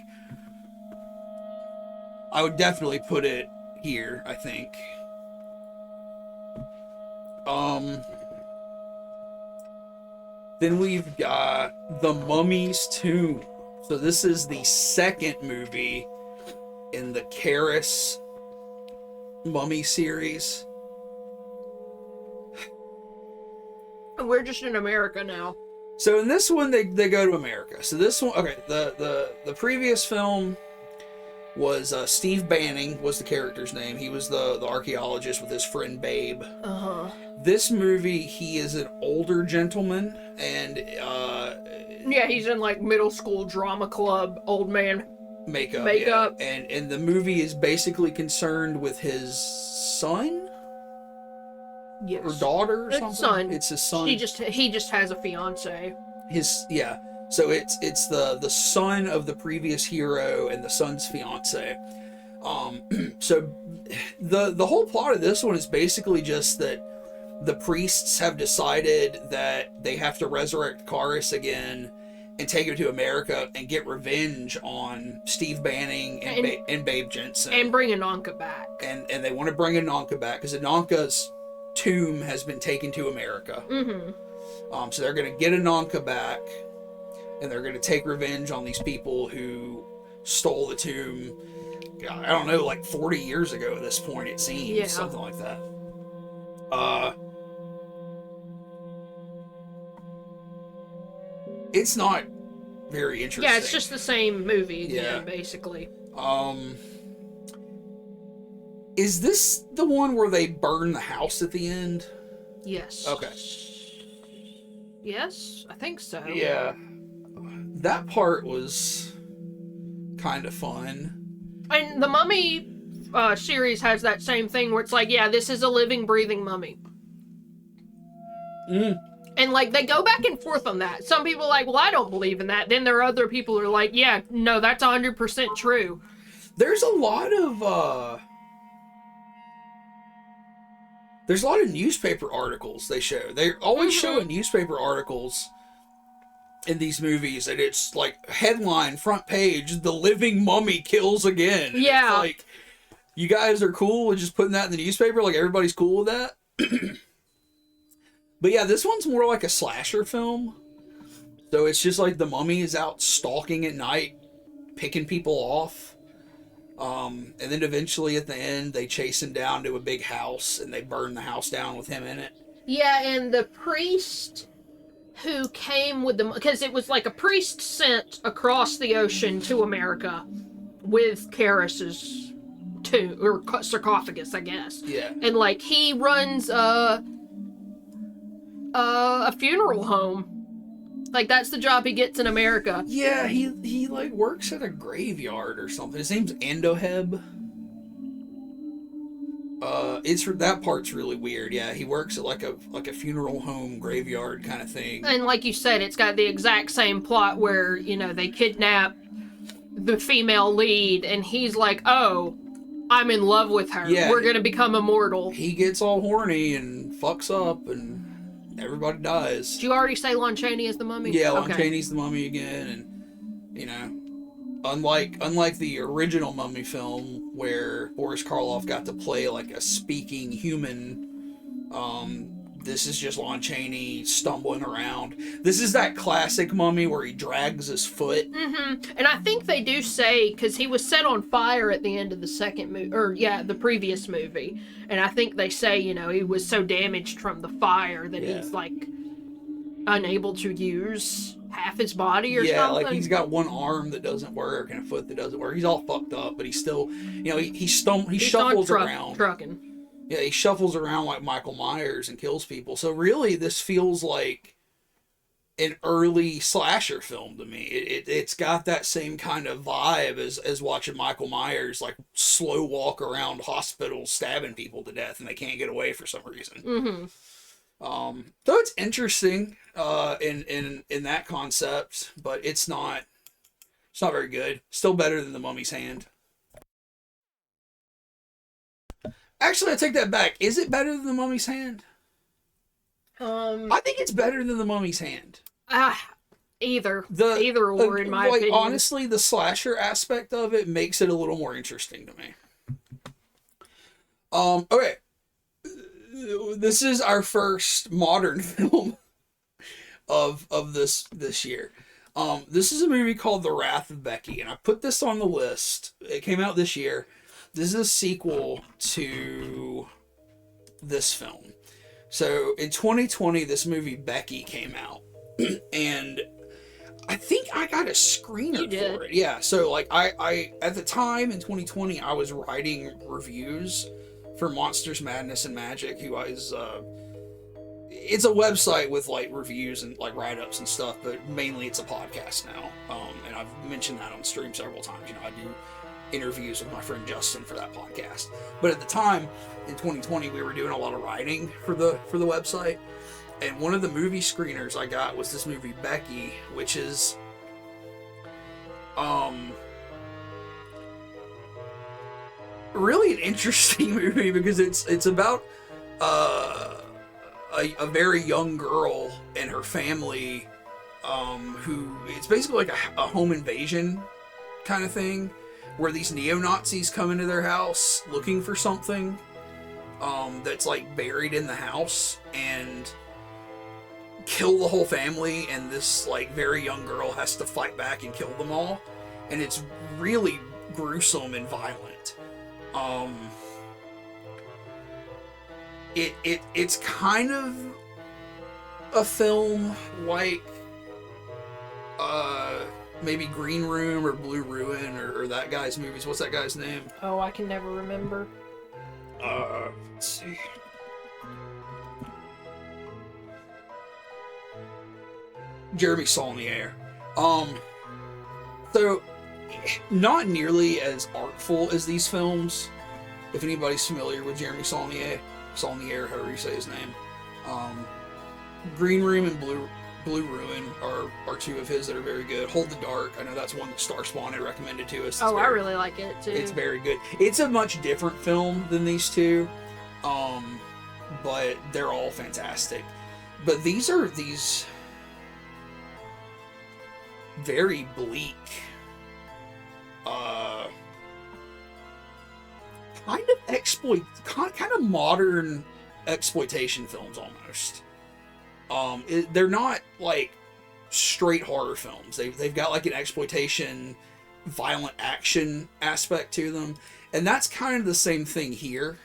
I would definitely put it here, I think. Then we've got The Mummy's Tomb. So this is the second movie in the Karras Mummy series. We're just in America now. So in this one, they go to America. So this one, okay, the previous film was Steve Banning was the character's name. He was the archaeologist with his friend Babe. Uh-huh. This movie, he is an older gentleman, and yeah, he's in like middle school drama club, old man makeup. Yeah. And the movie is basically concerned with his son? Yes. Or daughter or it's something? Son. It's his son. He just has a fiance. So it's the son of the previous hero and the son's fiance. So the whole plot of this one is basically just that the priests have decided that they have to resurrect Karras again, and take him to America and get revenge on Steve Banning and Babe Jensen. And bring Ananka back. And they want to bring Ananka back because Ananka's tomb has been taken to America. Mm-hmm. So they're going to get Ananka back, and they're going to take revenge on these people who stole the tomb. I don't know, like 40 years ago at this point, it seems. Yeah. Something like that. It's not very interesting. Yeah, it's just the same movie again, Yeah. basically. Is this the one where they burn the house at the end? Yes. Okay. Yes, I think so. Yeah. That part was kind of fun. And the Mummy series has that same thing where it's like, yeah, this is a living, breathing mummy. And, like, they go back and forth on that. Some people are like, well, I don't believe in that. Then there are other people who are like, yeah, no, that's 100% true. There's a lot of newspaper articles they show. They're always showing newspaper articles in these movies, and it's like headline, front page, the living mummy kills again. Yeah. It's like, you guys are cool with just putting that in the newspaper? Like, everybody's cool with that? But yeah, this one's more like a slasher film. So it's just like the mummy is out stalking at night, picking people off. And then eventually at the end, they chase him down to a big house and they burn the house down with him in it. Yeah, and the priest who came with them, because it was like a priest sent across the ocean to America with Karras's tomb, or sarcophagus, I guess. Yeah. And, like, he runs a funeral home. Like, that's the job he gets in America. Yeah, he like works at a graveyard or something. His name's Andoheb. That part's really weird. Yeah, he works at like a funeral home graveyard kind of thing. And like you said, it's got the exact same plot where, you know, they kidnap the female lead and he's like, oh, I'm in love with her. Yeah. We're gonna become immortal. He gets all horny and fucks up and everybody dies. Did you already say Lon Chaney is the mummy? Yeah, Lon Chaney's the mummy again, and you know, unlike the original Mummy film where Boris Karloff got to play like a speaking human, this is just Lon Chaney stumbling around. This is that classic Mummy where he drags his foot. Mm-hmm. And I think they do say, because he was set on fire at the end of the second movie, or yeah, the previous movie, and I think they say, you know, he was so damaged from the fire that he's like unable to use half his body or something. Yeah, like he's got one arm that doesn't work and a foot that doesn't work. He's all fucked up, but he's still, you know, he shuffles around. Trucking. Yeah, he shuffles around like Michael Myers and kills people. So really, this feels like an early slasher film to me. It's got that same kind of vibe as watching Michael Myers like slow walk around hospitals stabbing people to death and they can't get away for some reason. Mm-hmm. So it's interesting in that concept, but it's not very good. Still better than The Mummy's Hand. Actually, I take that back. Is it better than The Mummy's Hand? I think it's better than The Mummy's Hand. Either or, in my opinion. Honestly, the slasher aspect of it makes it a little more interesting to me. Okay. This is our first modern film of this year. This is a movie called The Wrath of Becky, and I put this on the list. It came out this year. This is a sequel to this film. So in 2020, this movie Becky came out, and I think I got a screener for it. Yeah. So like I at the time in 2020, I was writing reviews for Monsters, Madness, and Magic, who is it's a website with like reviews and like write-ups and stuff, but mainly it's a podcast now. And I've mentioned that on stream several times. You know, I do interviews with my friend Justin for that podcast. But at the time in 2020, we were doing a lot of writing for the website, and one of the movie screeners I got was this movie Becky, which is really an interesting movie because it's about a very young girl and her family who it's basically like a home invasion kind of thing, where these neo-Nazis come into their house looking for something that's like buried in the house and kill the whole family, and this like very young girl has to fight back and kill them all, and it's really gruesome and violent. It's kind of a film like maybe Green Room or Blue Ruin or that guy's movies. What's that guy's name? Oh, I can never remember. Let's see. Jeremy Saulnier. So not nearly as artful as these films. If anybody's familiar with Jeremy Saulnier, however you say his name. Green Room and Blue Ruin are two of his that are very good. Hold the Dark, I know that's one that Starspawn had recommended to us. I really like it too. It's very good. It's a much different film than these two, but they're all fantastic. But these are these very bleak, kind of modern exploitation films almost. They're not like straight horror films. They've got like an exploitation, violent action aspect to them, and that's kind of the same thing here.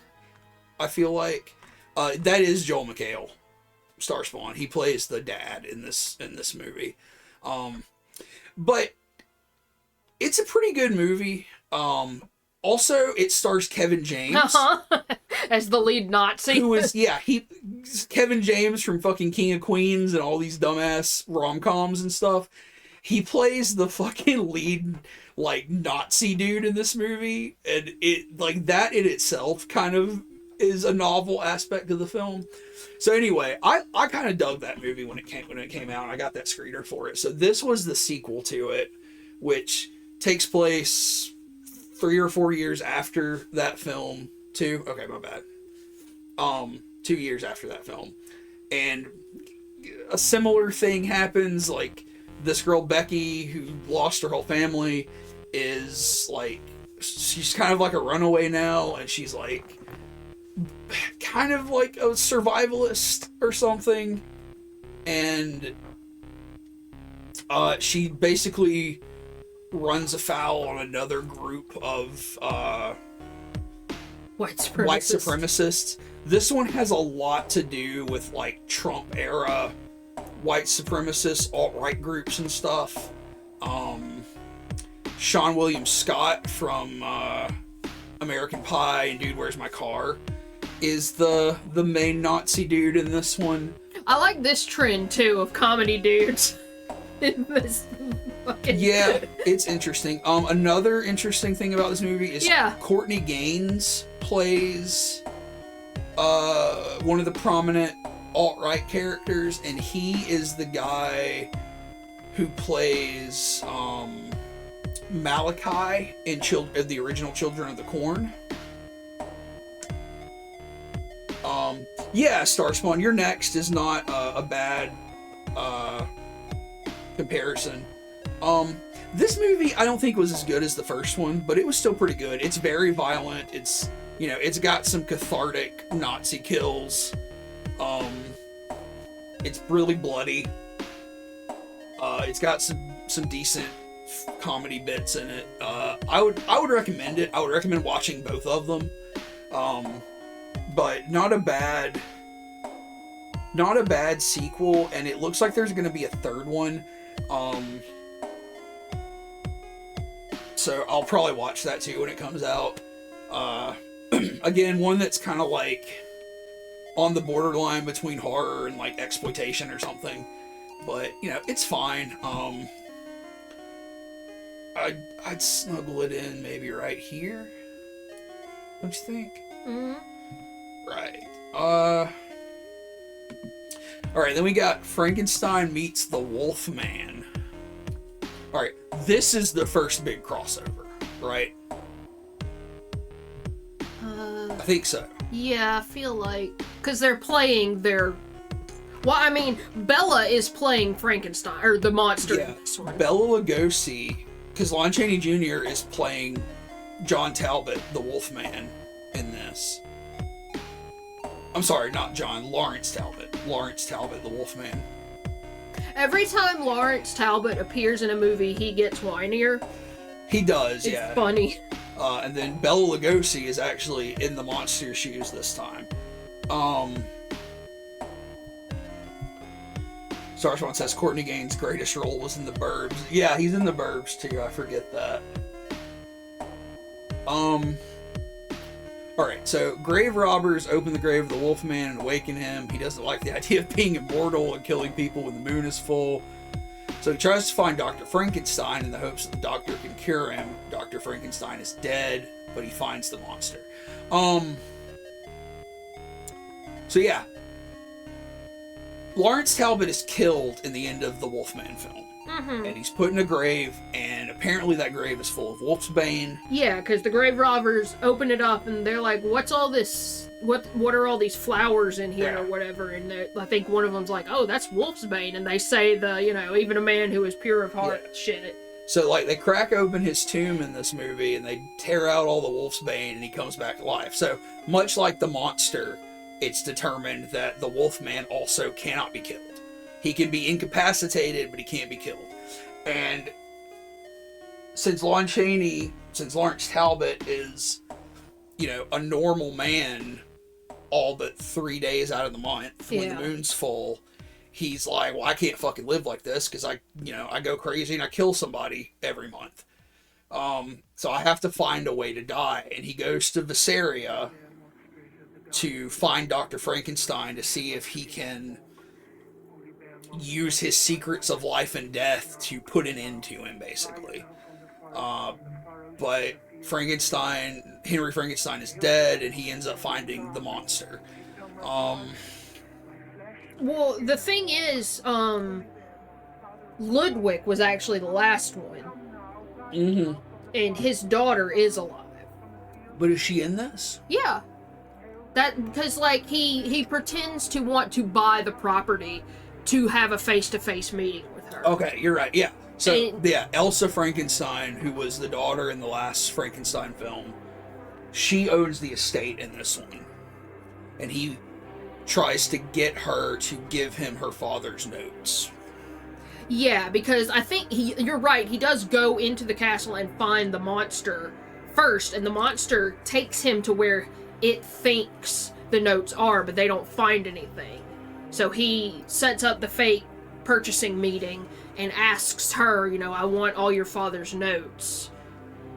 I feel like that is Joel McHale, Starspawn. He plays the dad in this movie, but it's a pretty good movie. Also, it stars Kevin James. As the lead Nazi. Who is, Kevin James from fucking King of Queens and all these dumbass rom-coms and stuff. He plays the fucking lead, like, Nazi dude in this movie. And it, like, that in itself kind of is a novel aspect of the film. So anyway, I kind of dug that movie when it came out. I got that screener for it. So this was the sequel to it, which takes place 3 or 4 years after that film. 2? Okay, my bad. 2 years after that film. And a similar thing happens, like, this girl Becky, who lost her whole family, is, like, she's kind of like a runaway now, and she's, like, kind of like a survivalist or something. And she basically runs afoul on another group of white supremacists. This one has a lot to do with like Trump era white supremacist alt-right groups and stuff. Sean William Scott from American Pie and Dude, Where's My Car is the main Nazi dude in this one. I like this trend too of comedy dudes in this fucking... Yeah, it's interesting. Another interesting thing about this movie is Courtney Gaines plays one of the prominent alt-right characters, and he is the guy who plays Malachi in the original Children of the Corn. Starspawn, You're Next is not a bad comparison. This movie I don't think was as good as the first one, but it was still pretty good. It's very violent. It's, it's got some cathartic Nazi kills. It's really bloody. It's got some decent comedy bits in it. I would recommend it. I would recommend watching both of them. But not a bad sequel, and it looks like there's going to be a third one. So I'll probably watch that too when it comes out. Again, one that's kind of like on the borderline between horror and like exploitation or something. But, it's fine. I'd snuggle it in maybe right here. Don't you think? Mm-hmm. Right. Alright, then we got Frankenstein meets the Wolfman. Alright, this is the first big crossover, right? I think so. Yeah, I feel like... Because they're playing their Well, I mean, Bella is playing Frankenstein, or the monster Yeah, in this one. Bela Lugosi, because Lon Chaney Jr. is playing John Talbot, the Wolfman, in this. I'm sorry, not John, Lawrence Talbot. Lawrence Talbot, the Wolfman. Every time Lawrence Talbot appears in a movie, he gets whinier. He does, It's yeah. funny. And then Bela Lugosi is actually in the monster shoes this time. Starspawn says Courtney Gaines' greatest role was in The Burbs. Yeah, he's in The Burbs too. I forget that. Alright, so grave robbers open the grave of the Wolfman and awaken him. He doesn't like the idea of being immortal and killing people when the moon is full. So he tries to find Dr. Frankenstein in the hopes that the doctor can cure him. Dr. Frankenstein is dead, but he finds the monster. So yeah. Lawrence Talbot is killed in the end of the Wolfman film. Mm-hmm. And he's put in a grave, and apparently that grave is full of wolfsbane. Yeah, because the grave robbers open it up and they're like, "What's all this? What are all these flowers in here Yeah. or whatever?" And I think one of them's like, "Oh, that's wolfsbane," and they say even a man who is pure of heart shit. So like they crack open his tomb in this movie, and they tear out all the wolfsbane, and he comes back to life. So much like the monster, it's determined that the Wolfman also cannot be killed. He can be incapacitated, but he can't be killed. And since Lawrence Talbot is, a normal man all but 3 days out of the month when the moon's full, he's like, well, I can't fucking live like this because I go crazy and I kill somebody every month. So I have to find a way to die. And he goes to Visaria to find Dr. Frankenstein to see if he can use his secrets of life and death to put an end to him, basically. But Henry Frankenstein is dead, and he ends up finding the monster. Well, the thing is, Ludwig was actually the last one. Mm-hmm. And his daughter is alive. But is she in this? Yeah. Because, he pretends to want to buy the property to have a face-to-face meeting with her. Okay, you're right, yeah. So, Elsa Frankenstein, who was the daughter in the last Frankenstein film, she owns the estate in this one. And he tries to get her to give him her father's notes. Yeah, because I think you're right, he does go into the castle and find the monster first, and the monster takes him to where it thinks the notes are, but they don't find anything. So he sets up the fake purchasing meeting and asks her, I want all your father's notes.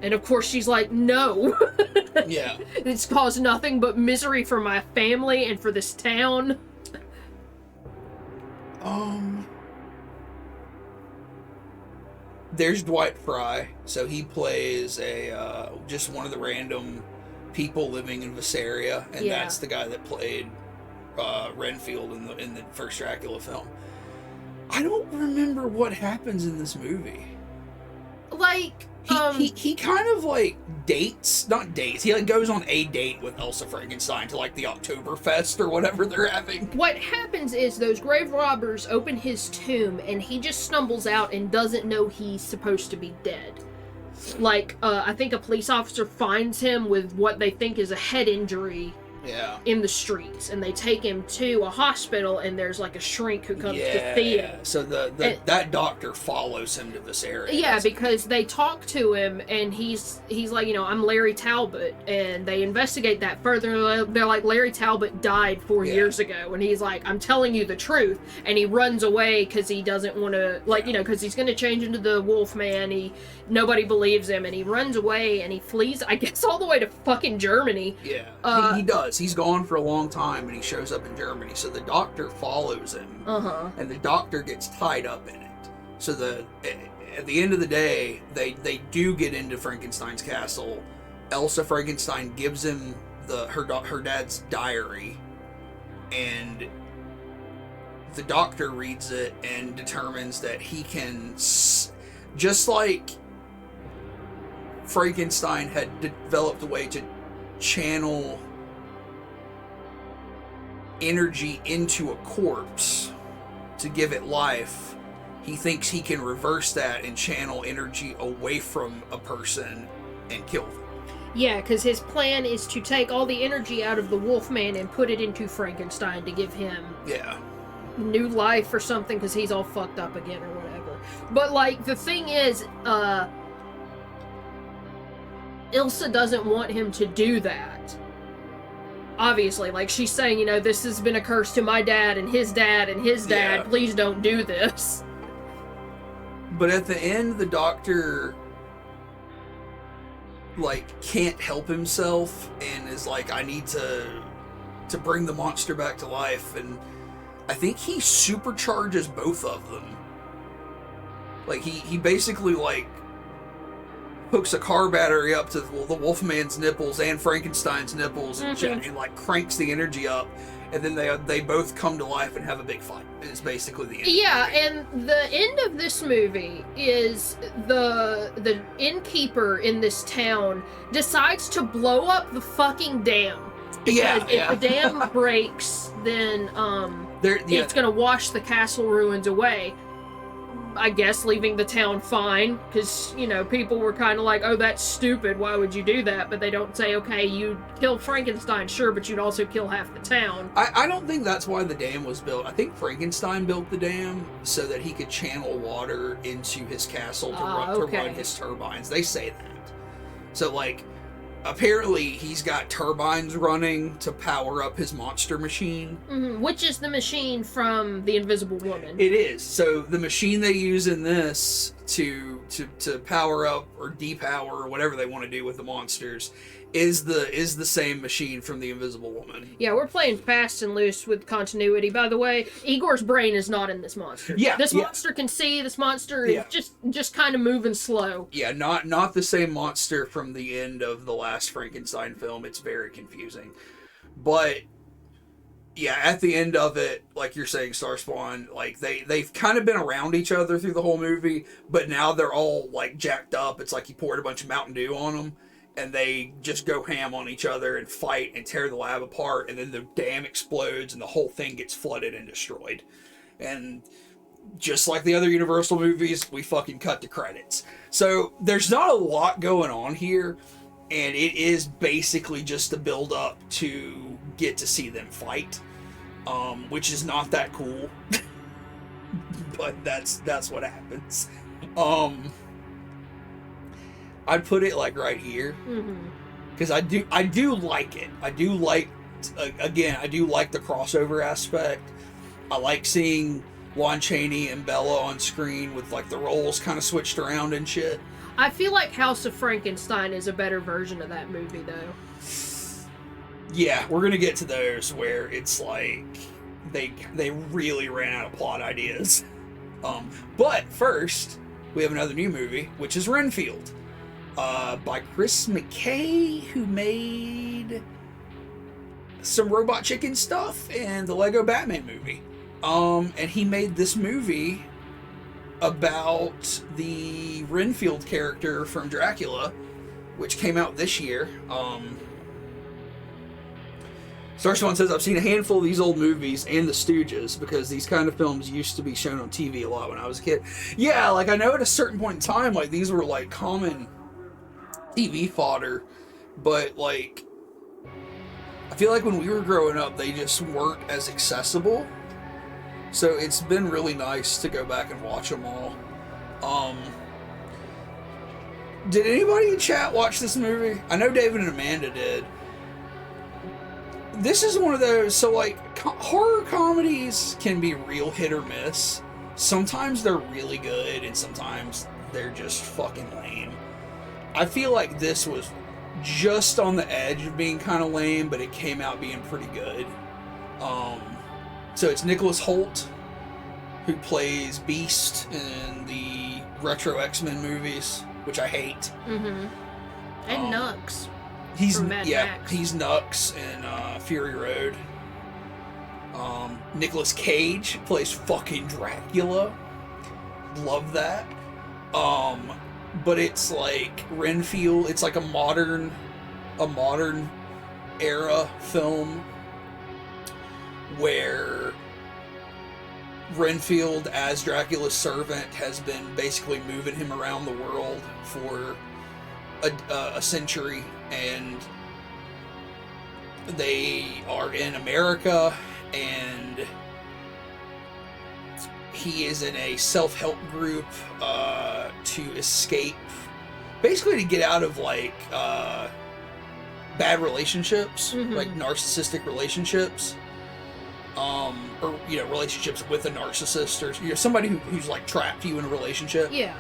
And of course she's like, no. Yeah. It's caused nothing but misery for my family and for this town. There's Dwight Fry. So he plays just one of the random people living in Visaria, and that's the guy that played Renfield in the first Dracula film. I don't remember what happens in this movie. He kind of he goes on a date with Elsa Frankenstein to the Oktoberfest or whatever they're having. What happens is those grave robbers open his tomb and he just stumbles out and doesn't know he's supposed to be dead. I think a police officer finds him with what they think is a head injury in the streets, and they take him to a hospital, and there's a shrink who comes to see him. So that doctor follows him to this area. Yeah, because they talk to him, and he's like, I'm Larry Talbot, and they investigate that further. They're like, Larry Talbot died 4 years ago, and he's like, I'm telling you the truth, and he runs away because he doesn't want to, because he's going to change into the Wolfman. Nobody believes him, and he runs away, and he flees, I guess, all the way to fucking Germany. Yeah, he does. He's gone for a long time, and he shows up in Germany. So the doctor follows him, and the doctor gets tied up in it. So at the end of the day, they do get into Frankenstein's castle. Elsa Frankenstein gives him her dad's diary, and the doctor reads it and determines that he can, just like Frankenstein had developed a way to channel energy into a corpse to give it life, he thinks he can reverse that and channel energy away from a person and kill them. Yeah, because his plan is to take all the energy out of the Wolfman and put it into Frankenstein to give him new life or something, because he's all fucked up again or whatever. But, like, the thing is, Ilsa doesn't want him to do that. Obviously, like, she's saying, you know, this has been a curse to my dad and his dad and his dad. Yeah. Please don't do this. But at the end, the doctor, like, can't help himself and is like, I need to bring the monster back to life. And I think he supercharges both of them. Like, he basically, like, hooks a car battery up to the Wolfman's nipples and Frankenstein's nipples and like cranks the energy up, and then they both come to life and have a big fight. It's basically the end. Yeah, and the end of this movie is the innkeeper in this town decides to blow up the fucking dam. Because if the dam breaks, then it's gonna wash the castle ruins away. I guess leaving the town fine, because, you know, people were kind of like, oh, that's stupid, why would you do that? But they don't say, okay, you'd kill Frankenstein, sure, but you'd also kill half the town. I don't think that's why the dam was built. I think Frankenstein built the dam so that he could channel water into his castle to run his turbines. They say that. So, like, apparently he's got turbines running to power up his monster machine. Which is the machine from The Invisible Woman. It is. So the machine they use in this to power up or depower or whatever they want to do with the monsters is the same machine from The Invisible Woman. Yeah, we're playing fast and loose with continuity. By the way, Igor's brain is not in this monster. This monster can see. This monster is just kind of moving slow. Yeah, not the same monster from the end of the last Frankenstein film. It's very confusing. But yeah, at the end of it, like you're saying, Starspawn, like they've kind of been around each other through the whole movie, but now they're all like jacked up. It's like you poured a bunch of Mountain Dew on them. And they just go ham on each other and fight and tear the lab apart, and then the dam explodes and the whole thing gets flooded and destroyed. And just like the other Universal movies, we fucking cut the credits. So there's not a lot going on here, and it is basically just a build up to get to see them fight, which is not that cool. But that's what happens. I'd put it like right here, because I do like it. I do like the crossover aspect. I like seeing Lon Chaney and Bella on screen with like the roles kind of switched around and shit. I feel like House of Frankenstein is a better version of that movie, though. Yeah, we're gonna get to those where it's like they really ran out of plot ideas. But first, we have another new movie, which is Renfield. By Chris McKay, who made some Robot Chicken stuff and the Lego Batman movie. And he made this movie about the Renfield character from Dracula, which came out this year. Starspawn says, I've seen a handful of these old movies and The Stooges, because these kind of films used to be shown on TV a lot when I was a kid. Yeah, like, I know at a certain point in time, like, these were, like, common TV fodder, but like I feel like when we were growing up they just weren't as accessible, so it's been really nice to go back and watch them all. Did anybody in chat watch this movie? I know David and Amanda did. This is one of those, so like horror comedies can be real hit or miss. Sometimes they're really good and sometimes they're just fucking lame. I feel like this was just on the edge of being kind of lame, but it came out being pretty good. So it's Nicholas Hoult, who plays Beast in the retro X-Men movies, which I hate. And Nux. He's Nux in Fury Road. Nicolas Cage plays fucking Dracula. Love that. But it's like Renfield. It's like a modern era film where Renfield, as Dracula's servant, has been basically moving him around the world for a century, and they are in America, and he is in a self-help group to escape, basically to get out of like bad relationships, like narcissistic relationships, or relationships with a narcissist, or somebody who's like trapped you in a relationship. Yeah.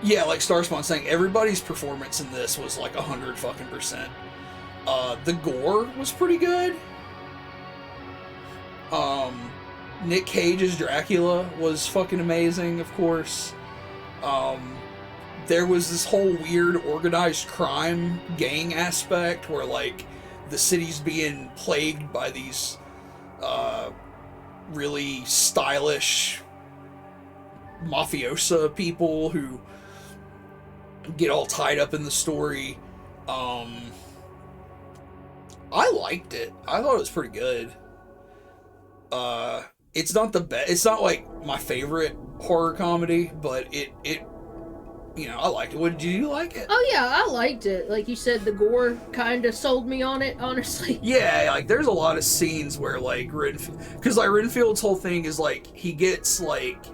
Yeah, like Starspawn saying, everybody's performance in this was like 100%. The gore was pretty good. Nick Cage's Dracula was fucking amazing, of course. There was this whole weird organized crime gang aspect where like the city's being plagued by these really stylish mafiosa people who get all tied up in the story. I liked it. I thought it was pretty good. It's not the best. It's not like my favorite horror comedy, but it I liked it. Did you like it? Oh yeah, I liked it. Like you said, the gore kind of sold me on it, honestly. Yeah, like there's a lot of scenes where like Renfield's whole thing is like he gets like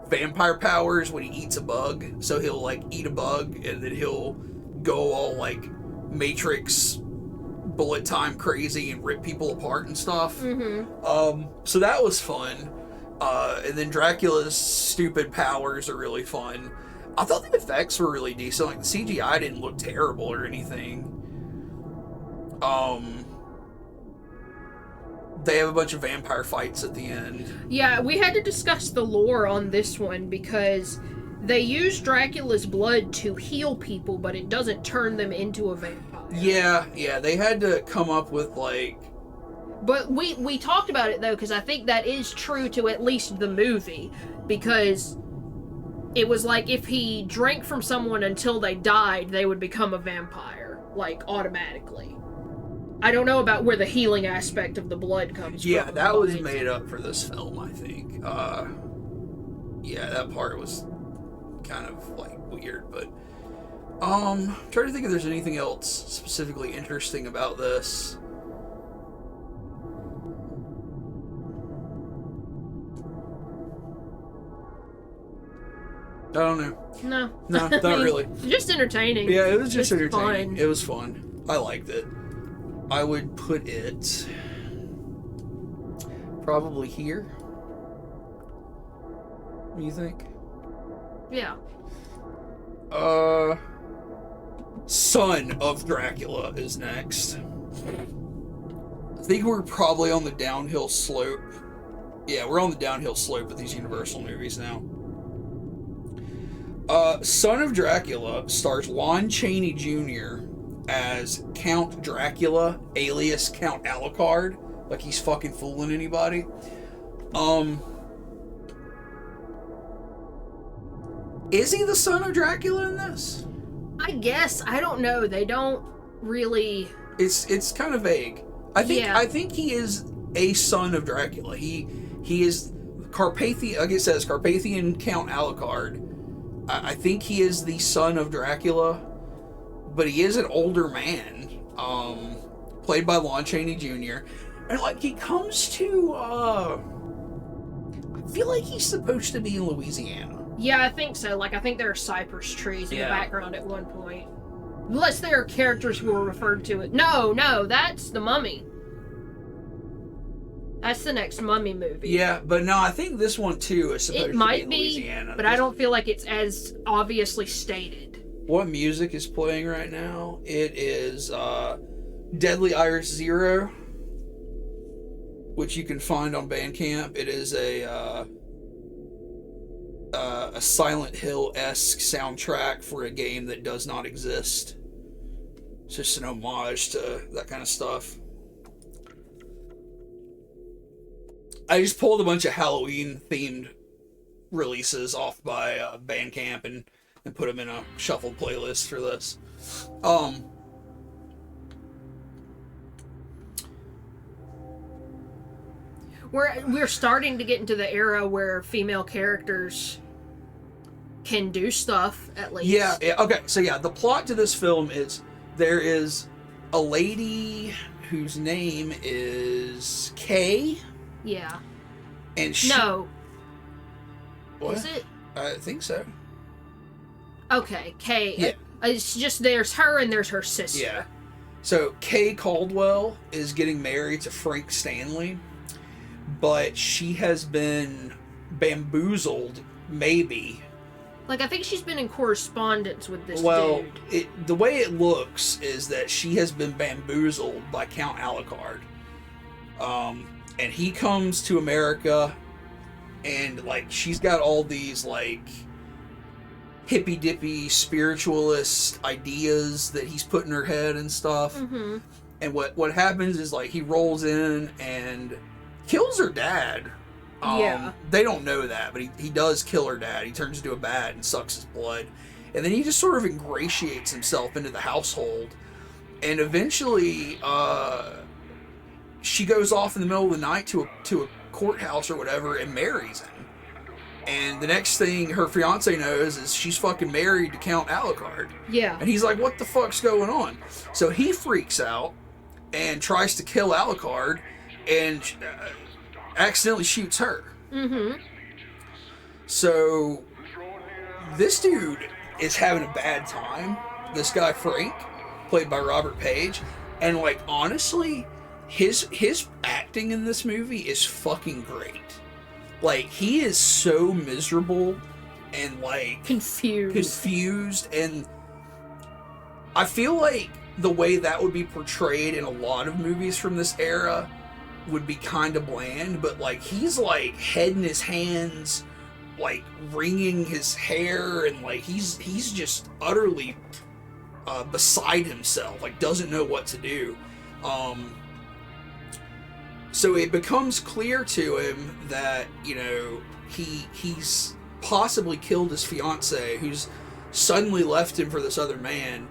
vampire powers when he eats a bug. So he'll like eat a bug and then he'll go all like Matrix bullet time crazy and rip people apart and stuff. So that was fun. And then Dracula's stupid powers are really fun. I thought the effects were really decent. Like the CGI didn't look terrible or anything. They have a bunch of vampire fights at the end. Yeah, we had to discuss the lore on this one because they use Dracula's blood to heal people, but it doesn't turn them into a vampire. Yeah, they had to come up with like... But we talked about it though, because I think that is true to at least the movie, because it was like if he drank from someone until they died, they would become a vampire, like automatically. I don't know about where the healing aspect of the blood comes from. Yeah, that was made up for this film, I think. Yeah, that part was kind of like weird, but I'm trying to think if there's anything else specifically interesting about this. I don't know. No, not really. Just entertaining. Yeah, it was just entertaining. Fun. It was fun. I liked it. I would put it probably here. What do you think? Yeah. Son of Dracula is next. I think we're probably on the downhill slope. Yeah, we're on the downhill slope with these Universal movies now. Son of Dracula stars Lon Chaney Jr. as Count Dracula, alias Count Alucard. Like he's fucking fooling anybody. Is he the son of Dracula in this? I guess. I don't know. They don't really... It's kind of vague. I think he is a son of Dracula. He is Carpathian, like it says, Carpathian Count Alucard. I think he is the son of Dracula, but he is an older man, played by Lon Chaney Jr. And like he comes to, I feel like he's supposed to be in Louisiana. Yeah, I think so. Like I think there are cypress trees in the background at one point. Unless there are characters who are referred to it. No, that's the Mummy. That's the next Mummy movie. Yeah, but no, I think this one too is supposed to be in Louisiana. But I don't feel like it's as obviously stated. What music is playing right now? It is Deadly Iris Zero, which you can find on Bandcamp. It is a Silent Hill-esque soundtrack for a game that does not exist. It's just an homage to that kind of stuff. I just pulled a bunch of Halloween-themed releases off by Bandcamp and put them in a shuffled playlist for this. we're starting to get into the era where female characters can do stuff, at least. Yeah, okay, so yeah, the plot to this film is there is a lady whose name is Kay. Yeah. And she... No. What? Is it? I think so. Okay, Kay. Yeah. It's just there's her and there's her sister. Yeah. So Kay Caldwell is getting married to Frank Stanley, but she has been bamboozled, maybe. Like, I think she's been in correspondence with this Well, dude. the way it looks is that she has been bamboozled by Count Alucard. And he comes to America, and, like, she's got all these, like, hippy-dippy spiritualist ideas that he's put in her head and stuff. Mm-hmm. And what happens is, like, he rolls in and kills her dad. Yeah. They don't know that, but he does kill her dad. He turns into a bat and sucks his blood. And then he just sort of ingratiates himself into the household. And eventually, she goes off in the middle of the night to a courthouse or whatever and marries him. And the next thing her fiance knows is she's fucking married to Count Alucard. Yeah. And he's like, what the fuck's going on? So he freaks out and tries to kill Alucard and accidentally shoots her. Mm-hmm. So this dude is having a bad time. This guy Frank, played by Robert Page, and like honestly, his acting in this movie is fucking great. Like he is so miserable and like confused, and I feel like the way that would be portrayed in a lot of movies from this era would be kind of bland, but like he's like head in his hands, like wringing his hair, and like he's just utterly beside himself, like doesn't know what to do. So it becomes clear to him that, you know, he's possibly killed his fiance, who's suddenly left him for this other man.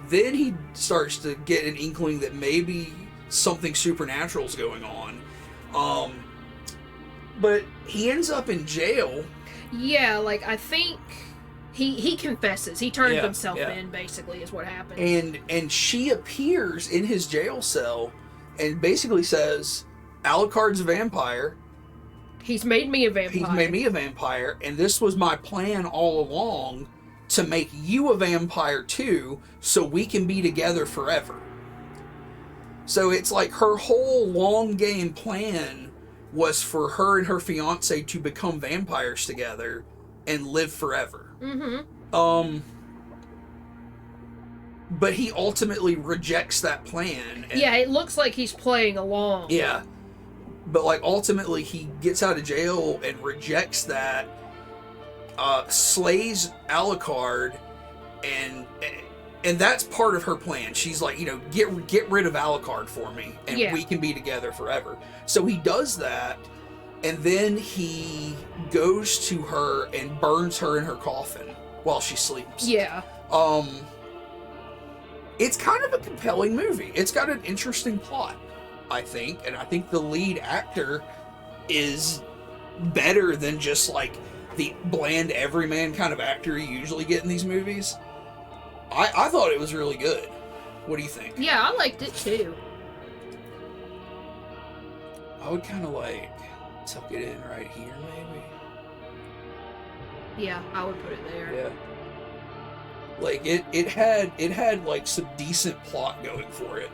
Then he starts to get an inkling that maybe something supernatural is going on. But he ends up in jail. Yeah, like I think he confesses. He turns Yeah, himself yeah. in, basically, is what happens. And she appears in his jail cell and basically says, Alucard's a vampire. He's made me a vampire. He's made me a vampire, and this was my plan all along, to make you a vampire too, so we can be together forever. So it's like her whole long game plan was for her and her fiance to become vampires together and live forever. Mm-hmm. But he ultimately rejects that plan. And, Yeah, it looks like he's playing along. yeah. But like ultimately he gets out of jail and rejects that, slays Alucard, and that's part of her plan. She's like, you know, get rid of Alucard for me, and Yeah. we can be together forever. So he does that, and then he goes to her and burns her in her coffin while she sleeps. Yeah. It's kind of a compelling movie. It's got an interesting plot, I think, and I think the lead actor is better than just like the bland everyman kind of actor you usually get in these movies. I thought it was really good. What do you think? Yeah, I liked it too. I would kind of like tuck it in right here, maybe. Yeah, I would put it there. Yeah. Like it had like some decent plot going for it.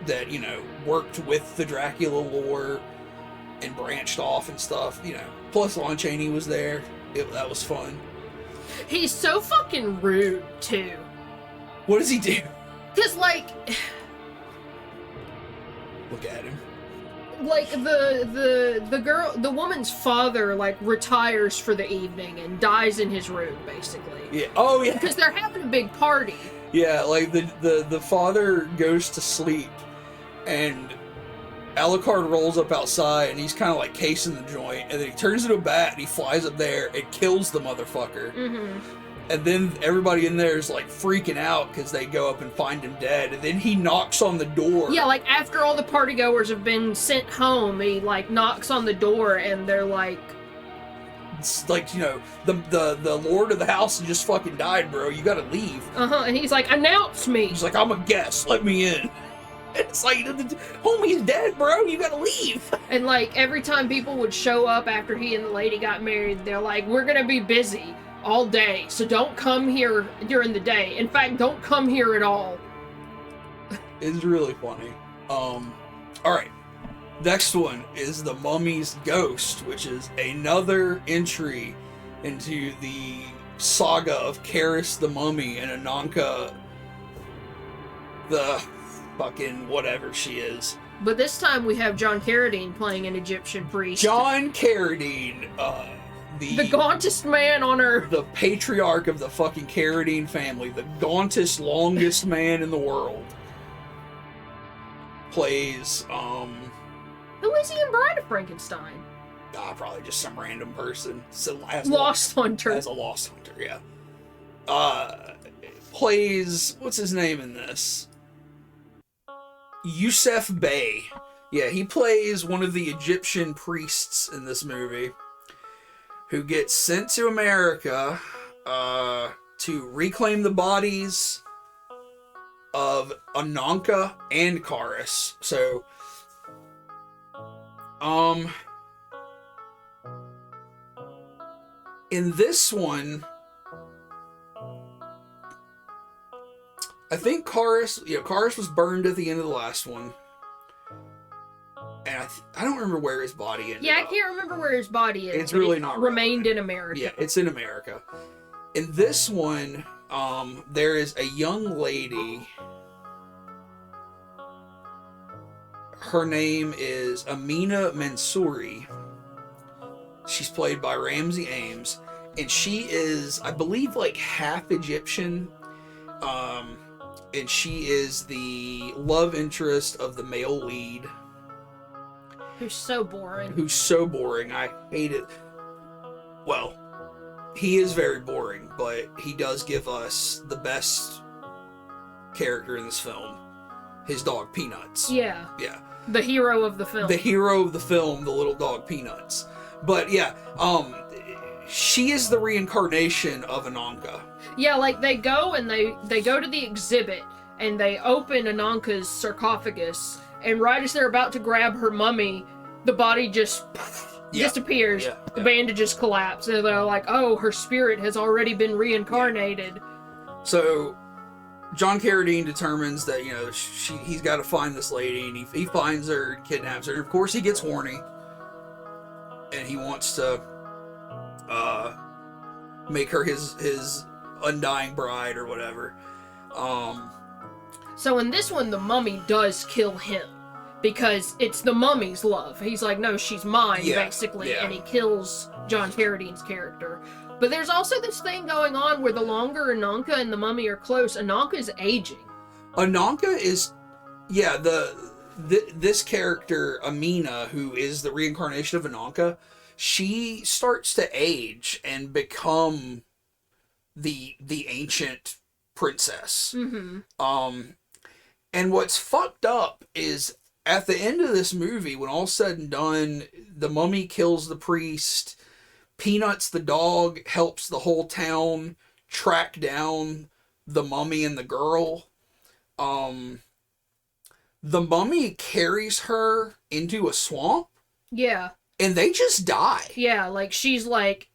That, you know, worked with the Dracula lore and branched off and stuff, you know. Plus Lon Chaney was there. That was fun. He's so fucking rude too. What does he do? Cause like Look at him. like the woman's father like retires for the evening and dies in his room, basically. Yeah. Oh yeah. Because they're having a big party. Yeah, like the father goes to sleep and Alucard rolls up outside and he's kind of like casing the joint, and then he turns into a bat and he flies up there and kills the motherfucker. Mm-hmm. And then everybody in there is like freaking out because they go up and find him dead. And then he knocks on the door. Yeah, like after all the partygoers have been sent home, he like knocks on the door and they're like, it's like, you know, the lord of the house just fucking died, bro. You gotta leave. and he's like, announce me. He's like, I'm a guest. Let me in. It's like, homie's dead, bro. You gotta leave. And like every time people would show up after he and the lady got married, they're like, we're gonna be busy all day, so don't come here during the day. In fact, don't come here at all. It's really funny. All right. Next one is The Mummy's Ghost, which is another entry into the saga of Karis the Mummy and Ananka, the fucking whatever she is. But this time we have John Carradine playing an Egyptian priest. John Carradine, the gauntest man on earth. The patriarch of the fucking Carradine family, the gauntest, longest man in the world, plays, Who is he in Bride of Frankenstein? probably just some random person. Lost Hunter. As a Lost Hunter, yeah. Plays, what's his name in this? Yusuf Bey. Yeah, he plays one of the Egyptian priests in this movie who gets sent to America to reclaim the bodies of Ananka and Karis. So, in this one, I think Karis was burned at the end of the last one. And I don't remember where his body ended Yeah, I up. can't remember where his body is. It's really not remained relevant. in America. Yeah, it's in America. In this one, there is a young lady. Her name is Amina Mansouri. She's played by Ramsey Ames, and she is, I believe, like half Egyptian. And she is the love interest of the male lead. Who's so boring. Who's so boring. I hate it. Well, he is very boring, but he does give us the best character in this film. His dog, Peanuts. Yeah. Yeah. The hero of the film. The hero of the film, the little dog, Peanuts. But yeah, she is the reincarnation of Ananka. Yeah, like they go and they go to the exhibit and they open Ananka's sarcophagus, and right as they're about to grab her mummy, the body just disappears. Yeah. The bandages collapse, and they're like, "Oh, her spirit has already been reincarnated." So John Carradine determines that, you know, he's got to find this lady, and he finds her and kidnaps her. And of course, he gets horny, and he wants to make her his undying bride or whatever. So in this one, the mummy does kill him because it's the mummy's love. He's like, "No, she's mine," basically, and he kills John Carradine's character. But there's also this thing going on where the longer Ananka and the mummy are close, Ananka is aging. Ananka is, yeah, this character, Amina, who is the reincarnation of Ananka, she starts to age and become the ancient princess. Mm-hmm. And what's fucked up is at the end of this movie, when all's said and done, the mummy kills the priest. Peanuts the dog helps the whole town track down the mummy and the girl. The mummy carries her into a swamp. Yeah. And they just die. Yeah, like she's like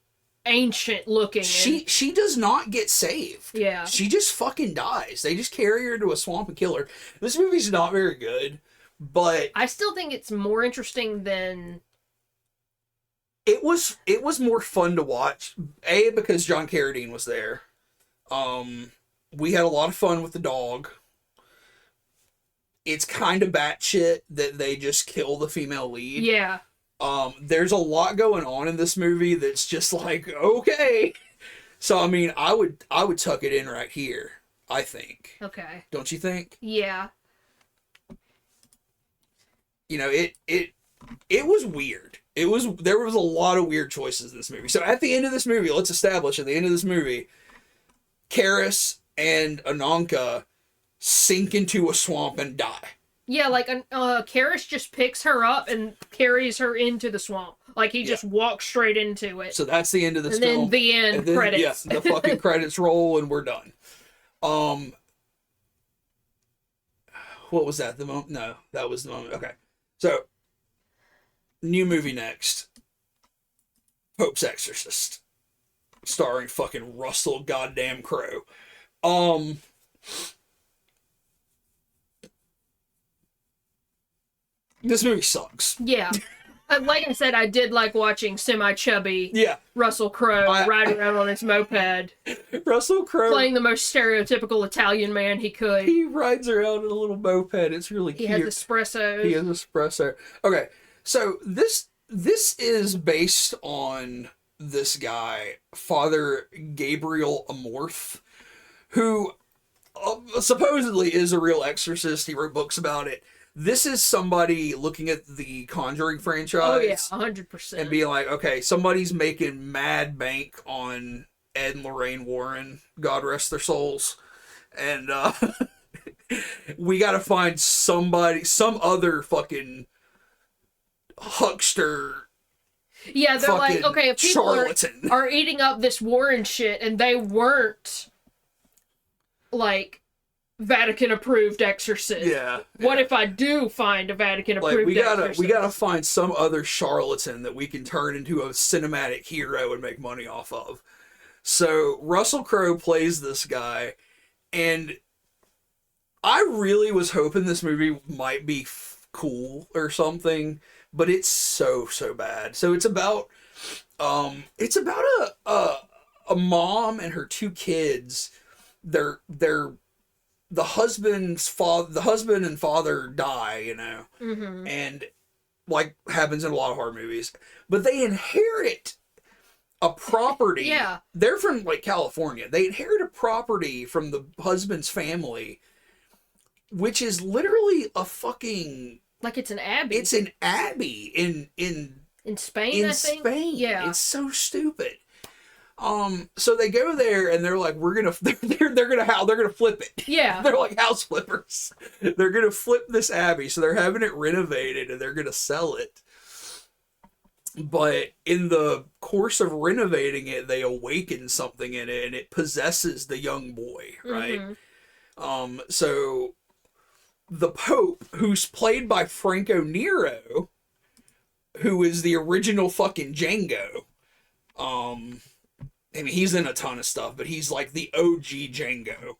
ancient looking. She does not get saved. Yeah. She just fucking dies. They just carry her into a swamp and kill her. This movie's not very good, but I still think it's more interesting than it was more fun to watch. A, because John Carradine was there. We had a lot of fun with the dog. It's kind of batshit that they just kill the female lead. Yeah. There's a lot going on in this movie that's just like, okay. So I mean, I would tuck it in right here, I think. Okay. Don't you think? Yeah. You know, it was weird. There was a lot of weird choices in this movie. So at the end of this movie, let's establish at the end of this movie, Karis and Ananka sink into a swamp and die. Yeah, like Karis just picks her up and carries her into the swamp. Like he just walks straight into it. So that's the end of this film. And then the end and then, credits. Yeah, the fucking credits roll and we're done. What was that? The moment? No, that was the moment. Okay. So, new movie next. Pope's Exorcist. Starring fucking Russell goddamn Crowe. This movie sucks. Yeah. Like I said, I did like watching semi-chubby Russell Crowe ride around on his moped. Russell Crowe playing the most stereotypical Italian man he could. He rides around in a little moped. It's really cute. He has espresso. He has espresso. Okay, so this is based on this guy, Father Gabriel Amorth, who supposedly is a real exorcist. He wrote books about it. This is somebody looking at the Conjuring franchise. Oh yeah, 100%. And being like, okay, somebody's making mad bank on Ed and Lorraine Warren, God rest their souls, and we got to find some other fucking huckster. Yeah, they're like, okay, if people charlatan are eating up this Warren shit and they weren't like Vatican approved exorcist. Yeah. What if I do find a Vatican approved exorcist? We gotta find some other charlatan that we can turn into a cinematic hero and make money off of. So Russell Crowe plays this guy, and I really was hoping this movie might be cool or something, but it's so bad. So it's about a mom and her two kids. They're the husband and father die, you know, and like happens in a lot of horror movies, but they inherit a property. Yeah. They're from like California. They inherit a property from the husband's family, which is literally a fucking, like it's an abbey. It's an abbey in Spain, I think. Spain. Yeah. It's so stupid. So they go there and they're like, they're gonna flip it. Yeah. They're like house flippers. They're gonna flip this abbey, so they're having it renovated and they're gonna sell it. But in the course of renovating it, they awaken something in it and it possesses the young boy, right? So the Pope, who's played by Franco Nero, who is the original fucking Django, I mean, he's in a ton of stuff, but he's like the OG Django.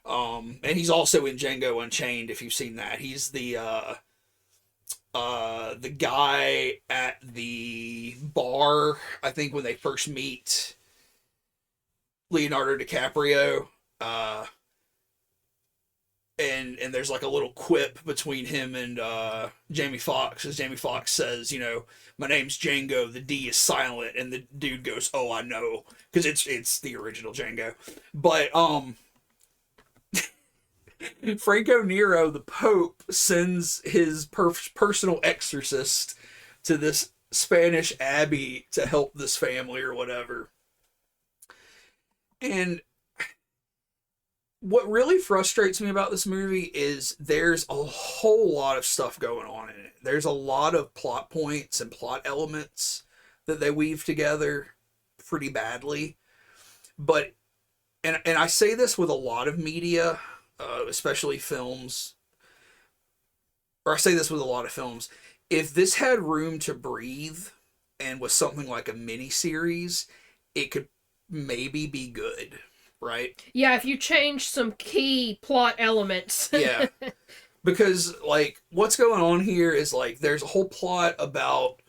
And he's also in Django Unchained, if you've seen that. He's the guy at the bar, I think, when they first meet Leonardo DiCaprio. And there's like a little quip between him and Jamie Foxx, as Jamie Foxx says, you know, my name's Django, the D is silent, and the dude goes, oh, I know, because it's the original Django. But Franco Nero, the Pope, sends his personal exorcist to this Spanish abbey to help this family or whatever. And what really frustrates me about this movie is there's a whole lot of stuff going on in it. There's a lot of plot points and plot elements that they weave together pretty badly. But, and I say this with a lot of media, especially films, or I say this with a lot of films. If this had room to breathe and was something like a mini-series, it could maybe be good. Right? Yeah, if you change some key plot elements. Yeah. Because, like, what's going on here is, like, there's a whole plot about,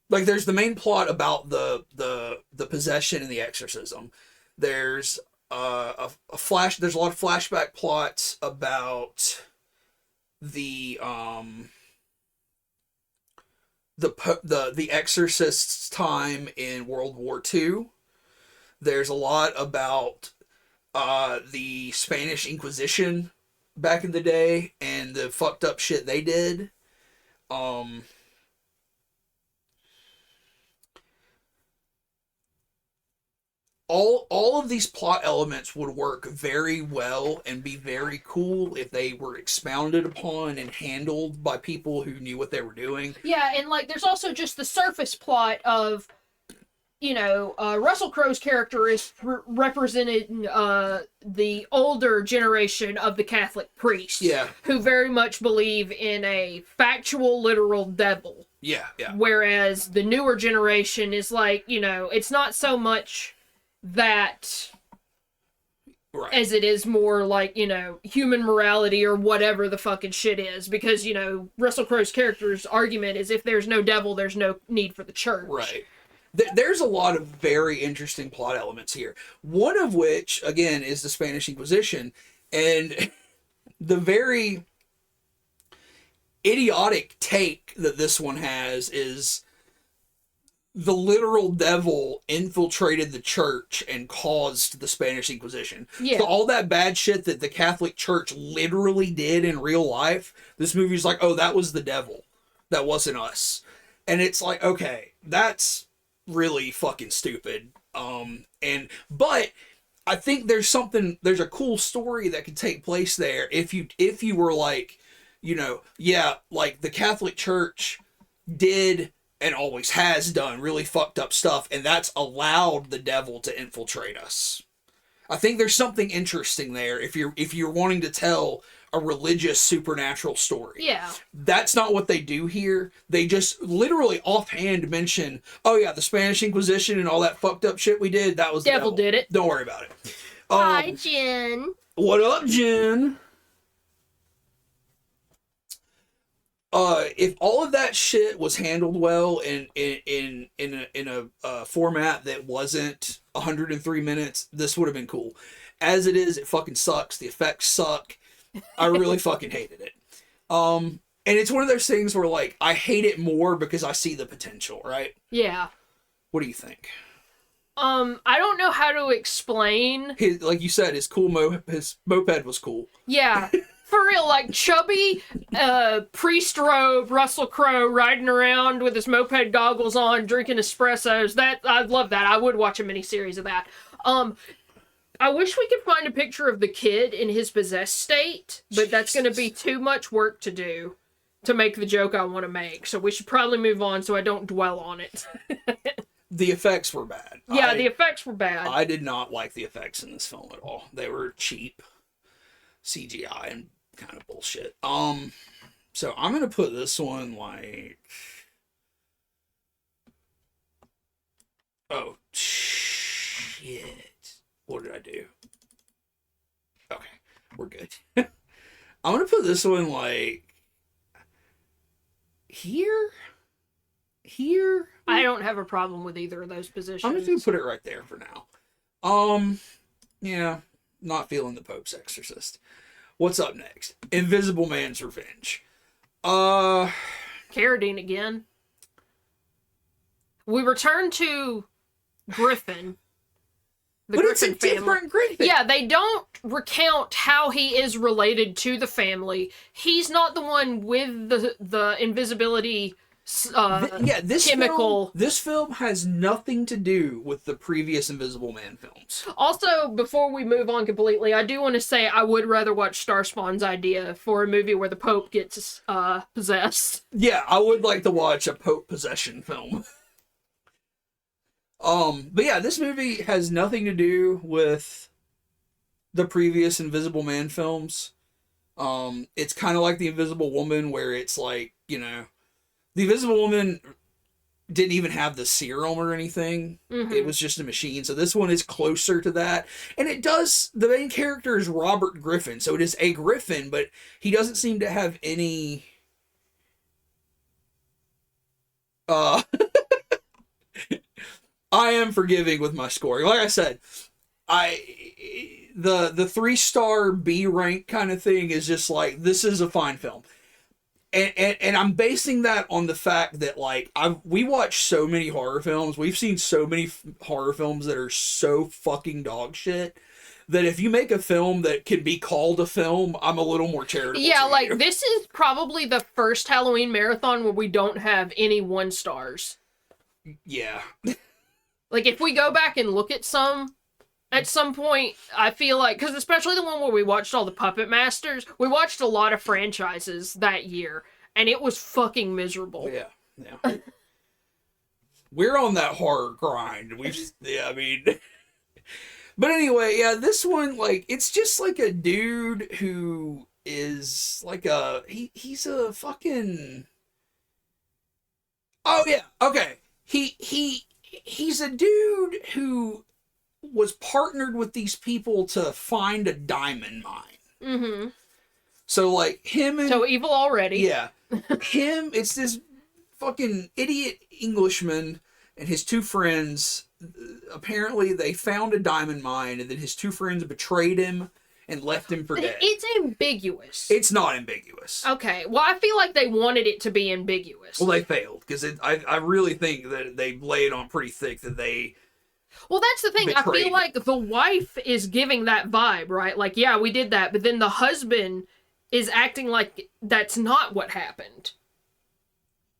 like, there's the main plot about the possession and the exorcism. There's there's a lot of flashback plots about the exorcist's time in World War II. There's a lot about the Spanish Inquisition back in the day and the fucked up shit they did. all of these plot elements would work very well and be very cool if they were expounded upon and handled by people who knew what they were doing. Yeah, and like there's also just the surface plot of, Russell Crowe's character is representing the older generation of the Catholic priests. Yeah. Who very much believe in a factual, literal devil. Yeah, yeah. Whereas the newer generation is like, it's not so much that Right. as it is more like, human morality or whatever the fucking shit is. Because, Russell Crowe's character's argument is if there's no devil, there's no need for the church. Right. There's a lot of very interesting plot elements here. One of which, again, is the Spanish Inquisition. And the very idiotic take that this one has is the literal devil infiltrated the church and caused the Spanish Inquisition. Yeah. So all that bad shit that the Catholic Church literally did in real life, this movie's like, oh, that was the devil. That wasn't us. And it's like, okay, that's really fucking stupid. But I think there's a cool story that could take place there if you were like, like the Catholic Church did and always has done really fucked up stuff, and that's allowed the devil to infiltrate us. I think there's something interesting there if you're wanting to tell a religious supernatural story. Yeah. That's not what they do here. They just literally offhand mention, oh yeah, the Spanish Inquisition and all that fucked up shit we did, that was the devil. Did it. Don't worry about it. Hi, Jen. What up, Jen? If all of that shit was handled well in a format that wasn't 103 minutes, this would have been cool. As it is, it fucking sucks. The effects suck. I really fucking hated it. And it's one of those things where, like, I hate it more because I see the potential, right? Yeah. What do you think? I don't know how to explain. Like you said, his moped was cool. Yeah. For real, like chubby, priest robe, Russell Crowe riding around with his moped goggles on, drinking espressos. I'd love that. I would watch a miniseries of that. I wish we could find a picture of the kid in his possessed state, but that's going to be too much work to do to make the joke I want to make. So we should probably move on so I don't dwell on it. The effects were bad. Yeah, the effects were bad. I did not like the effects in this film at all. They were cheap CGI and kind of bullshit. So I'm gonna put this one like, oh shit, what did I do? Okay, we're good. I'm gonna put this one like here. I don't have a problem with either of those positions. I'm just gonna put it right there for now. Yeah, not feeling the Pope's Exorcist. What's up next? Invisible Man's Revenge. Carradine again. We return to Griffin. But Griffin it's a family. Different Griffin. Yeah, they don't recount how he is related to the family. He's not the one with the invisibility this chemical. This film has nothing to do with the previous Invisible Man films. Also, before we move on completely, I do want to say I would rather watch Starspawn's idea for a movie where the Pope gets possessed. Yeah, I would like to watch a Pope possession film. But yeah, this movie has nothing to do with the previous Invisible Man films. It's kind of like The Invisible Woman, where it's like, The Invisible Woman didn't even have the serum or anything. Mm-hmm. It was just a machine. So this one is closer to that. And the main character is Robert Griffin. So it is a Griffin, but he doesn't seem to have any... I am forgiving with my scoring. Like I said, the 3-star B rank kind of thing is just like, this is a fine film. And I'm basing that on the fact that, like, we watch so many horror films. We've seen so many horror films that are so fucking dog shit that if you make a film that can be called a film, I'm a little more charitable. Yeah, like, this is probably the first Halloween marathon where we don't have any 1-stars. Yeah. Like, if we go back and look at some, At some point, I feel like, because especially the one where we watched all the Puppet Masters, we watched a lot of franchises that year, and it was fucking miserable. Yeah, yeah. We're on that horror grind. Yeah, I mean, but anyway, yeah, this one, like, it's just like a dude who is like he's a fucking. Oh yeah, okay. He's a dude who was partnered with these people to find a diamond mine. Mm-hmm. So like him and So evil already. yeah, him. It's this fucking idiot Englishman and his two friends. Apparently, they found a diamond mine, and then his two friends betrayed him and left him for dead. It's ambiguous. It's not ambiguous. Okay, well, I feel like they wanted it to be ambiguous. Well, they failed because I really think that they lay it on pretty thick that they. Well, that's the thing. Betrayed. I feel like the wife is giving that vibe, right? Like, yeah, we did that, but then the husband is acting like that's not what happened.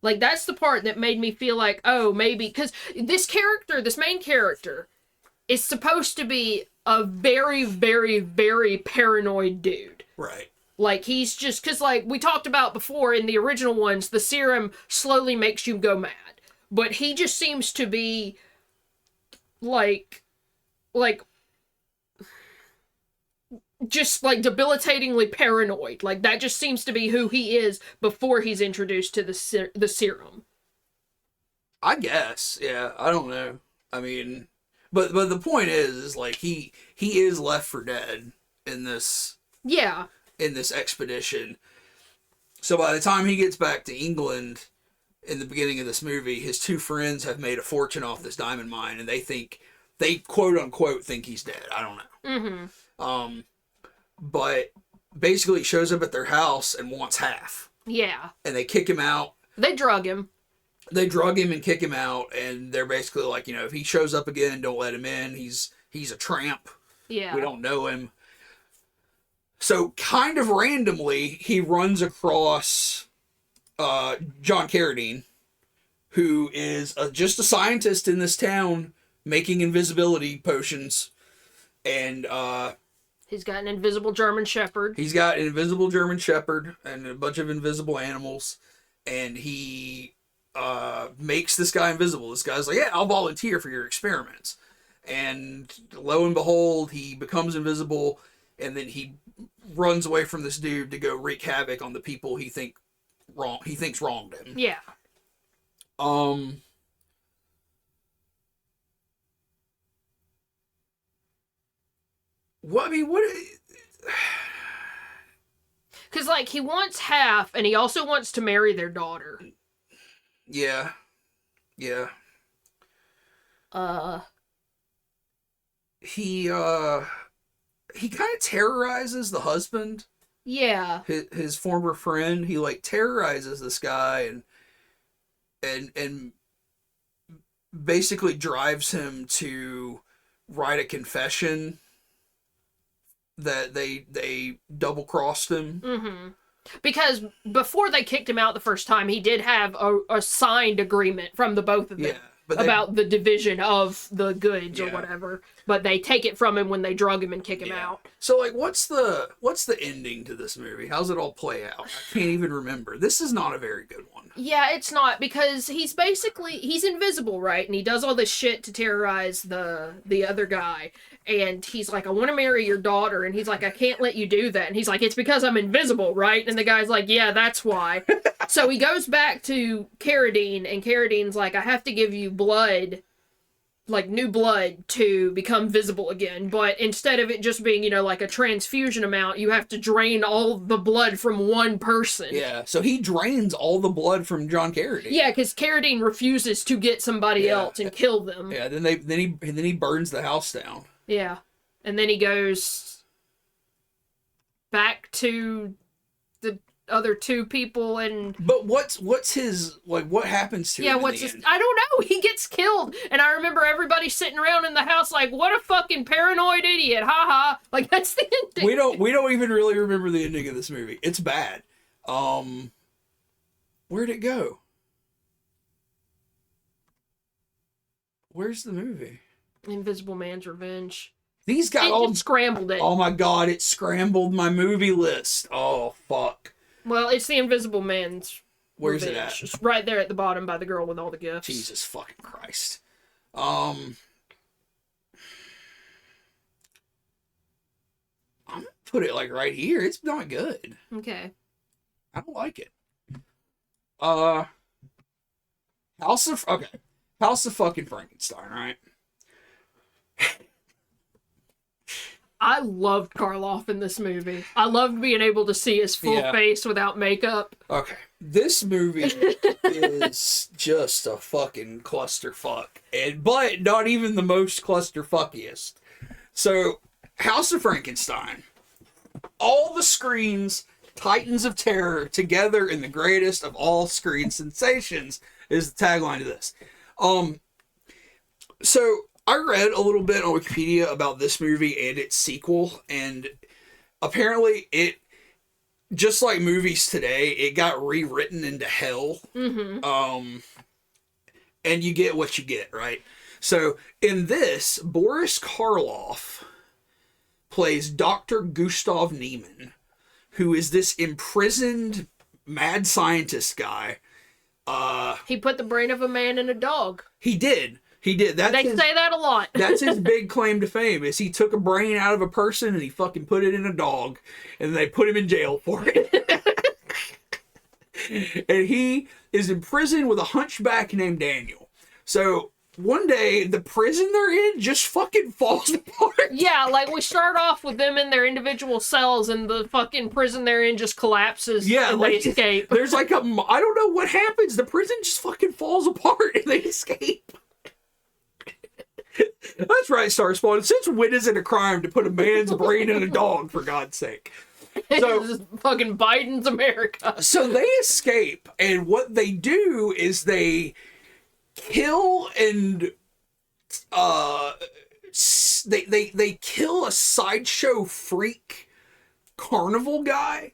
Like, that's the part that made me feel like, oh, maybe, because this main character, is supposed to be a very, very, very paranoid dude. Right. Like, he's just, because, like, we talked about before in the original ones, the serum slowly makes you go mad. But he just seems to be, like, just, like, debilitatingly paranoid. Like, that just seems to be who he is before he's introduced to the serum. I guess, yeah. I don't know. I mean, but the point is like he is left for dead in this expedition. So by the time he gets back to England in the beginning of this movie, his two friends have made a fortune off this diamond mine, and they quote unquote think he's dead. I don't know. Mm-hmm. But basically shows up at their house and wants half. Yeah. And they kick him out. They drug him. They drug him and kick him out, and they're basically like, if he shows up again, don't let him in. He's a tramp. Yeah. We don't know him. So kind of randomly, he runs across John Carradine, who is just a scientist in this town making invisibility potions, and he's got an invisible German Shepherd. He's got an invisible German Shepherd and a bunch of invisible animals, and he makes this guy invisible. This guy's like, yeah, I'll volunteer for your experiments. And lo and behold, he becomes invisible, and then he runs away from this dude to go wreak havoc on the people he thinks wronged him. Yeah. What? Because, like, he wants half, and he also wants to marry their daughter. Yeah. Yeah. He kind of terrorizes the husband. Yeah. His former friend. He, like, terrorizes this guy and basically drives him to write a confession that they double-crossed him. Mm-hmm. Because before they kicked him out the first time, he did have a signed agreement from the both of them about the division of the goods or whatever. But they take it from him when they drug him and kick him out. So, like, what's the ending to this movie? How's it all play out? I can't even remember. This is not a very good one. Yeah, it's not, because he's invisible, right? And he does all this shit to terrorize the other guy. And he's like, I want to marry your daughter. And he's like, I can't let you do that. And he's like, it's because I'm invisible, right? And the guy's like, yeah, that's why. So he goes back to Carradine, and Carradine's like, I have to give you blood, like new blood, to become visible again. But instead of it just being, like a transfusion amount, you have to drain all the blood from one person. Yeah, so he drains all the blood from John Carradine. Yeah, because Carradine refuses to get somebody else and kill them. Yeah, then he burns the house down. Yeah. And then he goes back to the other two people and... But what's his... Like, what happens to him? Yeah, what's his... I don't know. He gets killed. And I remember everybody sitting around in the house like, what a fucking paranoid idiot. Ha ha. Like, that's the ending. We don't even really remember the ending of this movie. It's bad. Where'd it go? Where's the movie? Invisible Man's Revenge. These got It all. just scrambled it. Oh my god! It scrambled my movie list. Oh fuck! Well, it's the Invisible Man's. Where's it Revenge. at? It's right there at the bottom by the girl with all the gifts. Jesus fucking Christ. I'm gonna put it like right here. It's not good. Okay. I don't like it. House of fucking Frankenstein, right? I loved Karloff in this movie. I loved being able to see his full face without makeup. Okay. This movie is just a fucking clusterfuck. But not even the most clusterfuckiest. So, House of Frankenstein. All the screens, Titans of Terror, together in the greatest of all screen sensations is the tagline to this. So I read a little bit on Wikipedia about this movie and its sequel, and apparently it, just like movies today, it got rewritten into hell. Mm-hmm. And you get what you get, right? So in this, Boris Karloff plays Dr. Gustav Niemann, who is this imprisoned mad scientist guy. He put the brain of a man in a dog. He did. They say that a lot. That's his big claim to fame, is he took a brain out of a person and he fucking put it in a dog, and they put him in jail for it. And he is in prison with a hunchback named Daniel. So one day, the prison they're in just fucking falls apart. Yeah, like we start off with them in their individual cells, and the fucking prison they're in just collapses. Yeah, and like they escape. There's like I don't know what happens. The prison just fucking falls apart and they escape. That's right, Starspawn. Since when is it a crime to put a man's brain in a dog, for God's sake? So this is fucking Biden's America. So they escape, and what they do is they kill and they kill a sideshow freak carnival guy.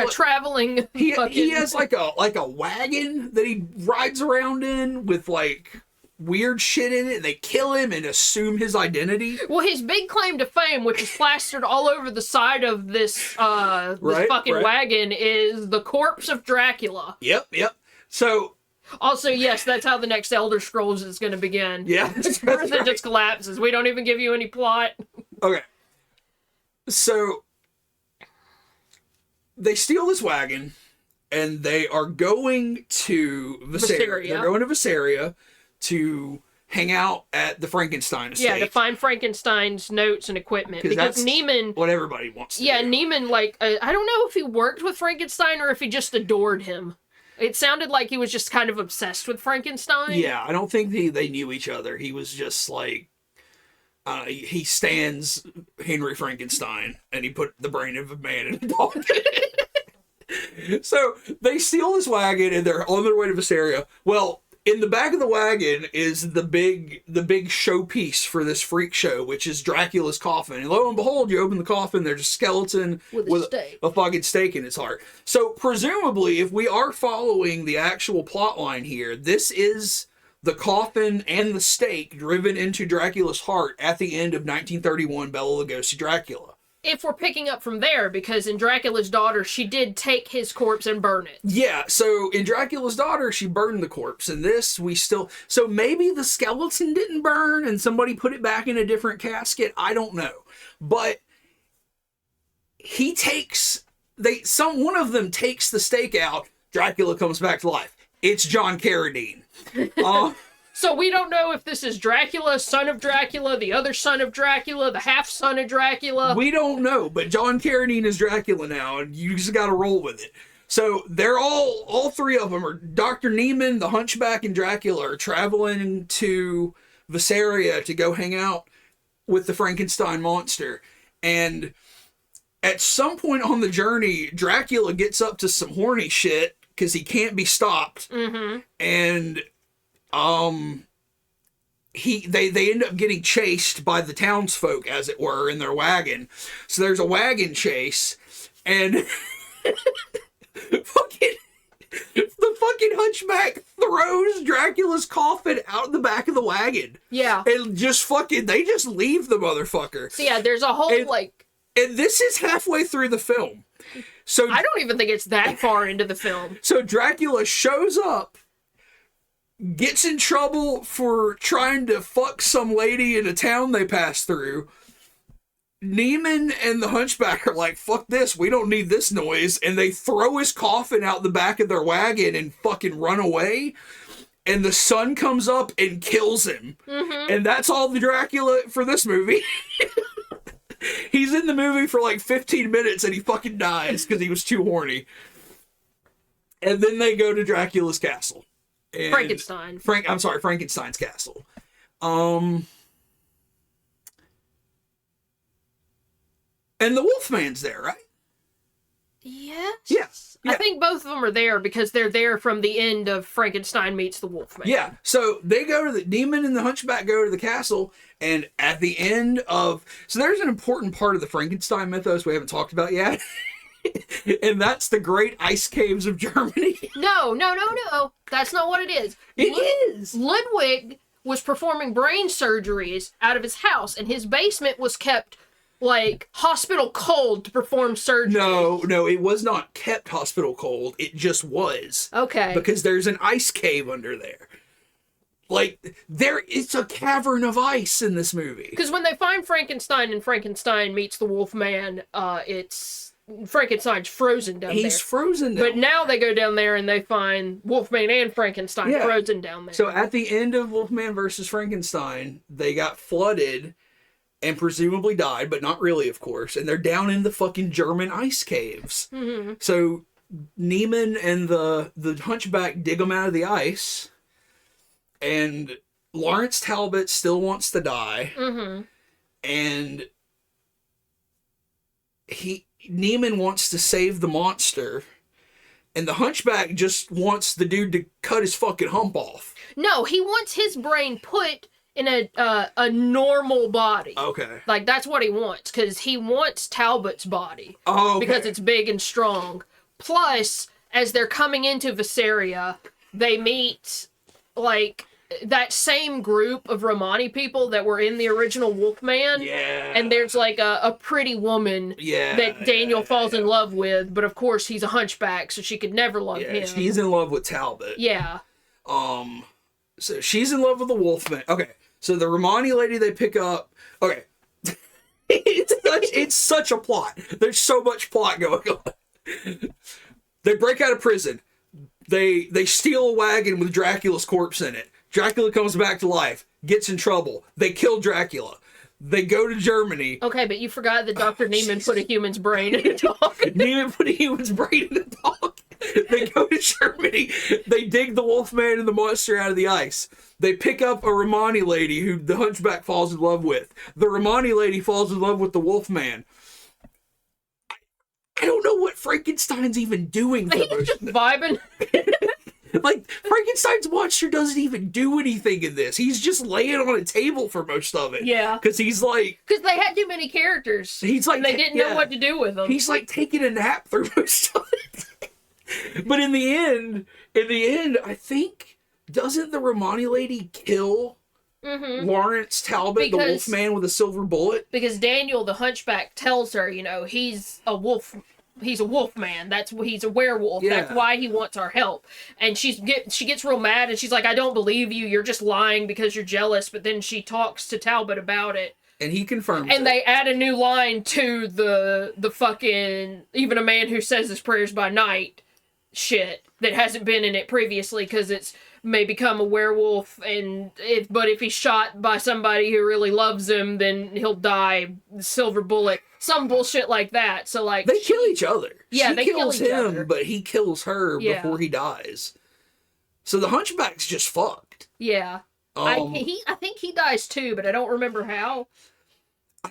Traveling. He has like a wagon that he rides around in with like weird shit in it. They kill him and assume his identity. Well, his big claim to fame, which is plastered all over the side of this wagon, is the corpse of Dracula. Yep. So also, yes, that's how the next Elder Scrolls is going to begin. Yeah, It just collapses. We don't even give you any plot. Okay. So they steal this wagon and they are going to Visaria. They're going to Visaria to hang out at the Frankenstein estate. Yeah, to find Frankenstein's notes and equipment. Because Niemann... what everybody wants to do. Yeah, Niemann, I don't know if he worked with Frankenstein or if he just adored him. It sounded like he was just kind of obsessed with Frankenstein. Yeah, I don't think they knew each other. He was just like... he stands Henry Frankenstein, and he put the brain of a man in a dog. So, they steal this wagon, and they're on their way to Visaria. Well... in the back of the wagon is the big showpiece for this freak show, which is Dracula's coffin. And lo and behold, you open the coffin, there's a skeleton with a fucking stake in its heart. So presumably, if we are following the actual plot line here, this is the coffin and the stake driven into Dracula's heart at the end of 1931 Bela Lugosi Dracula. If we're picking up from there, because in Dracula's Daughter, she did take his corpse and burn it. Yeah, so in Dracula's Daughter, she burned the corpse. In this, so maybe the skeleton didn't burn and somebody put it back in a different casket. I don't know. But one of them takes the stake out. Dracula comes back to life. It's John Carradine. So we don't know if this is Dracula, son of Dracula, the other son of Dracula, the half-son of Dracula. We don't know, but John Carradine is Dracula now, and you just gotta roll with it. So they're all three of them are Dr. Niemann, the Hunchback, and Dracula are traveling to Visaria to go hang out with the Frankenstein monster. And at some point on the journey, Dracula gets up to some horny shit because he can't be stopped. Mm-hmm. And they end up getting chased by the townsfolk, as it were, in their wagon. So there's a wagon chase, and fucking The fucking hunchback throws Dracula's coffin out the back of the wagon. Yeah. And just fucking, they just leave the motherfucker. So yeah, there's a whole, And this is halfway through the film. So I don't even think it's that far into the film. So Dracula shows up, gets in trouble for trying to fuck some lady in a town they pass through. Neiman and the hunchback are like, fuck this, we don't need this noise. And they throw his coffin out the back of their wagon and fucking run away. And the sun comes up and kills him. Mm-hmm. And that's all the Dracula for this movie. He's in the movie for like 15 minutes and he fucking dies because he was too horny. And then they go to Dracula's castle. And Frankenstein's castle. And the Wolfman's there, right? Yes. Yes. Yeah. I think both of them are there because they're there from the end of Frankenstein meets the Wolfman. Yeah. So they go to the Demon and the Hunchback go to the castle, and at the end of there's an important part of the Frankenstein mythos we haven't talked about yet. And that's the great ice caves of Germany. No. That's not what it is. It is. Ludwig was performing brain surgeries out of his house, and his basement was kept like hospital cold to perform surgery. No, it was not kept hospital cold. It just was. Okay. Because there's an ice cave under there. Like, it's a cavern of ice in this movie. Because when they find Frankenstein and Frankenstein meets the Wolfman, it's Frankenstein's frozen down there. He's frozen down But now they go down there and they find Wolfman and Frankenstein frozen down there. So at the end of Wolfman versus Frankenstein, they got flooded and presumably died, but not really, of course. And they're down in the fucking German ice caves. Mm-hmm. So Neiman and the Hunchback dig them out of the ice. And Lawrence Talbot still wants to die. Mm-hmm. And Neiman wants to save the monster. And the Hunchback just wants the dude to cut his fucking hump off. No, he wants his brain put in a normal body. Okay. Like, that's what he wants, because he wants Talbot's body. Oh, okay. Because it's big and strong. Plus, as they're coming into Visseria, they meet, like, that same group of Romani people that were in the original Wolfman. Yeah. And there's, like, a pretty woman that Daniel falls in love with, but of course he's a hunchback, so she could never love him. She's in love with Talbot. Yeah. So she's in love with the Wolfman. Okay. So the Romani lady they pick up. Okay. It's such a plot. There's so much plot going on. They break out of prison. They steal a wagon with Dracula's corpse in it. Dracula comes back to life. Gets in trouble. They kill Dracula. They go to Germany. Okay, but you forgot that Dr. Neiman put a human's brain in a dog. Neiman put a human's brain in a dog. They go to Germany. They dig the Wolfman and the monster out of the ice. They pick up a Romani lady who the Hunchback falls in love with. The Romani lady falls in love with the Wolfman. I don't know what Frankenstein's even doing. He's just vibing. Like, Frankenstein's monster doesn't even do anything in this. He's just laying on a table for most of it. Yeah. Because he's like... Because they had too many characters. He's like... And they didn't know what to do with them. He's like taking a nap through most of it. But in the end, I think, doesn't the Romani lady kill Lawrence Talbot, the Wolfman, with a silver bullet? Because Daniel, the Hunchback, tells her, he's a wolf. He's a wolf man. He's a werewolf. Yeah. That's why he wants our help. And she gets real mad and she's like, I don't believe you. You're just lying because you're jealous. But then she talks to Talbot about it. And he confirms And they add a new line to the fucking even a man who says his prayers by night shit that hasn't been in it previously because it's may become a werewolf but if he's shot by somebody who really loves him, then he'll die. Silver bullet. Some bullshit like that. So like they kill each other. Yeah, she kills him, but he kills her before he dies. So the Hunchback's just fucked. Yeah. I think he dies too, but I don't remember how. I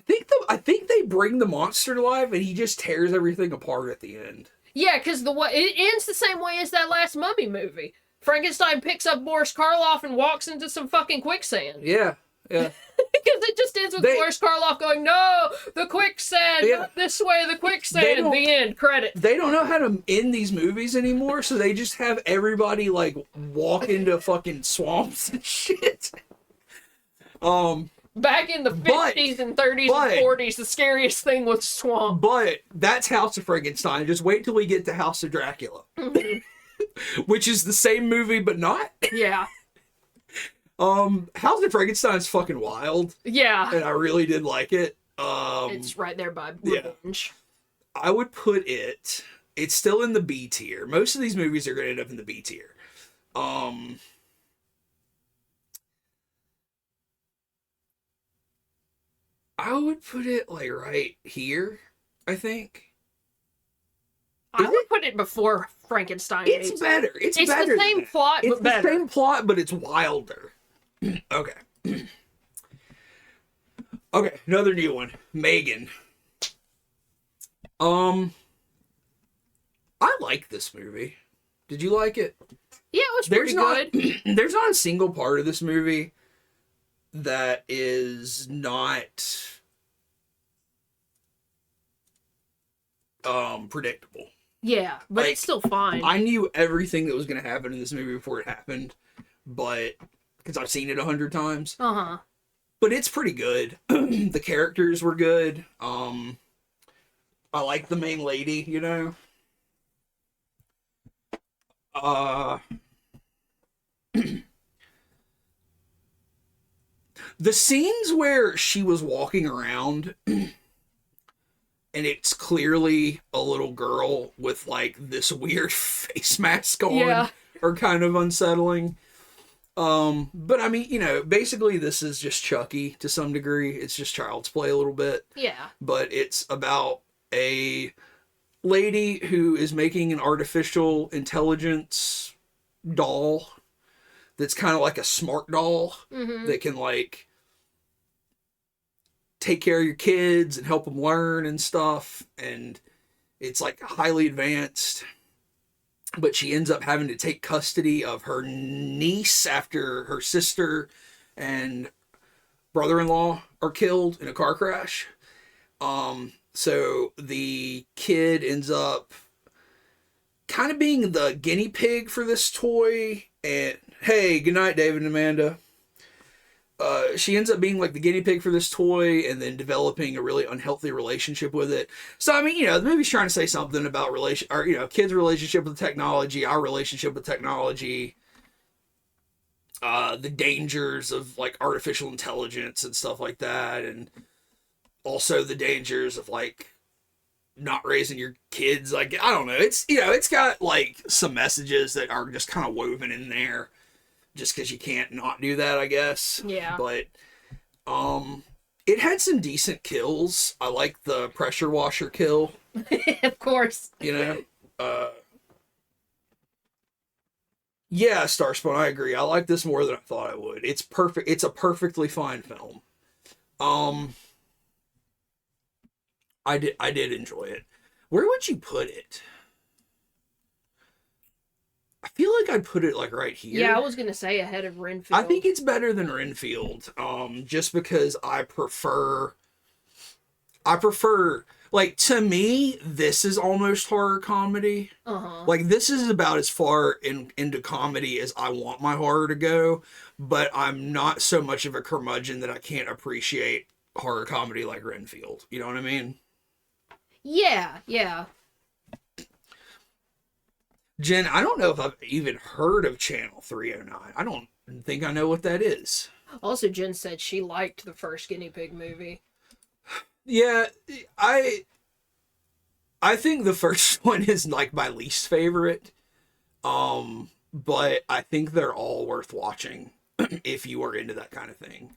think they bring the monster to life and he just tears everything apart at the end. Yeah, because it ends the same way as that last Mummy movie. Frankenstein picks up Boris Karloff and walks into some fucking quicksand. Yeah. Because it just ends with Boris Karloff going, "No, the quicksand, not this way, the quicksand." The end. Credit. They don't know how to end these movies anymore, so they just have everybody like walk into fucking swamps and shit. Back in the 50s and 30s and 40s, the scariest thing was swamp. But that's House of Frankenstein. Just wait till we get to House of Dracula. Which is the same movie, but not. Yeah. House of Frankenstein's fucking wild. Yeah. And I really did like it. It's right there by Revenge. Yeah. I would put it's still in the B tier. Most of these movies are going to end up in the B tier. I would put it like right here, I think. I would put it before Frankenstein. It's better. It's better. The same plot, but better. It's the same plot, but it's wilder. Okay. Okay, another new one. Megan. I like this movie. Did you like it? Yeah, it was pretty good. There's not a single part of this movie that is not predictable. Yeah, but it's still fine. I knew everything that was going to happen in this movie before it happened, but because I've seen it 100 times. But it's pretty good. The characters were good. I like the main lady, you know. The scenes where she was walking around and it's clearly a little girl with like this weird face mask on are kind of unsettling. But I mean, you know, basically this is just Chucky to some degree. It's just child's play a little bit. Yeah. But it's about a lady who is making an artificial intelligence doll that's kind of like a smart doll that can like take care of your kids and help them learn and stuff. And it's like highly advanced, but she ends up having to take custody of her niece after her sister and brother-in-law are killed in a car crash. So the kid ends up kind of being the guinea pig for this toy. And hey, good night, David and Amanda. She ends up being like the guinea pig for this toy and then developing a really unhealthy relationship with it. So, I mean, you know, the movie's trying to say something about kids' relationship with technology, our relationship with technology, the dangers of like artificial intelligence and stuff like that. And also the dangers of like not raising your kids. Like, I don't know. It's, you know, it's got like some messages that are just kind of woven in there. Just because you can't not do that, I guess. Yeah. But, it had some decent kills. I like the pressure washer kill. Of course. You know? Yeah, Starspawn, I agree. I like this more than I thought I would. It's perfect. It's a perfectly fine film. I did enjoy it. Where would you put it? I feel like I'd put it like right here. Yeah, I was gonna say ahead of Renfield. I think it's better than Renfield, just because I prefer, like, to me, this is almost horror comedy. Like, this is about as far into comedy as I want my horror to go, but I'm not so much of a curmudgeon that I can't appreciate horror comedy like Renfield. You know what I mean? Yeah, yeah. Jen, I don't know if I've even heard of Channel 309. I don't think I know what that is. Also, Jen said she liked the first Guinea Pig movie. Yeah, I think the first one is like my least favorite. But I think they're all worth watching if you are into that kind of thing.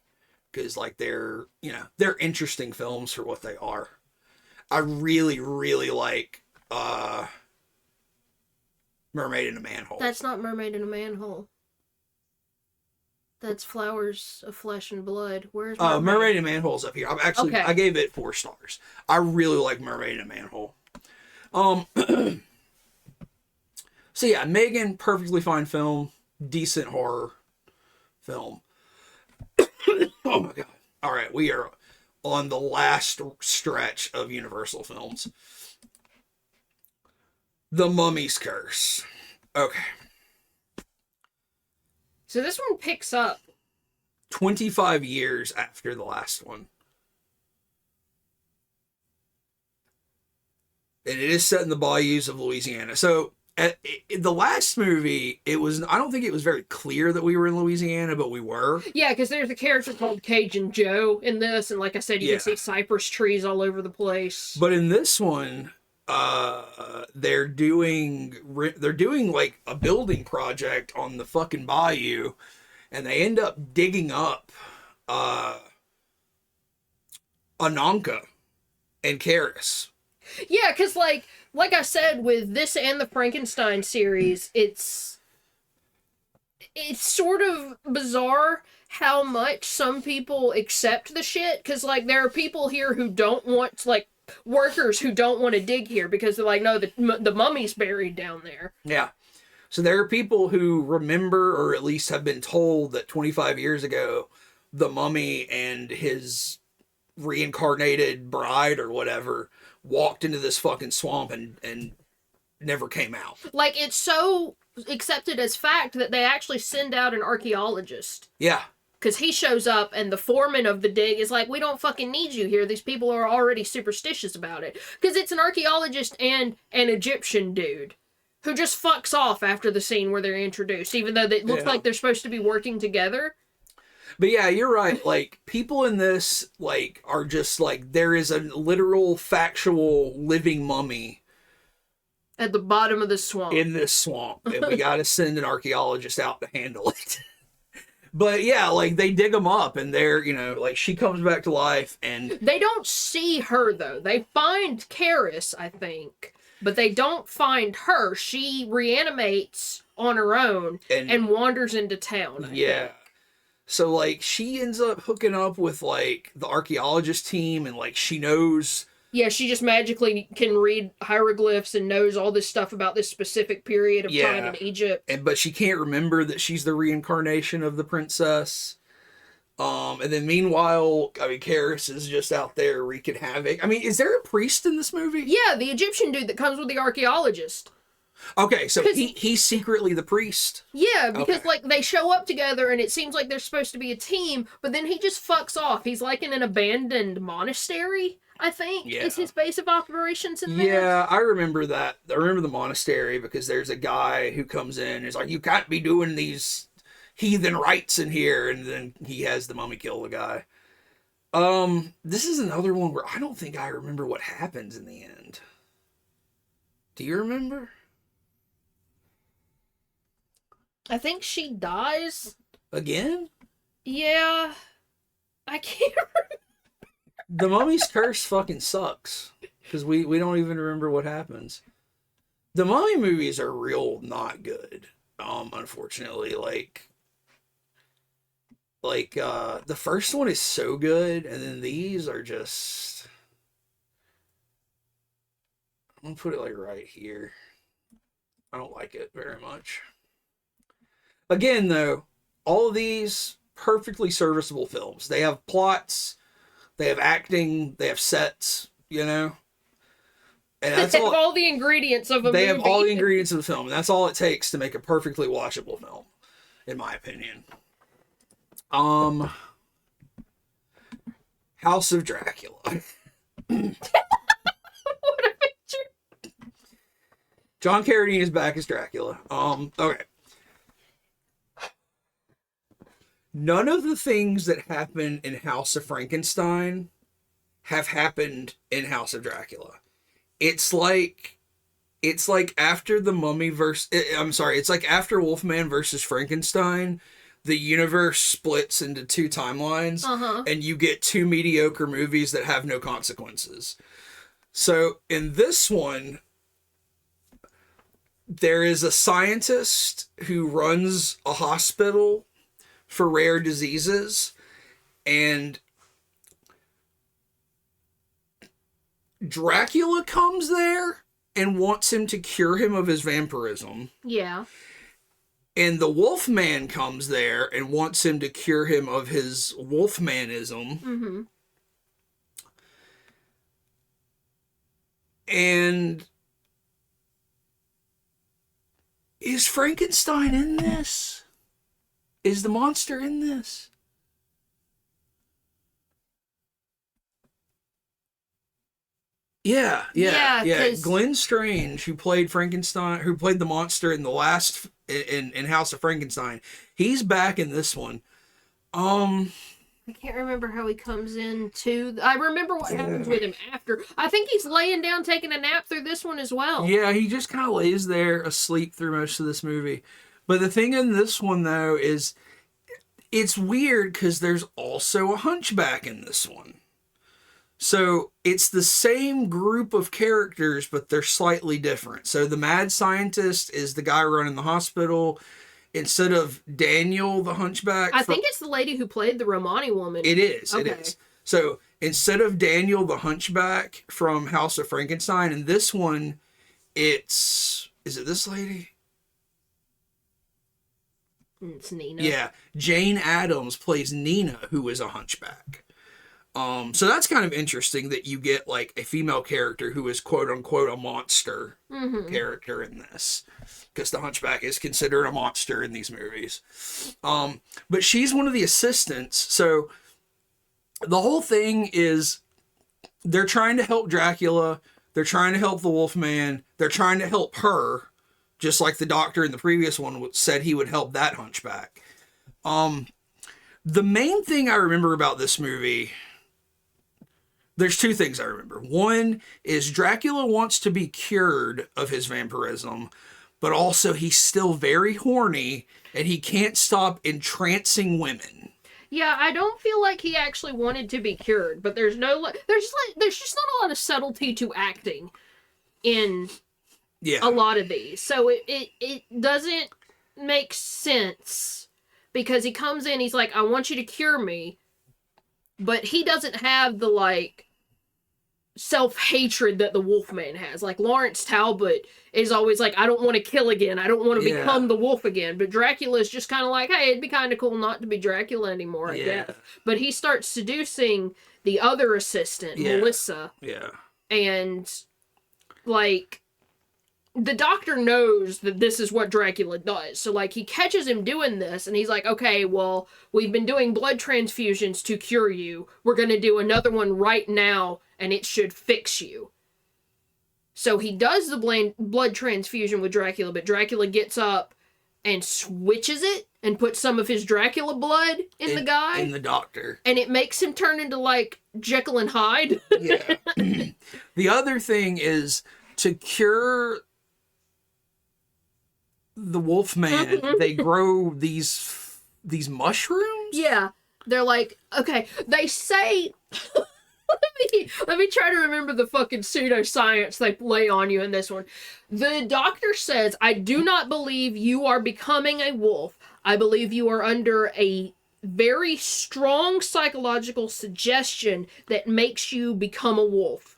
Because like they're interesting films for what they are. I really, really like Mermaid in a Manhole. That's not Mermaid in a Manhole. That's Flowers of Flesh and Blood. Where's Mermaid? Mermaid in a Manhole's up here. I gave it 4 stars. I really like Mermaid in a Manhole. So yeah, Megan, perfectly fine film, decent horror film. Oh my god. All right, we are on the last stretch of Universal films. The Mummy's Curse. Okay. So this one picks up 25 years after the last one. And it is set in the bayous of Louisiana. So the last movie, I don't think it was very clear that we were in Louisiana, but we were. Yeah, because there's a character called Cajun Joe in this, and like I said, you can see cypress trees all over the place. But in this one, they're doing like a building project on the fucking bayou, and they end up digging up Ananka and Karis. Yeah, because like I said, with this and the Frankenstein series, it's sort of bizarre how much some people accept the shit. Because like there are people here who don't want, like workers who don't want to dig here because they're like, no, the mummy's buried down there. Yeah. So there are people who remember, or at least have been told, that 25 years ago, the mummy and his reincarnated bride or whatever walked into this fucking swamp and never came out. Like, it's so accepted as fact that they actually send out an archaeologist. Yeah. Because he shows up and the foreman of the dig is like, we don't fucking need you here. These people are already superstitious about it. Because it's an archaeologist and an Egyptian dude who just fucks off after the scene where they're introduced, even though it looks like they're supposed to be working together. But yeah, you're right. Like, people in this, like, are just like, there is a literal, factual, living mummy at the bottom of the swamp. In this swamp. And we got to send an archaeologist out to handle it. But yeah, like, they dig them up and they're, you know, like, she comes back to life and... They don't see her, though. They find Karis, I think. But they don't find her. She reanimates on her own and wanders into town. Yeah. So, like, she ends up hooking up with, like, the archaeologist team, and, like, she knows... Yeah, she just magically can read hieroglyphs and knows all this stuff about this specific period of time in Egypt. But she can't remember that she's the reincarnation of the princess. And then meanwhile, I mean, Karis is just out there wreaking havoc. I mean, is there a priest in this movie? Yeah, the Egyptian dude that comes with the archaeologist. Okay, so he's secretly the priest. Yeah, because like they show up together and it seems like they're supposed to be a team, but then he just fucks off. He's like in an abandoned monastery, I think, is his base of operations in there. Yeah, I remember that. I remember the monastery because there's a guy who comes in and is like, you can't be doing these heathen rites in here, and then he has the mummy kill the guy. This is another one where I don't think I remember what happens in the end. Do you remember? I think she dies. Again? Yeah. I can't remember. The Mummy's Curse fucking sucks. Because we don't even remember what happens. The Mummy movies are real not good. Unfortunately. Like, the first one is so good, and then these are just... I'm gonna put it, like, right here. I don't like it very much. Again, though, all of these perfectly serviceable films. They have plots, they have acting, they have sets, you know? And that's they have all the ingredients of a movie. They have all the ingredients of the film, and that's all it takes to make a perfectly watchable film, in my opinion. House of Dracula. What a picture. John Carradine is back as Dracula. Okay. None of the things that happen in House of Frankenstein have happened in House of Dracula. It's like after the Mummy it's like after Wolfman versus Frankenstein, the universe splits into two timelines, and you get two mediocre movies that have no consequences. So in this one, there is a scientist who runs a hospital for rare diseases, and Dracula comes there and wants him to cure him of his vampirism. Yeah. And the Wolfman comes there and wants him to cure him of his Wolfmanism. Mm-hmm. And is Frankenstein in this? Is the monster in this? Yeah. Glenn Strange, who played Frankenstein, who played the monster in the last in House of Frankenstein, he's back in this one. I can't remember how he comes in too. I remember what happens with him after. I think he's laying down taking a nap through this one as well. Yeah, he just kind of lays there asleep through most of this movie. But the thing in this one, though, is it's weird because there's also a hunchback in this one. So it's the same group of characters, but they're slightly different. So the mad scientist is the guy running the hospital. Instead of Daniel, the hunchback. I think it's the lady who played the Romani woman. It is. Okay. It is. So instead of Daniel, the hunchback from House of Frankenstein, in this one, is it this lady? It's Nina. Yeah. Jane Addams plays Nina, who is a hunchback. So that's kind of interesting that you get like a female character who is quote unquote a monster character in this, because the hunchback is considered a monster in these movies. But she's one of the assistants. So the whole thing is they're trying to help Dracula. They're trying to help the Wolfman. They're trying to help her, just like the doctor in the previous one said he would help that hunchback. The main thing I remember about this movie, there's two things I remember. One is Dracula wants to be cured of his vampirism, but also he's still very horny and he can't stop entrancing women. Yeah, I don't feel like he actually wanted to be cured, but there's just not a lot of subtlety to acting in a lot of these. So it doesn't make sense, because he comes in, he's like, I want you to cure me, but he doesn't have the like self-hatred that the Wolfman has. Like Lawrence Talbot is always like, I don't want to kill again, I don't want to become the wolf again, but Dracula's just kind of like, hey, it'd be kind of cool not to be Dracula anymore, I guess. But he starts seducing the other assistant, Melissa, and like the doctor knows that this is what Dracula does. So, like, he catches him doing this, and he's like, okay, well, we've been doing blood transfusions to cure you. We're going to do another one right now, and it should fix you. So he does the blood transfusion with Dracula, but Dracula gets up and switches it and puts some of his Dracula blood in the guy. In the doctor. And it makes him turn into, like, Jekyll and Hyde. Yeah. The other thing is, to cure the Wolfman, they grow these mushrooms? Yeah. They're like, okay, they say... let me try to remember the fucking pseudoscience they lay on you in this one. The doctor says, I do not believe you are becoming a wolf. I believe you are under a very strong psychological suggestion that makes you become a wolf.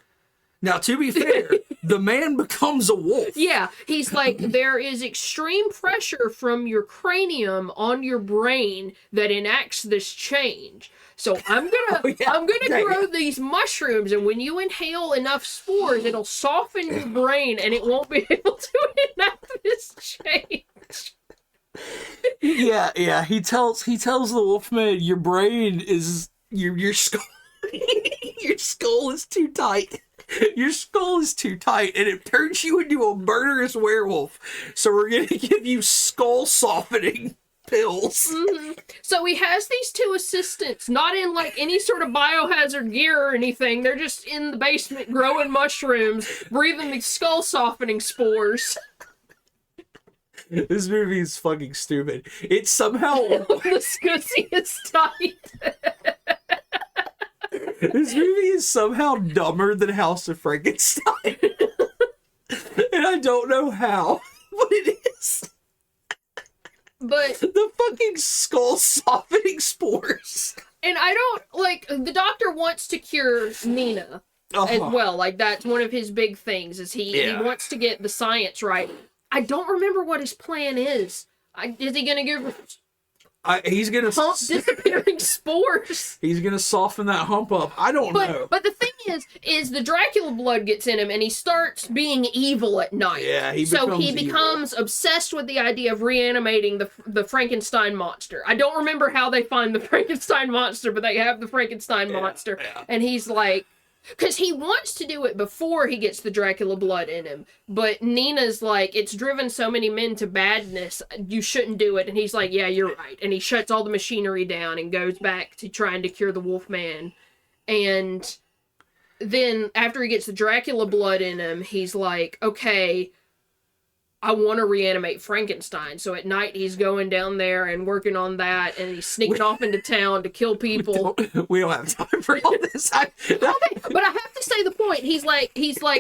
Now, to be fair, the man becomes a wolf. Yeah, he's like, there is extreme pressure from your cranium on your brain that enacts this change. So I'm gonna grow these mushrooms, and when you inhale enough spores, it'll soften your brain, and it won't be able to enact this change. Yeah. He tells the Wolfman, your brain is your skull. Your skull is too tight. Your skull is too tight, and it turns you into a murderous werewolf. So we're gonna give you skull softening pills. Mm-hmm. So he has these two assistants, not in like any sort of biohazard gear or anything. They're just in the basement growing mushrooms, breathing these skull softening spores. This movie is fucking stupid. It's somehow the scuzzy is tight. This movie is somehow dumber than House of Frankenstein. And I don't know how, but it is. But the fucking skull softening spores. And I don't, like, the doctor wants to cure Nina as well. Like, that's one of his big things, is he wants to get the science right. I don't remember what his plan is Is he gonna give He's gonna hump disappearing spores? He's gonna soften that hump up. I don't know. But the thing is the Dracula blood gets in him, and he starts being evil at night. Yeah, he becomes obsessed with the idea of reanimating the Frankenstein monster. I don't remember how they find the Frankenstein monster, but they have the Frankenstein monster, and he's like. Because he wants to do it before he gets the Dracula blood in him. But Nina's like, it's driven so many men to badness, you shouldn't do it. And he's like, yeah, you're right. And he shuts all the machinery down and goes back to trying to cure the Wolfman. And then after he gets the Dracula blood in him, he's like, okay, I want to reanimate Frankenstein. So at night he's going down there and working on that, and he's sneaking off into town to kill people. We don't have time for all this. Okay, but I have to say the point. He's like,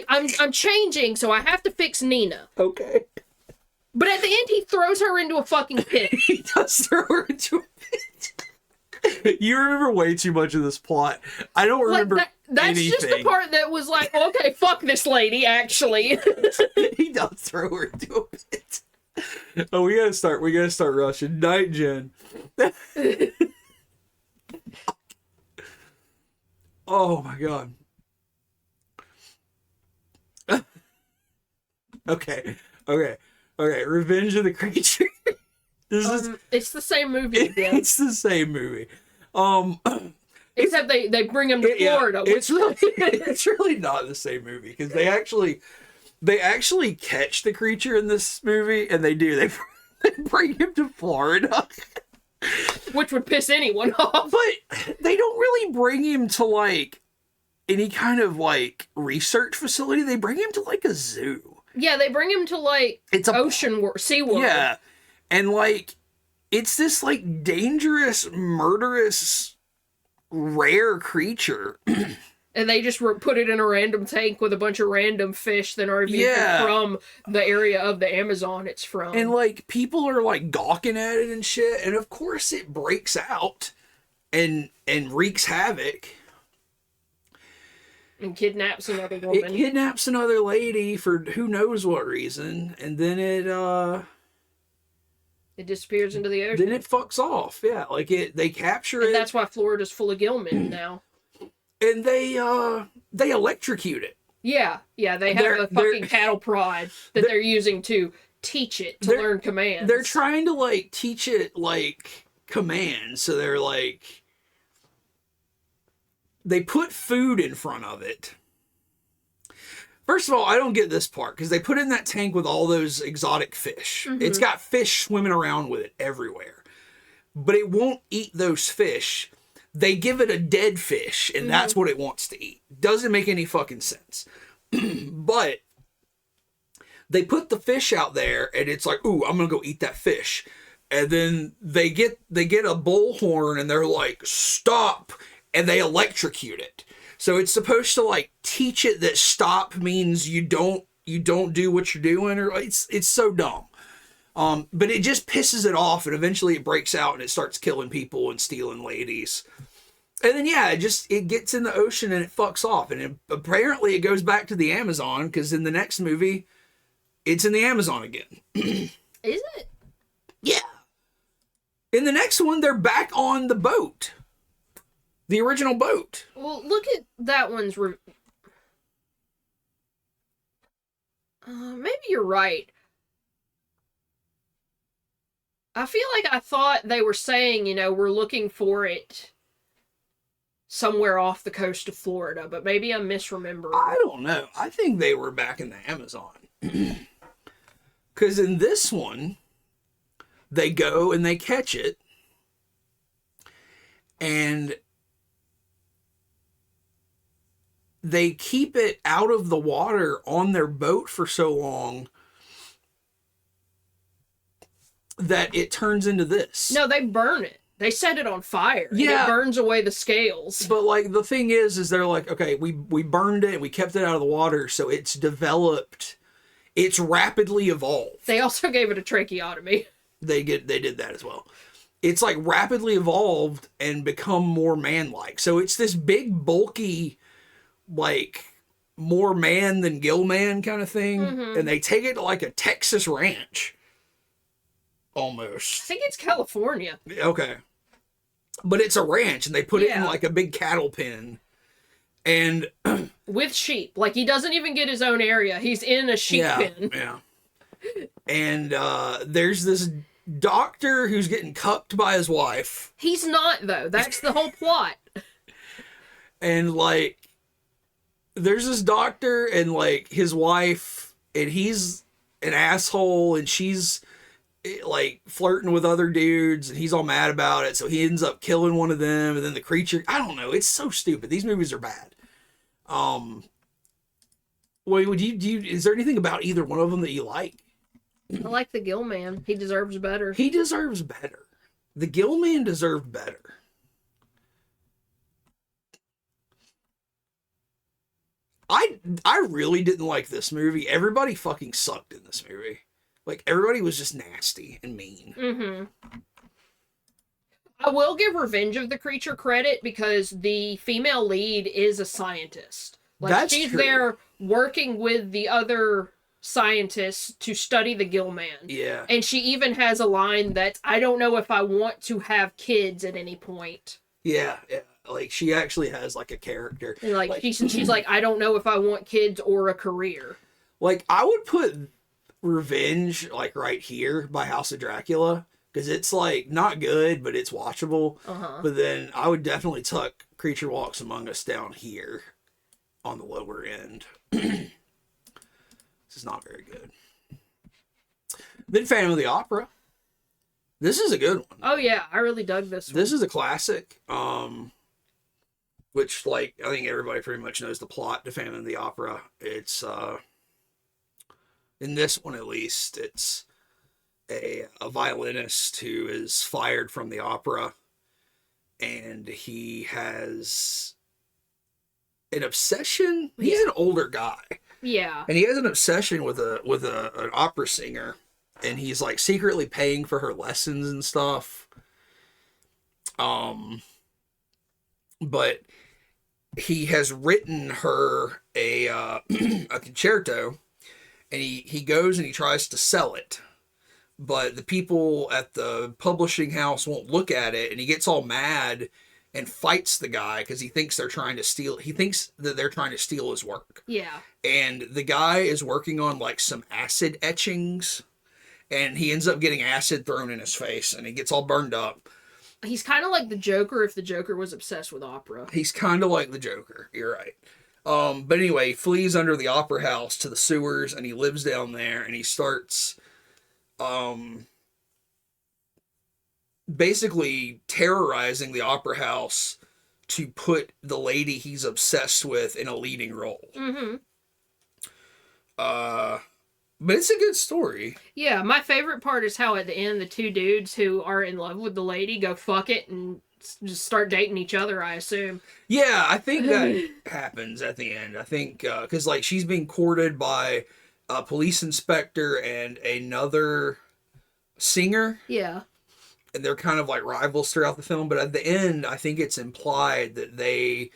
I'm changing, so I have to fix Nina. Okay. But at the end, he throws her into a fucking pit. He does throw her into a pit. You remember way too much of this plot. I don't remember that's anything. Just the part that was like, okay, fuck this lady, actually. He does throw her into a pit. Oh, we gotta start rushing. Night, Jen. Oh my god. Okay. Revenge of the Creature. It's the same movie again. It's the same movie. Except they bring him to Florida. It's really not the same movie, because they actually catch the creature in this movie, and they bring him to Florida. Which would piss anyone off. But they don't really bring him to like any kind of like research facility. They bring him to like a zoo. Yeah, they bring him to like SeaWorld. Yeah. And like it's this like dangerous, murderous, rare creature. And they just put it in a random tank with a bunch of random fish that aren't even from the area of the Amazon it's from. And, like, people are, like, gawking at it and shit. And, of course, it breaks out and wreaks havoc. And kidnaps another woman. It kidnaps another lady for who knows what reason. And then it disappears into the ocean. Then it fucks off. Yeah, like, they capture it. And that's why Florida's full of gillmen now. And they electrocute it. Yeah, they have the fucking cattle prod that they're using to teach it to learn commands. They're trying to, like, teach it, like, commands. So they're, like... They put food in front of it. First of all, I don't get this part, because they put it in that tank with all those exotic fish. Mm-hmm. It's got fish swimming around with it everywhere. But it won't eat those fish. They give it a dead fish, and that's what it wants to eat. Doesn't make any fucking sense. But they put the fish out there, and it's like, ooh, I'm gonna go eat that fish. And then they get a bullhorn, and they're like, stop, and they electrocute it. So it's supposed to like teach it that stop means you don't do what you're doing, or it's so dumb. But it just pisses it off, and eventually it breaks out and it starts killing people and stealing ladies. And then, it gets in the ocean and it fucks off. And apparently it goes back to the Amazon, because in the next movie, it's in the Amazon again. Is it? Yeah. In the next one, they're back on the boat. The original boat. Well, look at that one's... maybe you're right. I feel like I thought they were saying, we're looking for it somewhere off the coast of Florida, but maybe I'm misremembering. I don't know. I think they were back in the Amazon. Because in this one, they go and they catch it, and they keep it out of the water on their boat for so long that it turns into this. No, they burn it. They set it on fire. Yeah. And it burns away the scales. But, like, the thing is they're like, okay, we burned it and we kept it out of the water, so it's developed. It's rapidly evolved. They also gave it a tracheotomy. They did that as well. It's, like, rapidly evolved and become more man-like. So it's this big, bulky, like, more man than Gill Man kind of thing. Mm-hmm. And they take it to, like, a Texas ranch. I almost. think it's California. Okay. But it's a ranch, and they put it in Yeah. like a big cattle pen. And With sheep. Like, he doesn't even get his own area. He's in a sheep pen. yeah. And there's this doctor who's getting cucked by his wife. He's not, though. That's the whole plot. And like there's this doctor and like his wife, and he's an asshole, and she's like flirting with other dudes, and he's all mad about it, so he ends up killing one of them, and then the creature, I don't know, it's so stupid. These movies are bad. Well, would you is there anything about either one of them that you like? I like the Gill Man. He deserves better. He deserves better. The Gill Man deserved better. I really didn't like this movie. Everybody fucking sucked in this movie. Like, everybody was just nasty and mean. Mm-hmm. I will give Revenge of the Creature credit because the female lead is a scientist. Like, That's she's true. there working with the other scientists to study the Gill Man. Yeah. And she even has a line that, I don't know if I want to have kids at any point. Yeah. Like, she actually has, like, a character. And like she's like, I don't know if I want kids or a career. Like, I would put Revenge, like, right here by House of Dracula. Because it's, like, not good, but it's watchable. Uh-huh. But then I would definitely tuck Creature Walks Among Us down here on the lower end. This is not very good. Then Phantom of the Opera. This is a good one. Oh yeah, I really dug this one. This is a classic. Which, like, I think everybody pretty much knows the plot to Phantom of the Opera. It's, in this one at least, it's a violinist who is fired from the opera, and he has an obsession. He's an older guy, Yeah. and he has an obsession with an opera singer, and he's like secretly paying for her lessons and stuff. But he has written her a a concerto, and he goes and he tries to sell it, but the people at the publishing house won't look at it, and he gets all mad and fights the guy because he thinks they're trying to steal. He thinks that they're trying to steal his work. Yeah. And the guy is working on like some acid etchings, and he ends up getting acid thrown in his face, and he gets all burned up. He's kind of like the Joker if the Joker was obsessed with opera. He's kind of like the Joker. You're right. But anyway, he flees under the opera house to the sewers, and he lives down there, and he starts basically terrorizing the opera house to put the lady he's obsessed with in a leading role. Mm-hmm. But it's a good story. Yeah, my favorite part is how at the end the two dudes who are in love with the lady go fuck it and just start dating each other, I assume. Yeah, I think that happens at the end. I think because like she's being courted by a police inspector and another singer, Yeah. and they're kind of like rivals throughout the film. But at the end, I think it's implied that they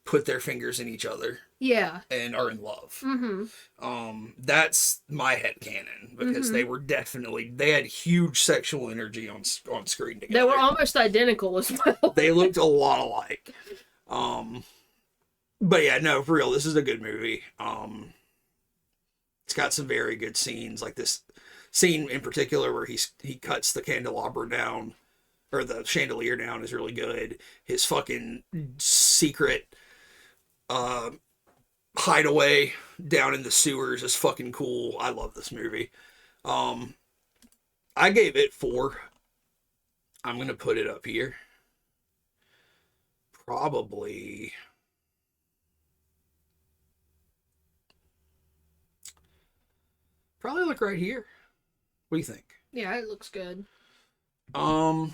put their fingers in each other Yeah. and are in love. Mm-hmm. That's my headcanon because they were they had huge sexual energy on screen together. They were almost identical as well. They looked a lot alike. But yeah, no, for real, this is a good movie. It's got some very good scenes, like this scene in particular where he cuts the candelabra down, or the chandelier down, is really good. His fucking secret hideaway down in the sewers is fucking cool. I love this movie. I gave it 4. I'm gonna put it up here. Probably like right here. What do you think? Yeah, it looks good. Oh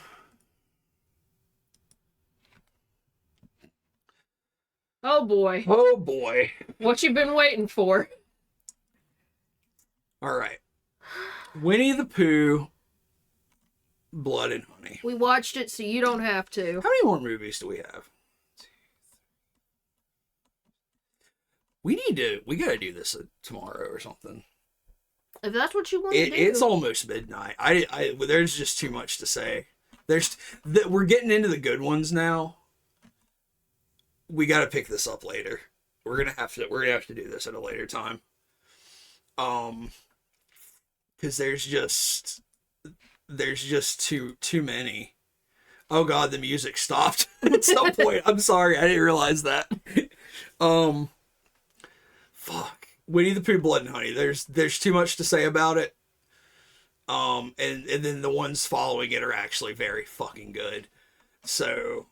boy. Oh boy. What you been waiting for? All right. Winnie the Pooh, Blood and Honey. We watched it so you don't have to. How many more movies do we have? We gotta do this tomorrow or something. If that's what you want to do. It's almost midnight. There's just too much to say. We're getting into the good ones now. We got to pick this up later. We're gonna have to do this at a later time. Because there's just too many. Oh God, the music stopped at some point. I'm sorry, I didn't realize that. Fuck. Winnie the Pooh, Blood and Honey. There's too much to say about it. And then the ones following it are actually very fucking good. So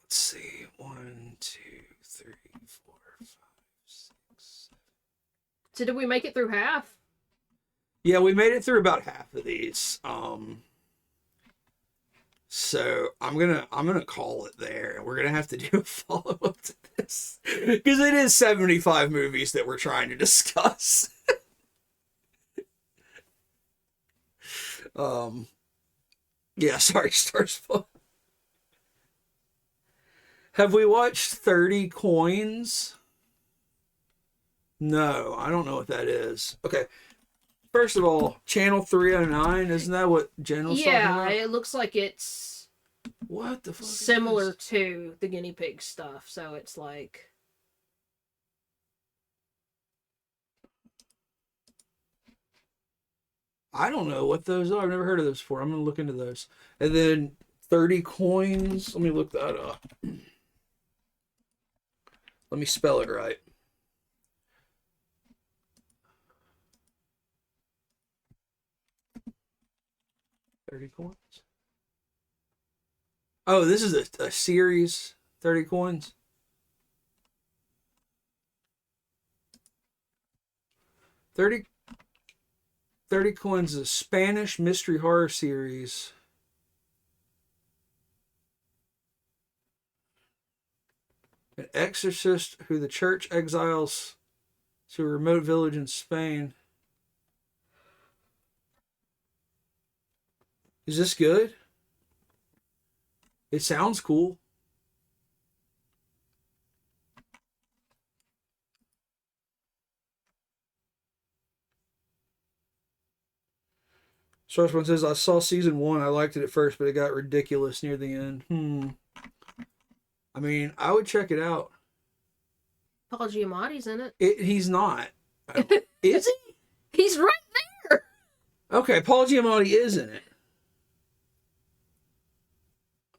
let's see. 1, 2, 3, 4, 5, 6, 7. So did we make it through half? Yeah, we made it through about half of these. So I'm gonna call it there, and we're gonna have to do a follow up to this because it is 75 movies that we're trying to discuss. Yeah, sorry, Starspawn. Have we watched 30 Coins? No, I don't know what that is. Okay. First of all, Channel 309, isn't that what Jen was talking about? Yeah, it looks like it's what the fuck similar to the guinea pig stuff, so it's like... I don't know what those are. I've never heard of those before. I'm going to look into those. And then 30 Coins. Let me look that up. Let me spell it right. $30 Oh, this is a series. 30 Coins. Thirty Coins is a Spanish mystery horror series. An exorcist who the church exiles to a remote village in Spain. Is this good? It sounds cool. Source1 says, I saw season 1. I liked it at first, but it got ridiculous near the end. I mean, I would check it out. Paul Giamatti's in it. He's not. Is he? He's right there! Okay, Paul Giamatti is in it.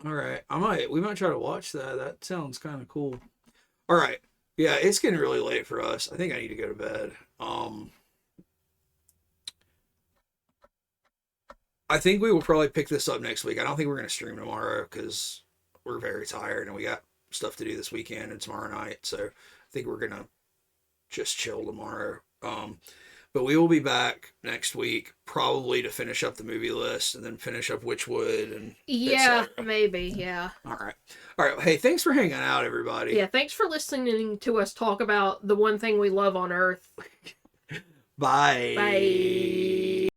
Alright, we might try to watch that. That sounds kind of cool. Alright, yeah, it's getting really late for us. I think I need to go to bed. I think we will probably pick this up next week. I don't think we're going to stream tomorrow because we're very tired and we got stuff to do this weekend and tomorrow night. So I think we're going to just chill tomorrow. But we will be back next week probably to finish up the movie list and then finish up Witchwood and yeah, maybe, yeah. All right. Hey, thanks for hanging out, everybody. Yeah, thanks for listening to us talk about the one thing we love on Earth. Bye. Bye.